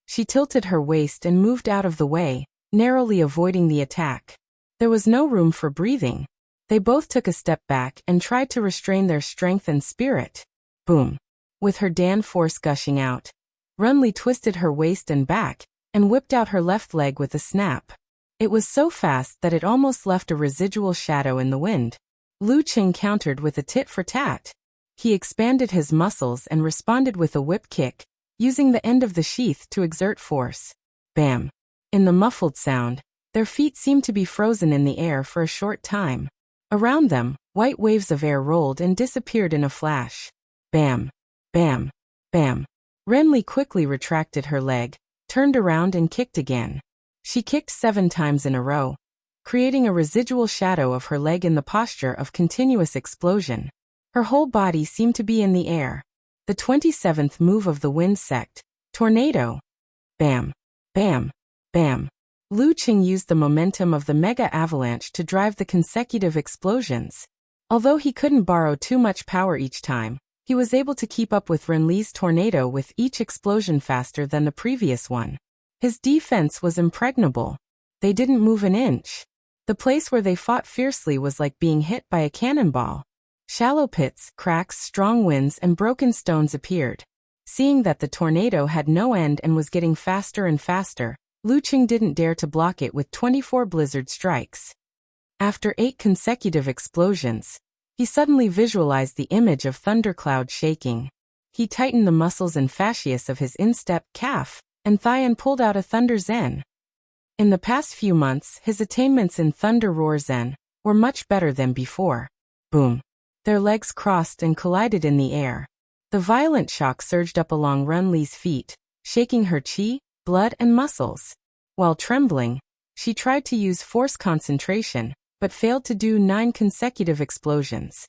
She tilted her waist and moved out of the way, narrowly avoiding the attack. There was no room for breathing. They both took a step back and tried to restrain their strength and spirit. Boom! With her Dan force gushing out, Runli twisted her waist and back, and whipped out her left leg with a snap. It was so fast that it almost left a residual shadow in the wind. Lu Cheng countered with a tit-for-tat. He expanded his muscles and responded with a whip kick, using the end of the sheath to exert force. Bam! In the muffled sound, their feet seemed to be frozen in the air for a short time. Around them, white waves of air rolled and disappeared in a flash. Bam! Bam! Bam! Renly quickly retracted her leg, turned around and kicked again. She kicked 7 times in a row, creating a residual shadow of her leg in the posture of continuous explosion. Her whole body seemed to be in the air. The 27th move of the wind sect, tornado. Bam! Bam! Bam! Lu Cheng used the momentum of the mega avalanche to drive the consecutive explosions. Although he couldn't borrow too much power each time, he was able to keep up with Renli's tornado with each explosion faster than the previous one. His defense was impregnable. They didn't move an inch. The place where they fought fiercely was like being hit by a cannonball. Shallow pits, cracks, strong winds, and broken stones appeared. Seeing that the tornado had no end and was getting faster and faster, Lu Cheng didn't dare to block it with 24 blizzard strikes. After 8 consecutive explosions, he suddenly visualized the image of thundercloud shaking. He tightened the muscles and fascias of his instep, calf, and thigh and pulled out a Thunder Zen. In the past few months, his attainments in Thunder Roar Zen were much better than before. Boom! Their legs crossed and collided in the air. The violent shock surged up along Renli's feet, shaking her chi, blood, and muscles. While trembling, she tried to use force concentration, but failed to do 9 consecutive explosions.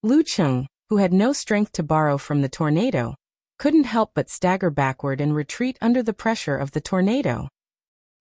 Lu Cheng, who had no strength to borrow from the tornado, couldn't help but stagger backward and retreat under the pressure of the tornado.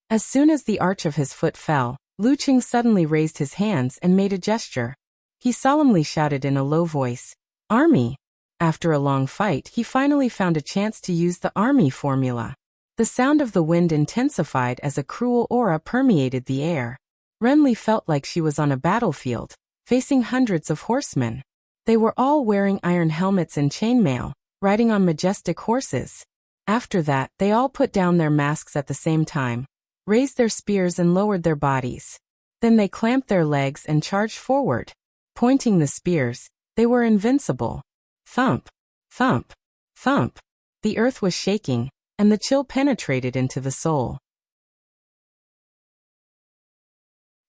As soon as the arch of his foot fell, Lu Cheng suddenly raised his hands and made a gesture. He solemnly shouted in a low voice, "Army!" After a long fight, he finally found a chance to use the army formula. The sound of the wind intensified as a cruel aura permeated the air. Renly felt like she was on a battlefield, facing hundreds of horsemen. They were all wearing iron helmets and chainmail, riding on majestic horses. After that, they all put down their masks at the same time, raised their spears and lowered their bodies. Then they clamped their legs and charged forward. Pointing the spears, they were invincible. Thump! Thump! Thump! The earth was shaking, and the chill penetrated into the soul.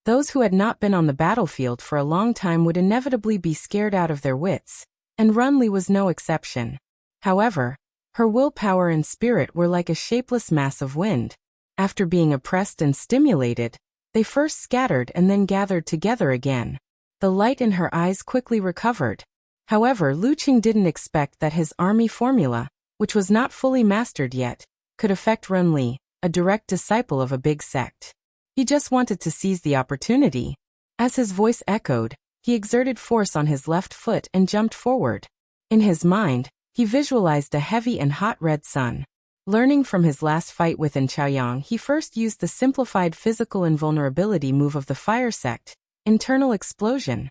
Those who had not been on the battlefield for a long time would inevitably be scared out of their wits, and Runli was no exception. However, her willpower and spirit were like a shapeless mass of wind. After being oppressed and stimulated, they first scattered and then gathered together again. The light in her eyes quickly recovered. However, Lu Cheng didn't expect that his army formula, which was not fully mastered yet, could affect Runli, a direct disciple of a big sect. He just wanted to seize the opportunity. As his voice echoed, he exerted force on his left foot and jumped forward. In his mind, he visualized a heavy and hot red sun. Learning from his last fight within Chaoyang, he first used the simplified physical invulnerability move of the fire sect, internal explosion.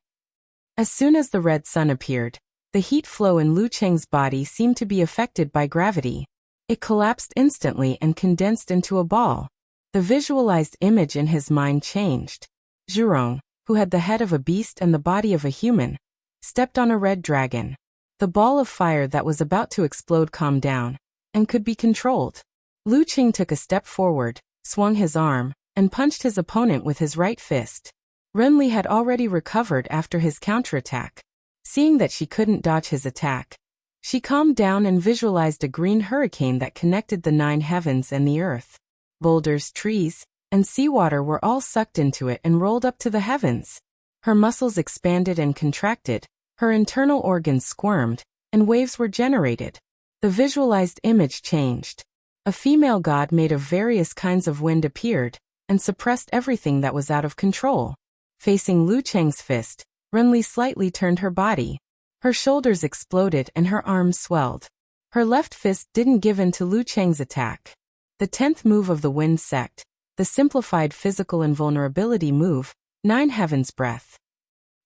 As soon as the red sun appeared, the heat flow in Lu Cheng's body seemed to be affected by gravity. It collapsed instantly and condensed into a ball. The visualized image in his mind changed. Zhurong, who had the head of a beast and the body of a human, stepped on a red dragon. The ball of fire that was about to explode calmed down and could be controlled. Lu Qing took a step forward, swung his arm, and punched his opponent with his right fist. Renli had already recovered after his counterattack. Seeing that she couldn't dodge his attack, she calmed down and visualized a green hurricane that connected the 9 heavens and the earth. Boulders, trees, and seawater were all sucked into it and rolled up to the heavens. Her muscles expanded and contracted, her internal organs squirmed, and waves were generated. The visualized image changed. A female god made of various kinds of wind appeared, and suppressed everything that was out of control. Facing Lu Cheng's fist, Renli slightly turned her body. Her shoulders exploded and her arms swelled. Her left fist didn't give in to Lu Cheng's attack. The 10th move of the Wind Sect, the simplified physical invulnerability move, 9 Heavens Breath.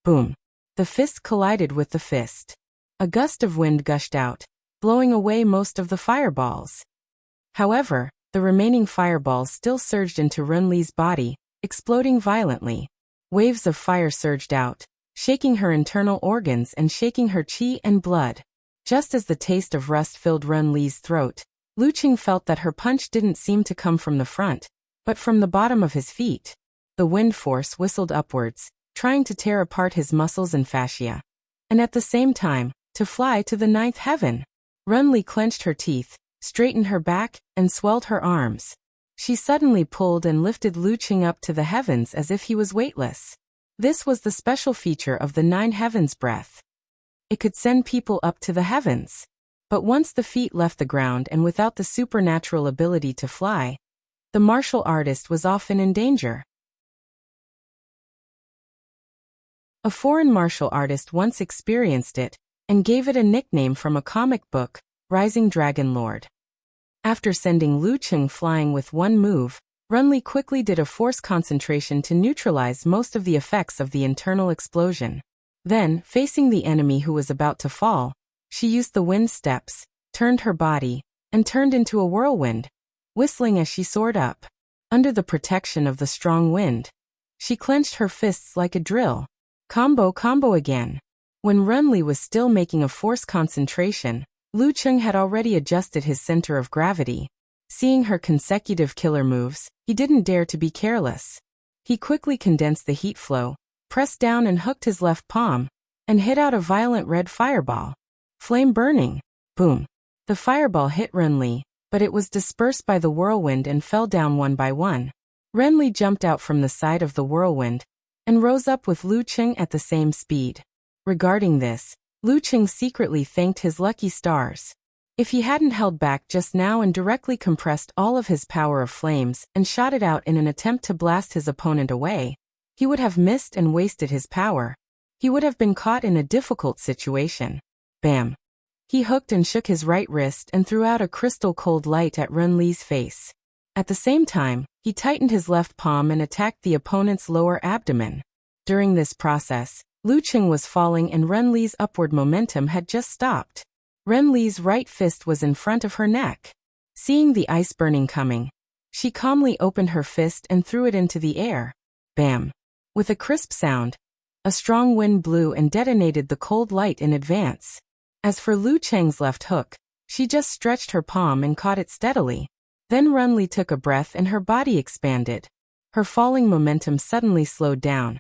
Boom. The fist collided with the fist. A gust of wind gushed out, blowing away most of the fireballs. However, the remaining fireballs still surged into Renli's body, exploding violently. Waves of fire surged out, shaking her internal organs and shaking her qi and blood. Just as the taste of rust filled Renli's throat, Lu Qing felt that her punch didn't seem to come from the front, but from the bottom of his feet. The wind force whistled upwards, trying to tear apart his muscles and fascia. And at the same time, to fly to the 9th heaven. Renli clenched her teeth, straightened her back, and swelled her arms. She suddenly pulled and lifted Lu Qing up to the heavens as if he was weightless. This was the special feature of the 9 Heavens Breath. It could send people up to the heavens. But once the feet left the ground and without the supernatural ability to fly, the martial artist was often in danger. A foreign martial artist once experienced it, and gave it a nickname from a comic book, Rising Dragon Lord. After sending Lu Qing flying with one move, Renli quickly did a force concentration to neutralize most of the effects of the internal explosion. Then, facing the enemy who was about to fall, she used the wind steps, turned her body, and turned into a whirlwind, whistling as she soared up. Under the protection of the strong wind, she clenched her fists like a drill. Combo again. When Renli was still making a force concentration, Lu Qing had already adjusted his center of gravity. Seeing her consecutive killer moves, he didn't dare to be careless. He quickly condensed the heat flow, pressed down and hooked his left palm, and hit out a violent red fireball. Flame burning. Boom. The fireball hit Renli, but it was dispersed by the whirlwind and fell down one by one. Renli jumped out from the side of the whirlwind, and rose up with Lu Qing at the same speed. Regarding this, Lu Qing secretly thanked his lucky stars. If he hadn't held back just now and directly compressed all of his power of flames and shot it out in an attempt to blast his opponent away, he would have missed and wasted his power. He would have been caught in a difficult situation. Bam! He hooked and shook his right wrist and threw out a crystal-cold light at Renli's face. At the same time, he tightened his left palm and attacked the opponent's lower abdomen. During this process, Lu Qing was falling and Renli's upward momentum had just stopped. Renli's right fist was in front of her neck. Seeing the ice burning coming, she calmly opened her fist and threw it into the air. Bam! With a crisp sound, a strong wind blew and detonated the cold light in advance. As for Lu Cheng's left hook, she just stretched her palm and caught it steadily. Then Renli took a breath and her body expanded. Her falling momentum suddenly slowed down,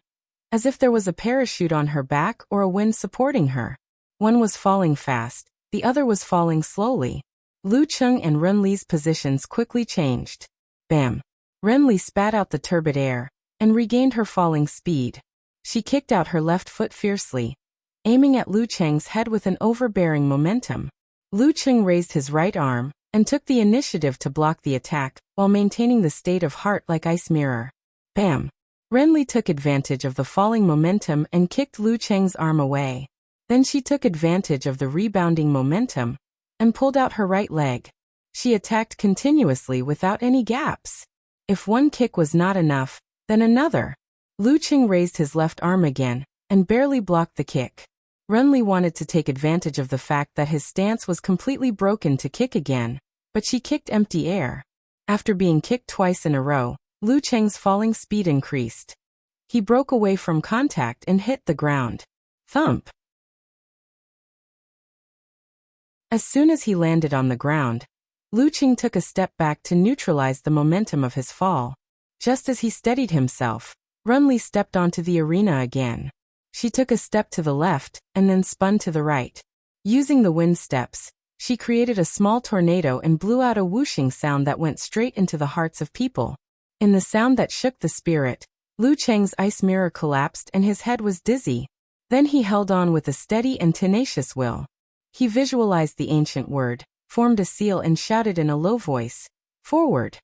as if there was a parachute on her back or a wind supporting her. One was falling fast, the other was falling slowly. Lu Qing and Renli's positions quickly changed. Bam! Renli spat out the turbid air, and regained her falling speed. She kicked out her left foot fiercely, aiming at Lu Cheng's head with an overbearing momentum. Lu Qing raised his right arm, and took the initiative to block the attack, while maintaining the state of heart like ice mirror. Bam! Renli took advantage of the falling momentum and kicked Lu Cheng's arm away. Then she took advantage of the rebounding momentum, and pulled out her right leg. She attacked continuously without any gaps. If one kick was not enough, then another. Lu Qing raised his left arm again, and barely blocked the kick. Renli wanted to take advantage of the fact that his stance was completely broken to kick again, but she kicked empty air. After being kicked twice in a row, Lu Cheng's falling speed increased. He broke away from contact and hit the ground. Thump! As soon as he landed on the ground, Lu Cheng took a step back to neutralize the momentum of his fall. Just as he steadied himself, Runli stepped onto the arena again. She took a step to the left and then spun to the right. Using the wind steps, she created a small tornado and blew out a whooshing sound that went straight into the hearts of people. In the sound that shook the spirit, Lu Cheng's ice mirror collapsed and his head was dizzy. Then he held on with a steady and tenacious will. He visualized the ancient word, formed a seal and shouted in a low voice, "Forward!"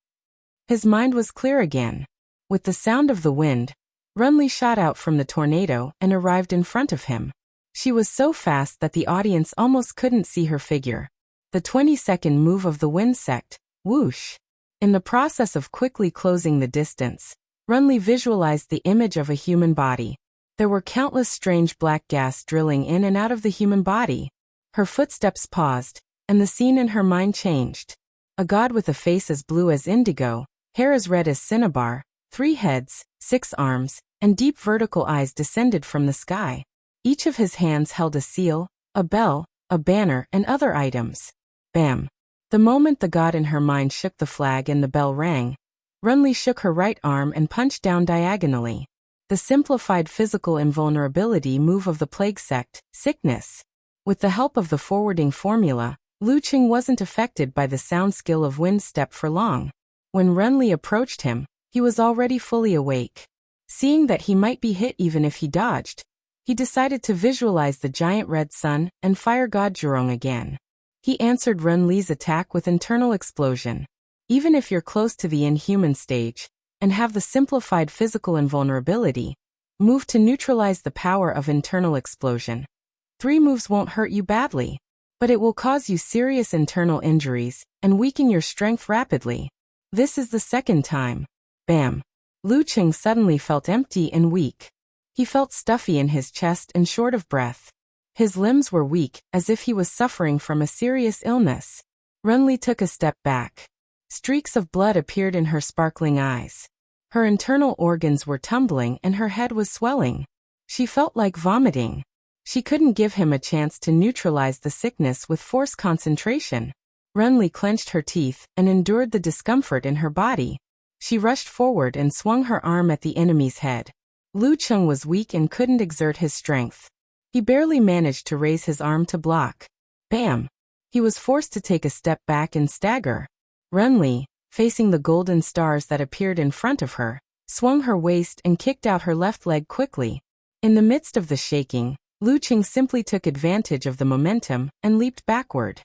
His mind was clear again. With the sound of the wind, Runli shot out from the tornado and arrived in front of him. She was so fast that the audience almost couldn't see her figure. The 20-second move of the wind sect, whoosh. In the process of quickly closing the distance, Runli visualized the image of a human body. There were countless strange black gas drilling in and out of the human body. Her footsteps paused, and the scene in her mind changed. A god with a face as blue as indigo, hair as red as cinnabar, 3 heads, 6 arms, and deep vertical eyes descended from the sky. Each of his hands held a seal, a bell, a banner, and other items. Bam! The moment the god in her mind shook the flag and the bell rang, Runli shook her right arm and punched down diagonally. The simplified physical invulnerability move of the plague sect, sickness. With the help of the forwarding formula, Lu Cheng wasn't affected by the sound skill of wind step for long. When Runli approached him, he was already fully awake. Seeing that he might be hit even if he dodged, he decided to visualize the giant red sun and fire god Zhurong again. He answered Runli's attack with internal explosion. Even if you're close to the inhuman stage, and have the simplified physical invulnerability, move to neutralize the power of internal explosion. 3 moves won't hurt you badly, but it will cause you serious internal injuries and weaken your strength rapidly. This is the second time. Bam! Lu Cheng suddenly felt empty and weak. He felt stuffy in his chest and short of breath. His limbs were weak, as if he was suffering from a serious illness. Runli took a step back. Streaks of blood appeared in her sparkling eyes. Her internal organs were tumbling and her head was swelling. She felt like vomiting. She couldn't give him a chance to neutralize the sickness with force concentration. Runli clenched her teeth and endured the discomfort in her body. She rushed forward and swung her arm at the enemy's head. Lu Cheng was weak and couldn't exert his strength. He barely managed to raise his arm to block. Bam! He was forced to take a step back and stagger. Runli, facing the golden stars that appeared in front of her, swung her waist and kicked out her left leg quickly. In the midst of the shaking, Lu Cheng simply took advantage of the momentum and leaped backward.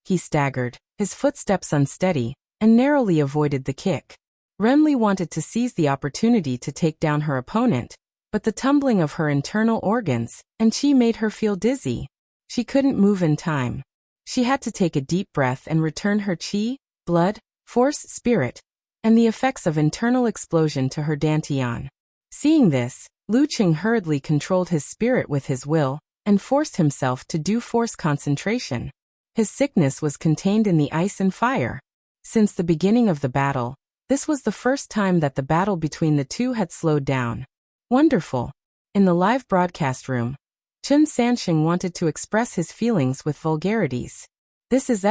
He staggered, his footsteps unsteady, and narrowly avoided the kick. Runli wanted to seize the opportunity to take down her opponent, but the tumbling of her internal organs and qi made her feel dizzy. She couldn't move in time. She had to take a deep breath and return her qi, blood, force, spirit, and the effects of internal explosion to her dantian. Seeing this, Lu Cheng hurriedly controlled his spirit with his will and forced himself to do force concentration. His sickness was contained in the ice and fire. Since the beginning of the battle, this was the first time that the battle between the two had slowed down. Wonderful. In the live broadcast room, Chun Sansheng wanted to express his feelings with vulgarities. This is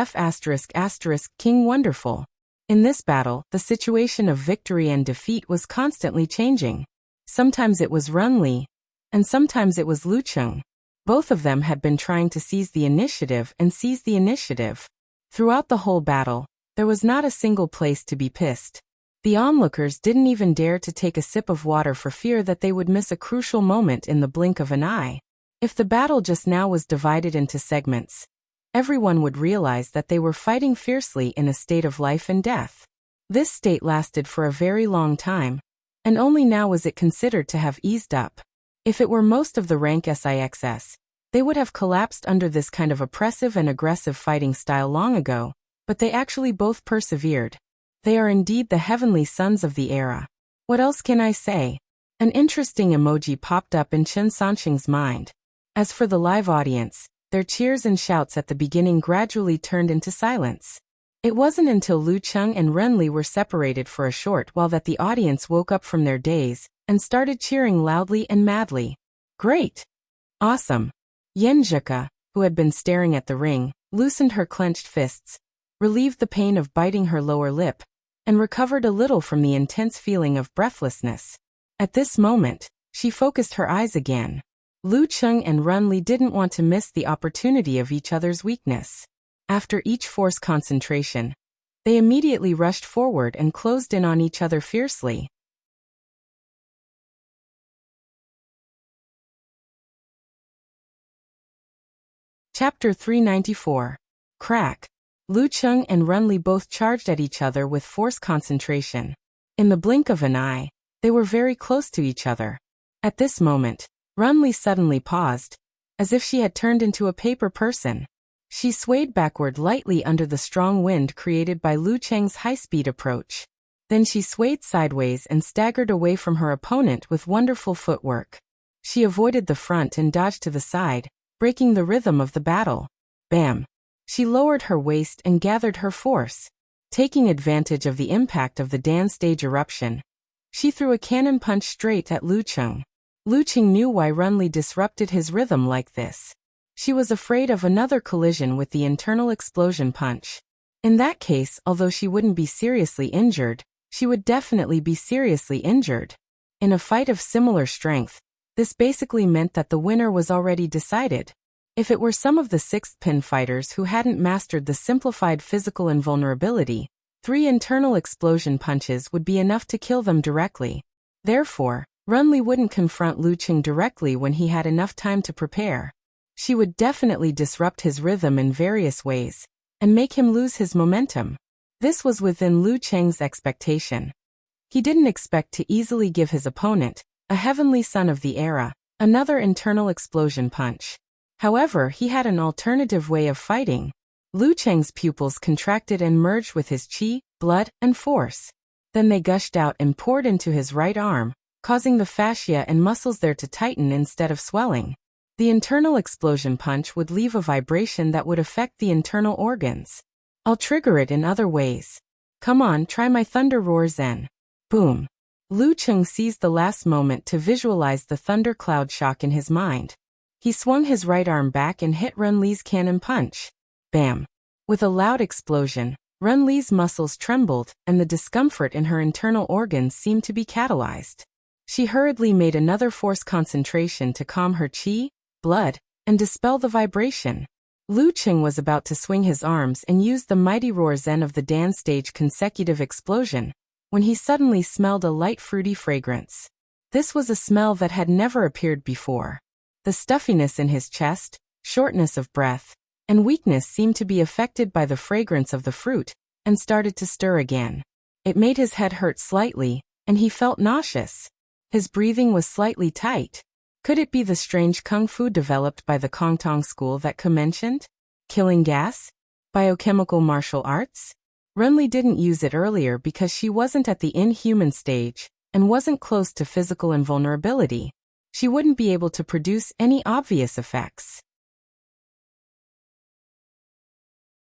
King Wonderful. In this battle, the situation of victory and defeat was constantly changing. Sometimes it was Runli, and sometimes it was Lu Cheng. Both of them had been trying to seize the initiative. Throughout the whole battle, there was not a single place to be pissed. The onlookers didn't even dare to take a sip of water for fear that they would miss a crucial moment in the blink of an eye. If the battle just now was divided into segments, everyone would realize that they were fighting fiercely in a state of life and death. This state lasted for a very long time, and only now was it considered to have eased up. If it were most of the rank SIXS, they would have collapsed under this kind of oppressive and aggressive fighting style long ago, but they actually both persevered. They are indeed the heavenly sons of the era. What else can I say? An interesting emoji popped up in Chen Sansheng's mind. As for the live audience, Their cheers and shouts at the beginning gradually turned into silence. It wasn't until Lu Cheng and Renli were separated for a short while that the audience woke up from their daze and started cheering loudly and madly. Great! Awesome! Yen Zhika, who had been staring at the ring, loosened her clenched fists, relieved the pain of biting her lower lip, and recovered a little from the intense feeling of breathlessness. At this moment, she focused her eyes again. Lu Cheng and Renli didn't want to miss the opportunity of each other's weakness. After each forced concentration, they immediately rushed forward and closed in on each other fiercely. Chapter 394. Crack. Lu Cheng and Renli both charged at each other with forced concentration. In the blink of an eye, they were very close to each other. At this moment, Renli suddenly paused, as if she had turned into a paper person. She swayed backward lightly under the strong wind created by Lu Cheng's high-speed approach. Then she swayed sideways and staggered away from her opponent with wonderful footwork. She avoided the front and dodged to the side, breaking the rhythm of the battle. Bam! She lowered her waist and gathered her force. Taking advantage of the impact of the dance stage eruption, she threw a cannon punch straight at Lu Cheng. Lu Cheng knew why Renli disrupted his rhythm like this. She was afraid of another collision with the internal explosion punch. In that case, although she wouldn't be seriously injured, she would definitely be seriously injured. In a fight of similar strength, this basically meant that the winner was already decided. If it were some of the sixth pin fighters who hadn't mastered the simplified physical invulnerability, 3 internal explosion punches would be enough to kill them directly. Therefore, Renli wouldn't confront Lu Cheng directly when he had enough time to prepare. She would definitely disrupt his rhythm in various ways, and make him lose his momentum. This was within Lu Cheng's expectation. He didn't expect to easily give his opponent, a heavenly son of the era, another internal explosion punch. However, he had an alternative way of fighting. Lu Cheng's pupils contracted and merged with his qi, blood, and force. Then they gushed out and poured into his right arm, causing the fascia and muscles there to tighten instead of swelling. The internal explosion punch would leave a vibration that would affect the internal organs. I'll trigger it in other ways. Come on, try my thunder roar zen. Boom. Lu Cheng seized the last moment to visualize the thundercloud shock in his mind. He swung his right arm back and hit Renli's cannon punch. Bam. With a loud explosion, Renli's muscles trembled and the discomfort in her internal organs seemed to be catalyzed. She hurriedly made another forced concentration to calm her qi, blood, and dispel the vibration. Lu Cheng was about to swing his arms and use the mighty roar zen of the dance stage consecutive explosion, when he suddenly smelled a light fruity fragrance. This was a smell that had never appeared before. The stuffiness in his chest, shortness of breath, and weakness seemed to be affected by the fragrance of the fruit, and started to stir again. It made his head hurt slightly, and he felt nauseous. His breathing was slightly tight. Could it be the strange kung fu developed by the Kongtong school that Ke mentioned? Killing gas? Biochemical martial arts? Renli didn't use it earlier because she wasn't at the inhuman stage, and wasn't close to physical invulnerability. She wouldn't be able to produce any obvious effects.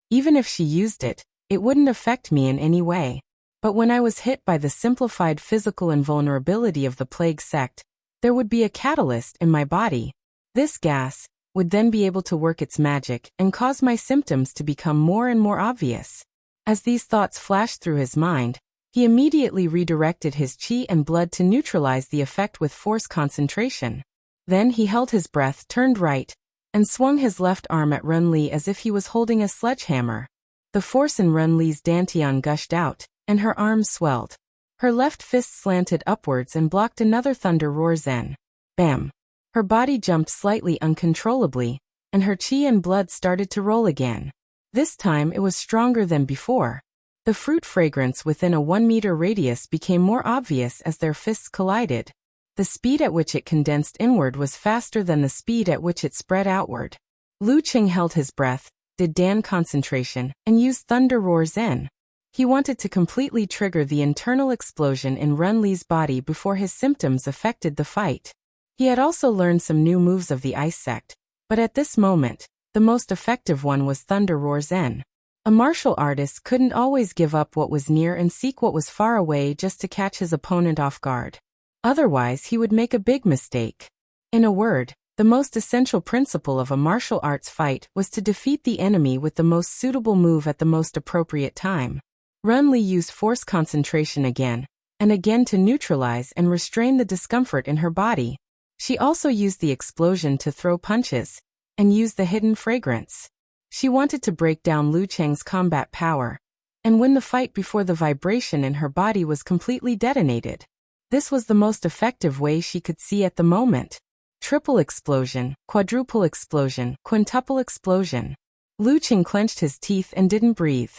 Even if she used it, it wouldn't affect me in any way. But when I was hit by the simplified physical invulnerability of the plague sect, there would be a catalyst in my body. This gas would then be able to work its magic and cause my symptoms to become more and more obvious. As these thoughts flashed through his mind, he immediately redirected his qi and blood to neutralize the effect with force concentration. Then he held his breath, turned right, and swung his left arm at Renli as if he was holding a sledgehammer. The force in Renli's dantian gushed out, and her arms swelled. Her left fist slanted upwards and blocked another thunder roar zen. Bam! Her body jumped slightly uncontrollably, and her qi and blood started to roll again. This time it was stronger than before. The fruit fragrance within a 1-meter radius became more obvious as their fists collided. The speed at which it condensed inward was faster than the speed at which it spread outward. Lu Cheng held his breath, did Dan concentration, and used Thunder Roar Zen. He wanted to completely trigger the internal explosion in Renli's body before his symptoms affected the fight. He had also learned some new moves of the Ice Sect, but at this moment, The most effective one was Thunder Roar Zen. A martial artist couldn't always give up what was near and seek what was far away just to catch his opponent off guard. Otherwise, he would make a big mistake. In a word, the most essential principle of a martial arts fight was to defeat the enemy with the most suitable move at the most appropriate time. Run Li used force concentration again and again to neutralize and restrain the discomfort in her body. She also used the explosion to throw punches and used the hidden fragrance. She wanted to break down Lu Cheng's combat power and win the fight before the vibration in her body was completely detonated. This was the most effective way she could see at the moment. Triple explosion, quadruple explosion, quintuple explosion. Lu Cheng clenched his teeth and didn't breathe.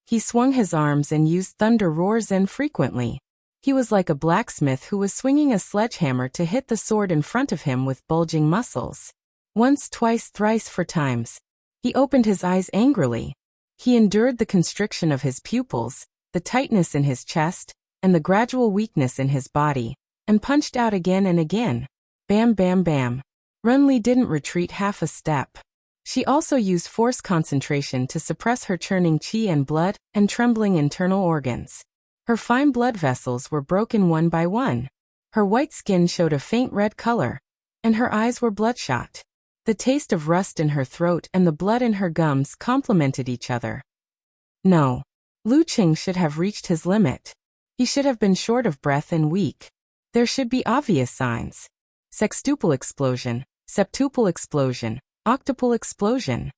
He swung his arms and used Thunder Roar Zen frequently. He was like a blacksmith who was swinging a sledgehammer to hit the sword in front of him with bulging muscles. Once, twice, thrice, 4 times. He opened his eyes angrily. He endured the constriction of his pupils, the tightness in his chest, and the gradual weakness in his body, and punched out again and again. Bam, bam, bam. Run Li didn't retreat half a step. She also used force concentration to suppress her churning qi and blood and trembling internal organs. Her fine blood vessels were broken one by one. Her white skin showed a faint red color, and her eyes were bloodshot. The taste of rust in her throat and the blood in her gums complemented each other. No. Lu Cheng should have reached his limit. He should have been short of breath and weak. There should be obvious signs. Sextuple explosion, septuple explosion, octuple explosion.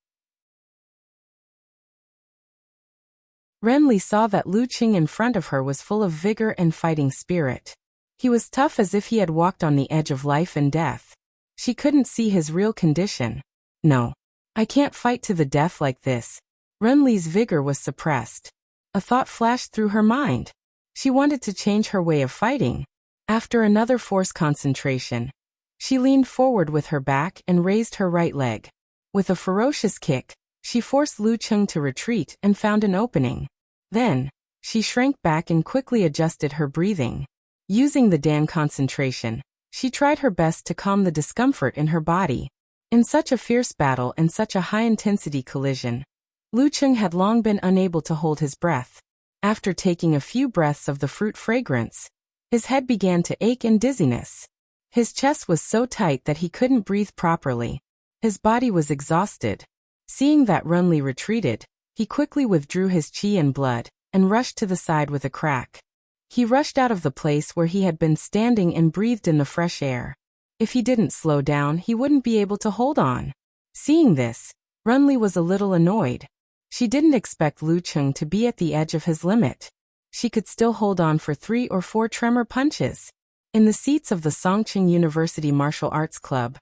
Ren Li saw that Lu Cheng in front of her was full of vigor and fighting spirit. He was tough as if he had walked on the edge of life and death. She couldn't see his real condition. No. I can't fight to the death like this. Ren Li's vigor was suppressed. A thought flashed through her mind. She wanted to change her way of fighting. After another force concentration, she leaned forward with her back and raised her right leg. With a ferocious kick, she forced Lu Cheng to retreat and found an opening. Then, she shrank back and quickly adjusted her breathing. Using the Dan concentration, she tried her best to calm the discomfort in her body. In such a fierce battle and such a high-intensity collision, Lu Cheng had long been unable to hold his breath. After taking a few breaths of the fruit fragrance, his head began to ache and dizziness. His chest was so tight that he couldn't breathe properly. His body was exhausted. Seeing that Run Li retreated, he quickly withdrew his qi and blood and rushed to the side with a crack. He rushed out of the place where he had been standing and breathed in the fresh air. If he didn't slow down, he wouldn't be able to hold on. Seeing this, Run Li was a little annoyed. She didn't expect Lu Cheng to be at the edge of his limit. She could still hold on for 3 or 4 tremor punches. In the seats of the Songqing University Martial Arts Club,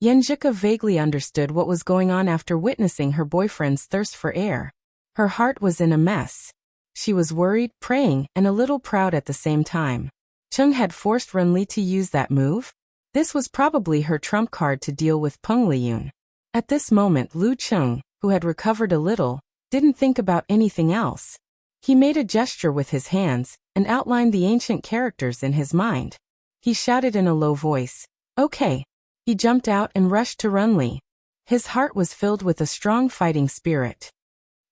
Yanjika vaguely understood what was going on after witnessing her boyfriend's thirst for air. Her heart was in a mess. She was worried, praying, and a little proud at the same time. Cheng had forced Run Li to use that move? This was probably her trump card to deal with Peng Liyun. At this moment, Lu Cheng, who had recovered a little, didn't think about anything else. He made a gesture with his hands and outlined the ancient characters in his mind. He shouted in a low voice, "Okay." He jumped out and rushed to Run Li. His heart was filled with a strong fighting spirit.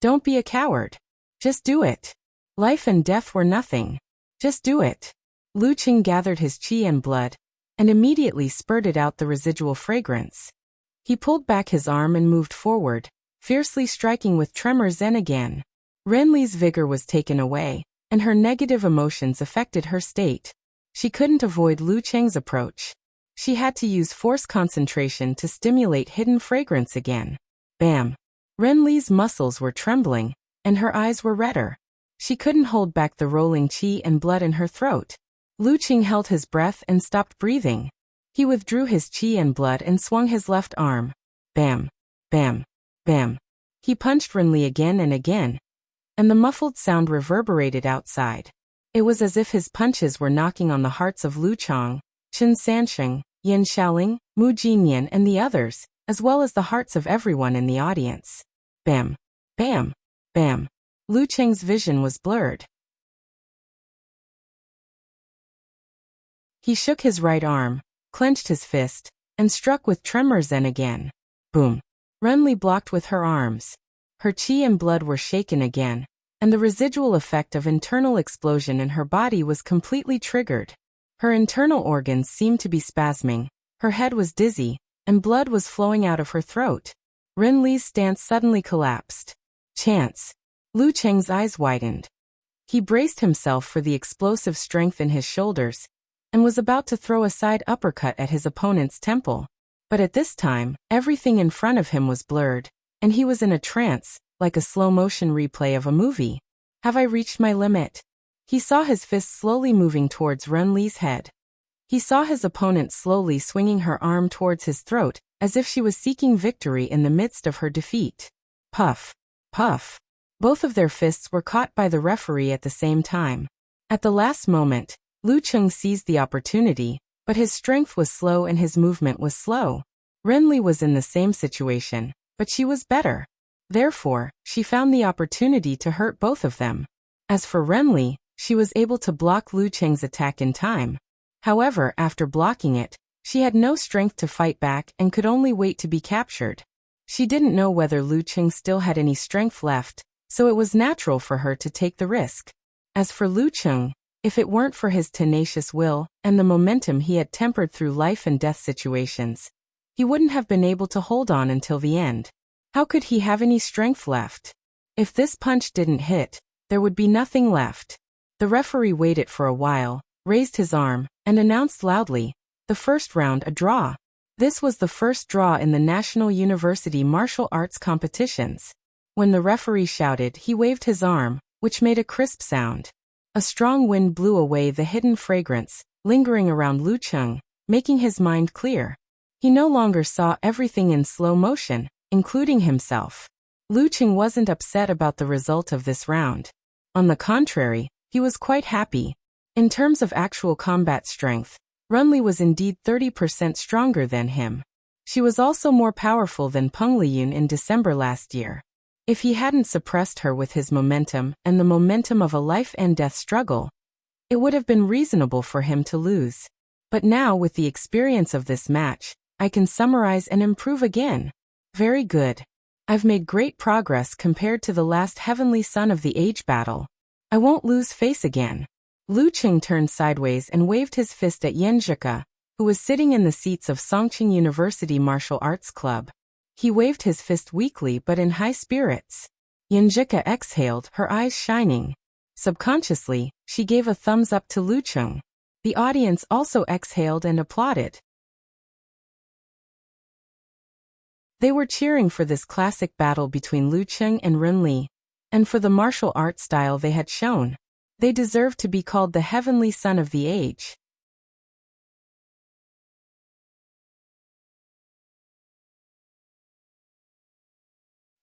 Don't be a coward. Just do it. Life and death were nothing. Just do it. Lu Cheng gathered his qi and blood and immediately spurted out the residual fragrance. He pulled back his arm and moved forward, fiercely striking with tremor Zen again. Ren Li's vigor was taken away, and her negative emotions affected her state. She couldn't avoid Lu Cheng's approach. She had to use force concentration to stimulate hidden fragrance again. Bam! Ren Li's muscles were trembling, and her eyes were redder. She couldn't hold back the rolling qi and blood in her throat. Lu Cheng held his breath and stopped breathing. He withdrew his qi and blood and swung his left arm. Bam! Bam! Bam! He punched Ren Li again and again, and the muffled sound reverberated outside. It was as if his punches were knocking on the hearts of Lu Chang, Chen Sansheng, Yan Xiaoling, Mu Jinyan and the others, as well as the hearts of everyone in the audience. Bam! Bam! Bam! Lu Cheng's vision was blurred. He shook his right arm, clenched his fist, and struck with tremor Zen again. Boom! Renly blocked with her arms. Her chi and blood were shaken again, and the residual effect of internal explosion in her body was completely triggered. Her internal organs seemed to be spasming, her head was dizzy, and blood was flowing out of her throat. Renly's stance suddenly collapsed. Chance. Lu Cheng's eyes widened. He braced himself for the explosive strength in his shoulders, and was about to throw a side uppercut at his opponent's temple. But at this time, everything in front of him was blurred, and he was in a trance, like a slow-motion replay of a movie. Have I reached my limit? He saw his fist slowly moving towards Renly's head. He saw his opponent slowly swinging her arm towards his throat, as if she was seeking victory in the midst of her defeat. Puff. Puff. Both of their fists were caught by the referee at the same time. At the last moment, Lu Cheng seized the opportunity, but his strength was slow and his movement was slow. Renly was in the same situation, but she was better. Therefore, she found the opportunity to hurt both of them. As for Renly, she was able to block Lu Cheng's attack in time. However, after blocking it, she had no strength to fight back and could only wait to be captured. She didn't know whether Lu Cheng still had any strength left, so it was natural for her to take the risk. As for Lu Cheng, if it weren't for his tenacious will and the momentum he had tempered through life and death situations, he wouldn't have been able to hold on until the end. How could he have any strength left? If this punch didn't hit, there would be nothing left. The referee waited for a while, raised his arm, and announced loudly, "The first round a draw." This was the first draw in the National University Martial Arts competitions. When the referee shouted, he waved his arm, which made a crisp sound. A strong wind blew away the hidden fragrance, lingering around Lu Cheng, making his mind clear. He no longer saw everything in slow motion, including himself. Lu Cheng wasn't upset about the result of this round. On the contrary, he was quite happy. In terms of actual combat strength, Renly was indeed 30% stronger than him. She was also more powerful than Peng Liyun in December last year. If he hadn't suppressed her with his momentum and the momentum of a life-and-death struggle, it would have been reasonable for him to lose. But now, with the experience of this match, I can summarize and improve again. Very good. I've made great progress compared to the last Heavenly Son of the Age battle. I won't lose face again. Lu Cheng turned sideways and waved his fist at Yanzhika, who was sitting in the seats of Songqing University Martial Arts Club. He waved his fist weakly but in high spirits. Yanzhika exhaled, her eyes shining. Subconsciously, she gave a thumbs up to Lu Cheng. The audience also exhaled and applauded. They were cheering for this classic battle between Lu Cheng and Renly, and for the martial art style they had shown. They deserved to be called the Heavenly Son of the Age.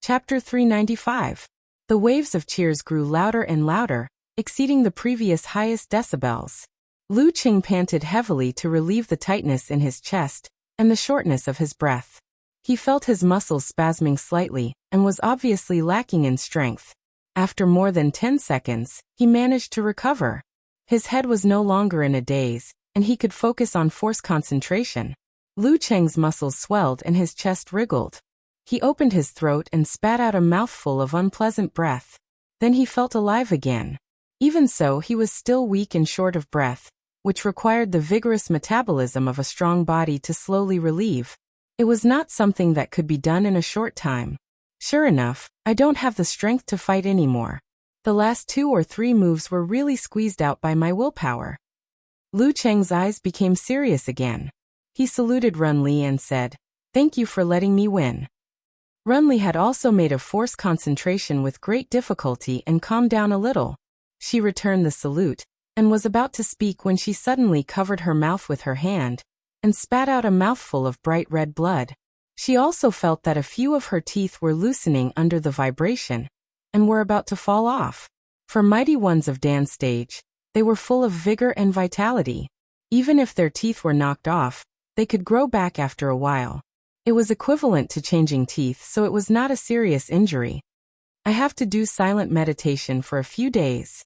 Chapter 395. The waves of cheers grew louder and louder, exceeding the previous highest decibels. Lu Cheng panted heavily to relieve the tightness in his chest and the shortness of his breath. He felt his muscles spasming slightly and was obviously lacking in strength. After more than 10 seconds, he managed to recover. His head was no longer in a daze, and he could focus on force concentration. Lu Cheng's muscles swelled and his chest wriggled. He opened his throat and spat out a mouthful of unpleasant breath. Then he felt alive again. Even so, he was still weak and short of breath, which required the vigorous metabolism of a strong body to slowly relieve. It was not something that could be done in a short time. Sure enough, I don't have the strength to fight anymore. The last 2 or 3 moves were really squeezed out by my willpower. Lu Cheng's eyes became serious again. He saluted Renly and said, "Thank you for letting me win." Renly had also made a force concentration with great difficulty and calmed down a little. She returned the salute, and was about to speak when she suddenly covered her mouth with her hand, and spat out a mouthful of bright red blood. She also felt that a few of her teeth were loosening under the vibration, and were about to fall off. For mighty ones of Dan's stage, they were full of vigor and vitality. Even if their teeth were knocked off, they could grow back after a while. It was equivalent to changing teeth, so it was not a serious injury. I have to do silent meditation for a few days.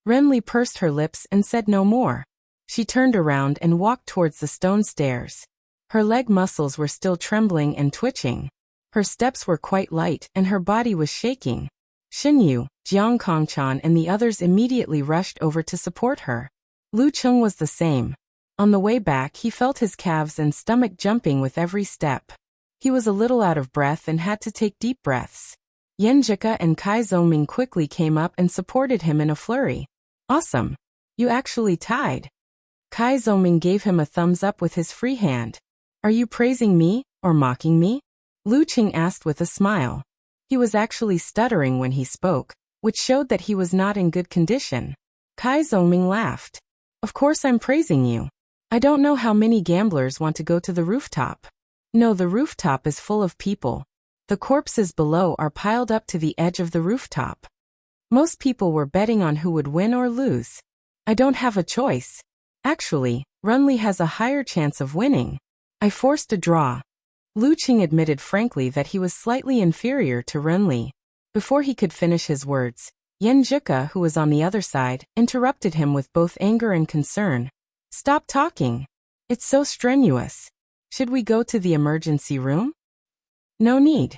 Renly pursed her lips and said no more. She turned around and walked towards the stone stairs. Her leg muscles were still trembling and twitching. Her steps were quite light and her body was shaking. Xinyu, Jiang Kongchan and the others immediately rushed over to support her. Lu Cheng was the same. On the way back he felt his calves and stomach jumping with every step. He was a little out of breath and had to take deep breaths. Yan Jika and Kai Zhongming quickly came up and supported him in a flurry. Awesome! You actually tied. Kai Zhongming gave him a thumbs up with his free hand. Are you praising me, or mocking me? Lu Cheng asked with a smile. He was actually stuttering when he spoke, which showed that he was not in good condition. Kai Zhongming laughed. Of course I'm praising you. I don't know how many gamblers want to go to the rooftop. No, the rooftop is full of people. The corpses below are piled up to the edge of the rooftop. Most people were betting on who would win or lose. I don't have a choice. Actually, Renli has a higher chance of winning. I forced a draw. Lu Cheng admitted frankly that he was slightly inferior to Renli. Before he could finish his words, Yan Jika, who was on the other side, interrupted him with both anger and concern. Stop talking. It's so strenuous. Should we go to the emergency room? No need.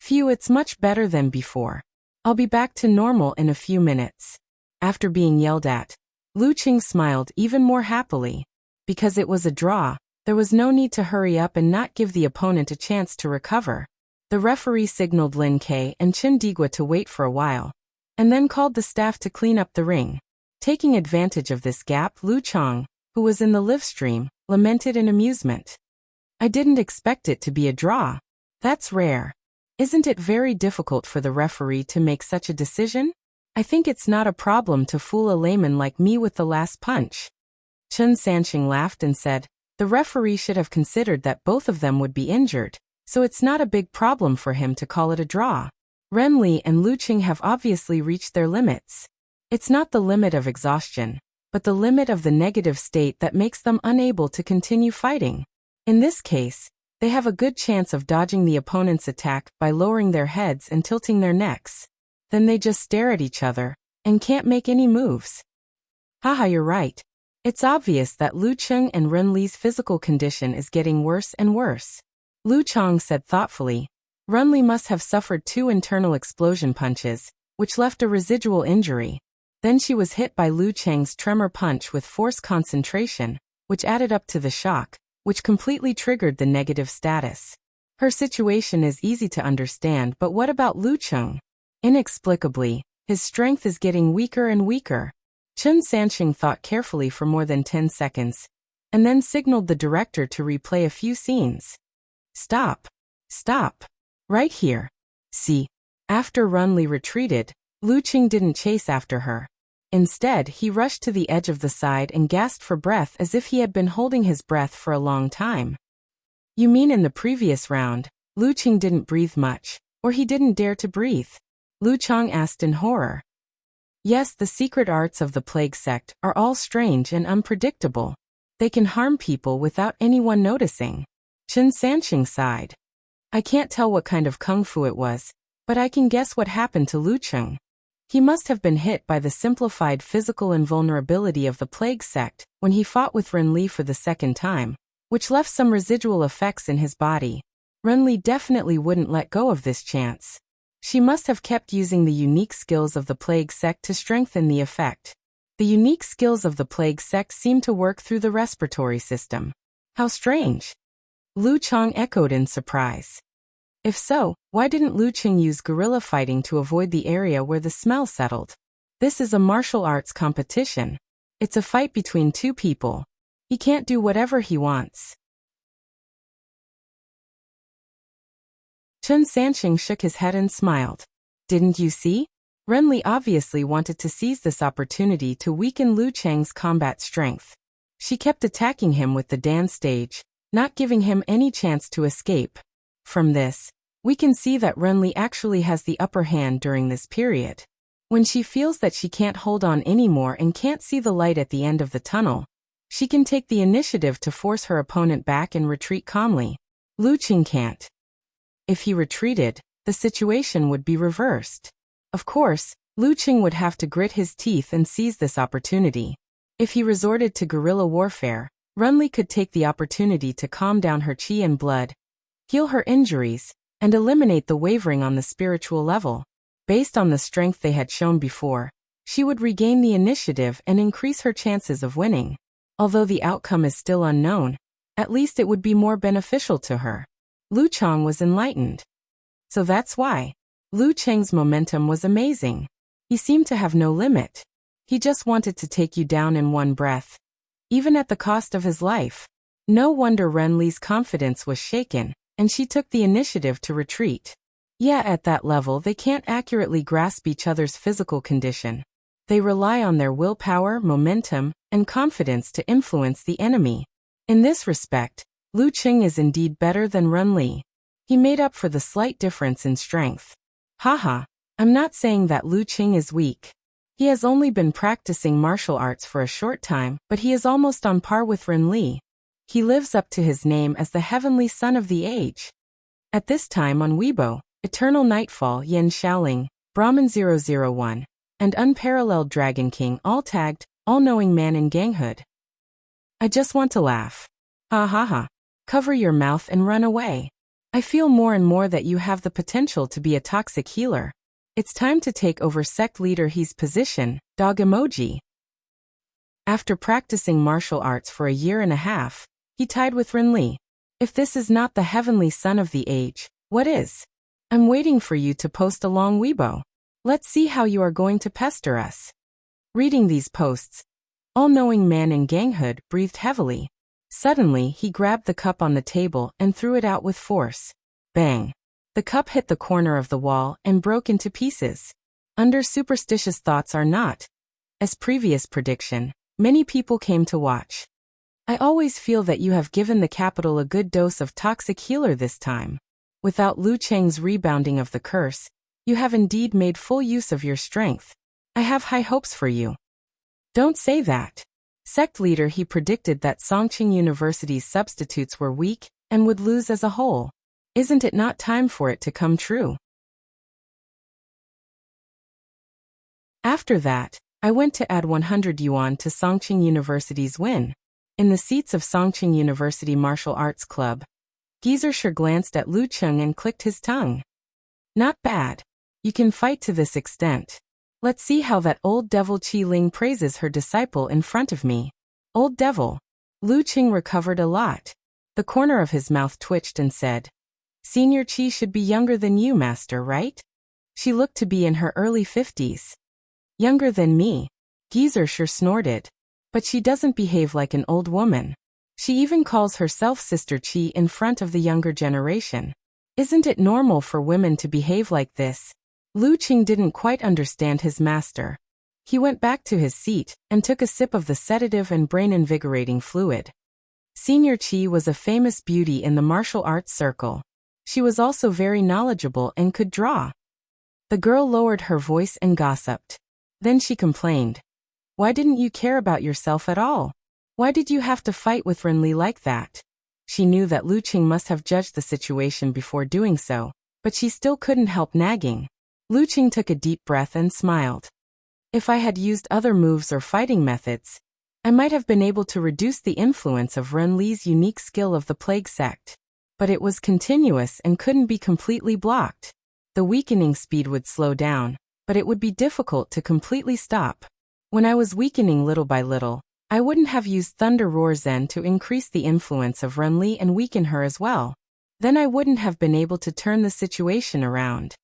Phew, it's much better than before. I'll be back to normal in a few minutes. After being yelled at, Lu Cheng smiled even more happily. Because it was a draw, there was no need to hurry up and not give the opponent a chance to recover. The referee signaled Lin Ke and Chin Digua to wait for a while, and then called the staff to clean up the ring. Taking advantage of this gap, Lu Cheng, who was in the live stream, lamented in amusement. I didn't expect it to be a draw. That's rare. Isn't it very difficult for the referee to make such a decision? I think it's not a problem to fool a layman like me with the last punch. Chen Sanqing laughed and said, the referee should have considered that both of them would be injured, so it's not a big problem for him to call it a draw. Renli and Lu Cheng have obviously reached their limits. It's not the limit of exhaustion, but the limit of the negative state that makes them unable to continue fighting. In this case, they have a good chance of dodging the opponent's attack by lowering their heads and tilting their necks. Then they just stare at each other and can't make any moves. Haha, you're right. It's obvious that Lu Cheng and Renli's physical condition is getting worse and worse. Lu Cheng said thoughtfully. Renli must have suffered 2 internal explosion punches, which left a residual injury. Then she was hit by Lu Cheng's tremor punch with force concentration, which added up to the shock, which completely triggered the negative status. Her situation is easy to understand, but what about Lu Cheng? Inexplicably, his strength is getting weaker and weaker. Chen Sanqing thought carefully for more than 10 seconds, and then signaled the director to replay a few scenes. Stop. Stop. Right here. See. After Renli retreated, Lu Cheng didn't chase after her. Instead, he rushed to the edge of the side and gasped for breath as if he had been holding his breath for a long time. You mean in the previous round, Lu Cheng didn't breathe much, or he didn't dare to breathe? Lu Cheng asked in horror. Yes, the secret arts of the plague sect are all strange and unpredictable. They can harm people without anyone noticing. Chen Sanqing sighed. I can't tell what kind of kung fu it was, but I can guess what happened to Lu Cheng. He must have been hit by the simplified physical invulnerability of the plague sect when he fought with Renli for the second time, which left some residual effects in his body. Renli definitely wouldn't let go of this chance. She must have kept using the unique skills of the plague sect to strengthen the effect. The unique skills of the plague sect seem to work through the respiratory system. How strange! Lu Cheng echoed in surprise. If so, why didn't Lu Cheng use guerrilla fighting to avoid the area where the smell settled? This is a martial arts competition. It's a fight between 2 people. He can't do whatever he wants. Chen Sanqing shook his head and smiled. Didn't you see? Renli obviously wanted to seize this opportunity to weaken Lu Cheng's combat strength. She kept attacking him with the dance stage, not giving him any chance to escape. From this, we can see that Renli actually has the upper hand during this period. When she feels that she can't hold on anymore and can't see the light at the end of the tunnel, she can take the initiative to force her opponent back and retreat calmly. Lu Cheng can't. If he retreated, the situation would be reversed. Of course, Lu Cheng would have to grit his teeth and seize this opportunity. If he resorted to guerrilla warfare, Renly could take the opportunity to calm down her chi and blood, heal her injuries, and eliminate the wavering on the spiritual level. Based on the strength they had shown before, she would regain the initiative and increase her chances of winning. Although the outcome is still unknown, at least it would be more beneficial to her. Lu Chang was enlightened. So that's why. Lu Cheng's momentum was amazing. He seemed to have no limit. He just wanted to take you down in one breath, even at the cost of his life. No wonder Renly's confidence was shaken, and she took the initiative to retreat. Yeah, at that level they can't accurately grasp each other's physical condition. They rely on their willpower, momentum, and confidence to influence the enemy. In this respect, Lu Qing is indeed better than Renly. He made up for the slight difference in strength. Haha, I'm not saying that Lu Qing is weak. He has only been practicing martial arts for a short time, but he is almost on par with Renly. He lives up to his name as the heavenly son of the age. At this time on Weibo, Eternal Nightfall, Yin Xiaoling, Brahman 001, and Unparalleled Dragon King all tagged, all-knowing man in ganghood. I just want to laugh. Ha ha ha. Cover your mouth and run away. I feel more and more that you have the potential to be a toxic healer. It's time to take over sect leader He's position, dog emoji. After practicing martial arts for a year and a half, he tied with Renly. If this is not the heavenly son of the age, what is? I'm waiting for you to post a long Weibo. Let's see how you are going to pester us. Reading these posts, all-knowing man in ganghood breathed heavily. Suddenly, he grabbed the cup on the table and threw it out with force. Bang! The cup hit the corner of the wall and broke into pieces. Under superstitious thoughts are not. As previous prediction, many people came to watch. I always feel that you have given the capital a good dose of toxic healer this time. Without Lu Cheng's rebounding of the curse, you have indeed made full use of your strength. I have high hopes for you. Don't say that. Sect leader he predicted that Songqing University's substitutes were weak and would lose as a whole. Isn't it not time for it to come true? After that, I went to add 100 yuan to Songqing University's win. In the seats of Songqing University Martial Arts Club, Geezer glanced at Lu Cheng and clicked his tongue. Not bad. You can fight to this extent. Let's see how that old devil Qi Ling praises her disciple in front of me. Old devil. Lu Qing recovered a lot. The corner of his mouth twitched and said, Senior Qi should be younger than you, master, right? She looked to be in her early 50s. Younger than me. Geezer sure snorted. But she doesn't behave like an old woman. She even calls herself Sister Qi in front of the younger generation. Isn't it normal for women to behave like this? Lu Qing didn't quite understand his master. He went back to his seat and took a sip of the sedative and brain-invigorating fluid. Senior Qi was a famous beauty in the martial arts circle. She was also very knowledgeable and could draw. The girl lowered her voice and gossiped. Then she complained. Why didn't you care about yourself at all? Why did you have to fight with Renly like that? She knew that Lu Qing must have judged the situation before doing so, but she still couldn't help nagging. Lu Qing took a deep breath and smiled. If I had used other moves or fighting methods, I might have been able to reduce the influence of Renly's unique skill of the plague sect. But it was continuous and couldn't be completely blocked. The weakening speed would slow down, but it would be difficult to completely stop. When I was weakening little by little, I wouldn't have used Thunder Roar Zen to increase the influence of Renly and weaken her as well. Then I wouldn't have been able to turn the situation around.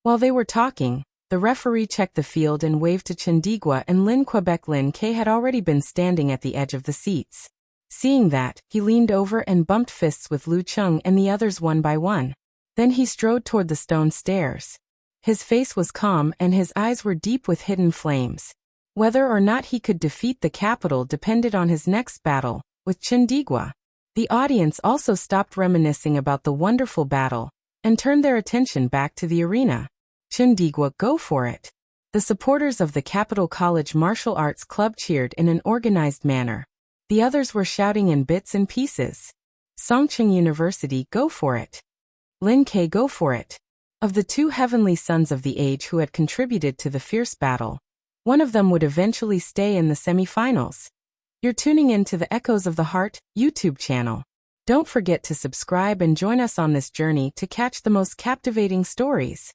While they were talking, the referee checked the field and waved to Chendigua and Lin Quebec. Lin K had already been standing at the edge of the seats. Seeing that, he leaned over and bumped fists with Lu Cheng and the others one by one. Then he strode toward the stone stairs. His face was calm and his eyes were deep with hidden flames. Whether or not he could defeat the capital depended on his next battle, with Chendigua. The audience also stopped reminiscing about the wonderful battle, and turned their attention back to the arena. Chendigua, go for it. The supporters of the Capital College Martial Arts Club cheered in an organized manner. The others were shouting in bits and pieces. Songqing University, go for it. Lin K, go for it. Of the two heavenly sons of the age who had contributed to the fierce battle, one of them would eventually stay in the semifinals. You're tuning in to the Echoes of the Heart YouTube channel. Don't forget to subscribe and join us on this journey to catch the most captivating stories.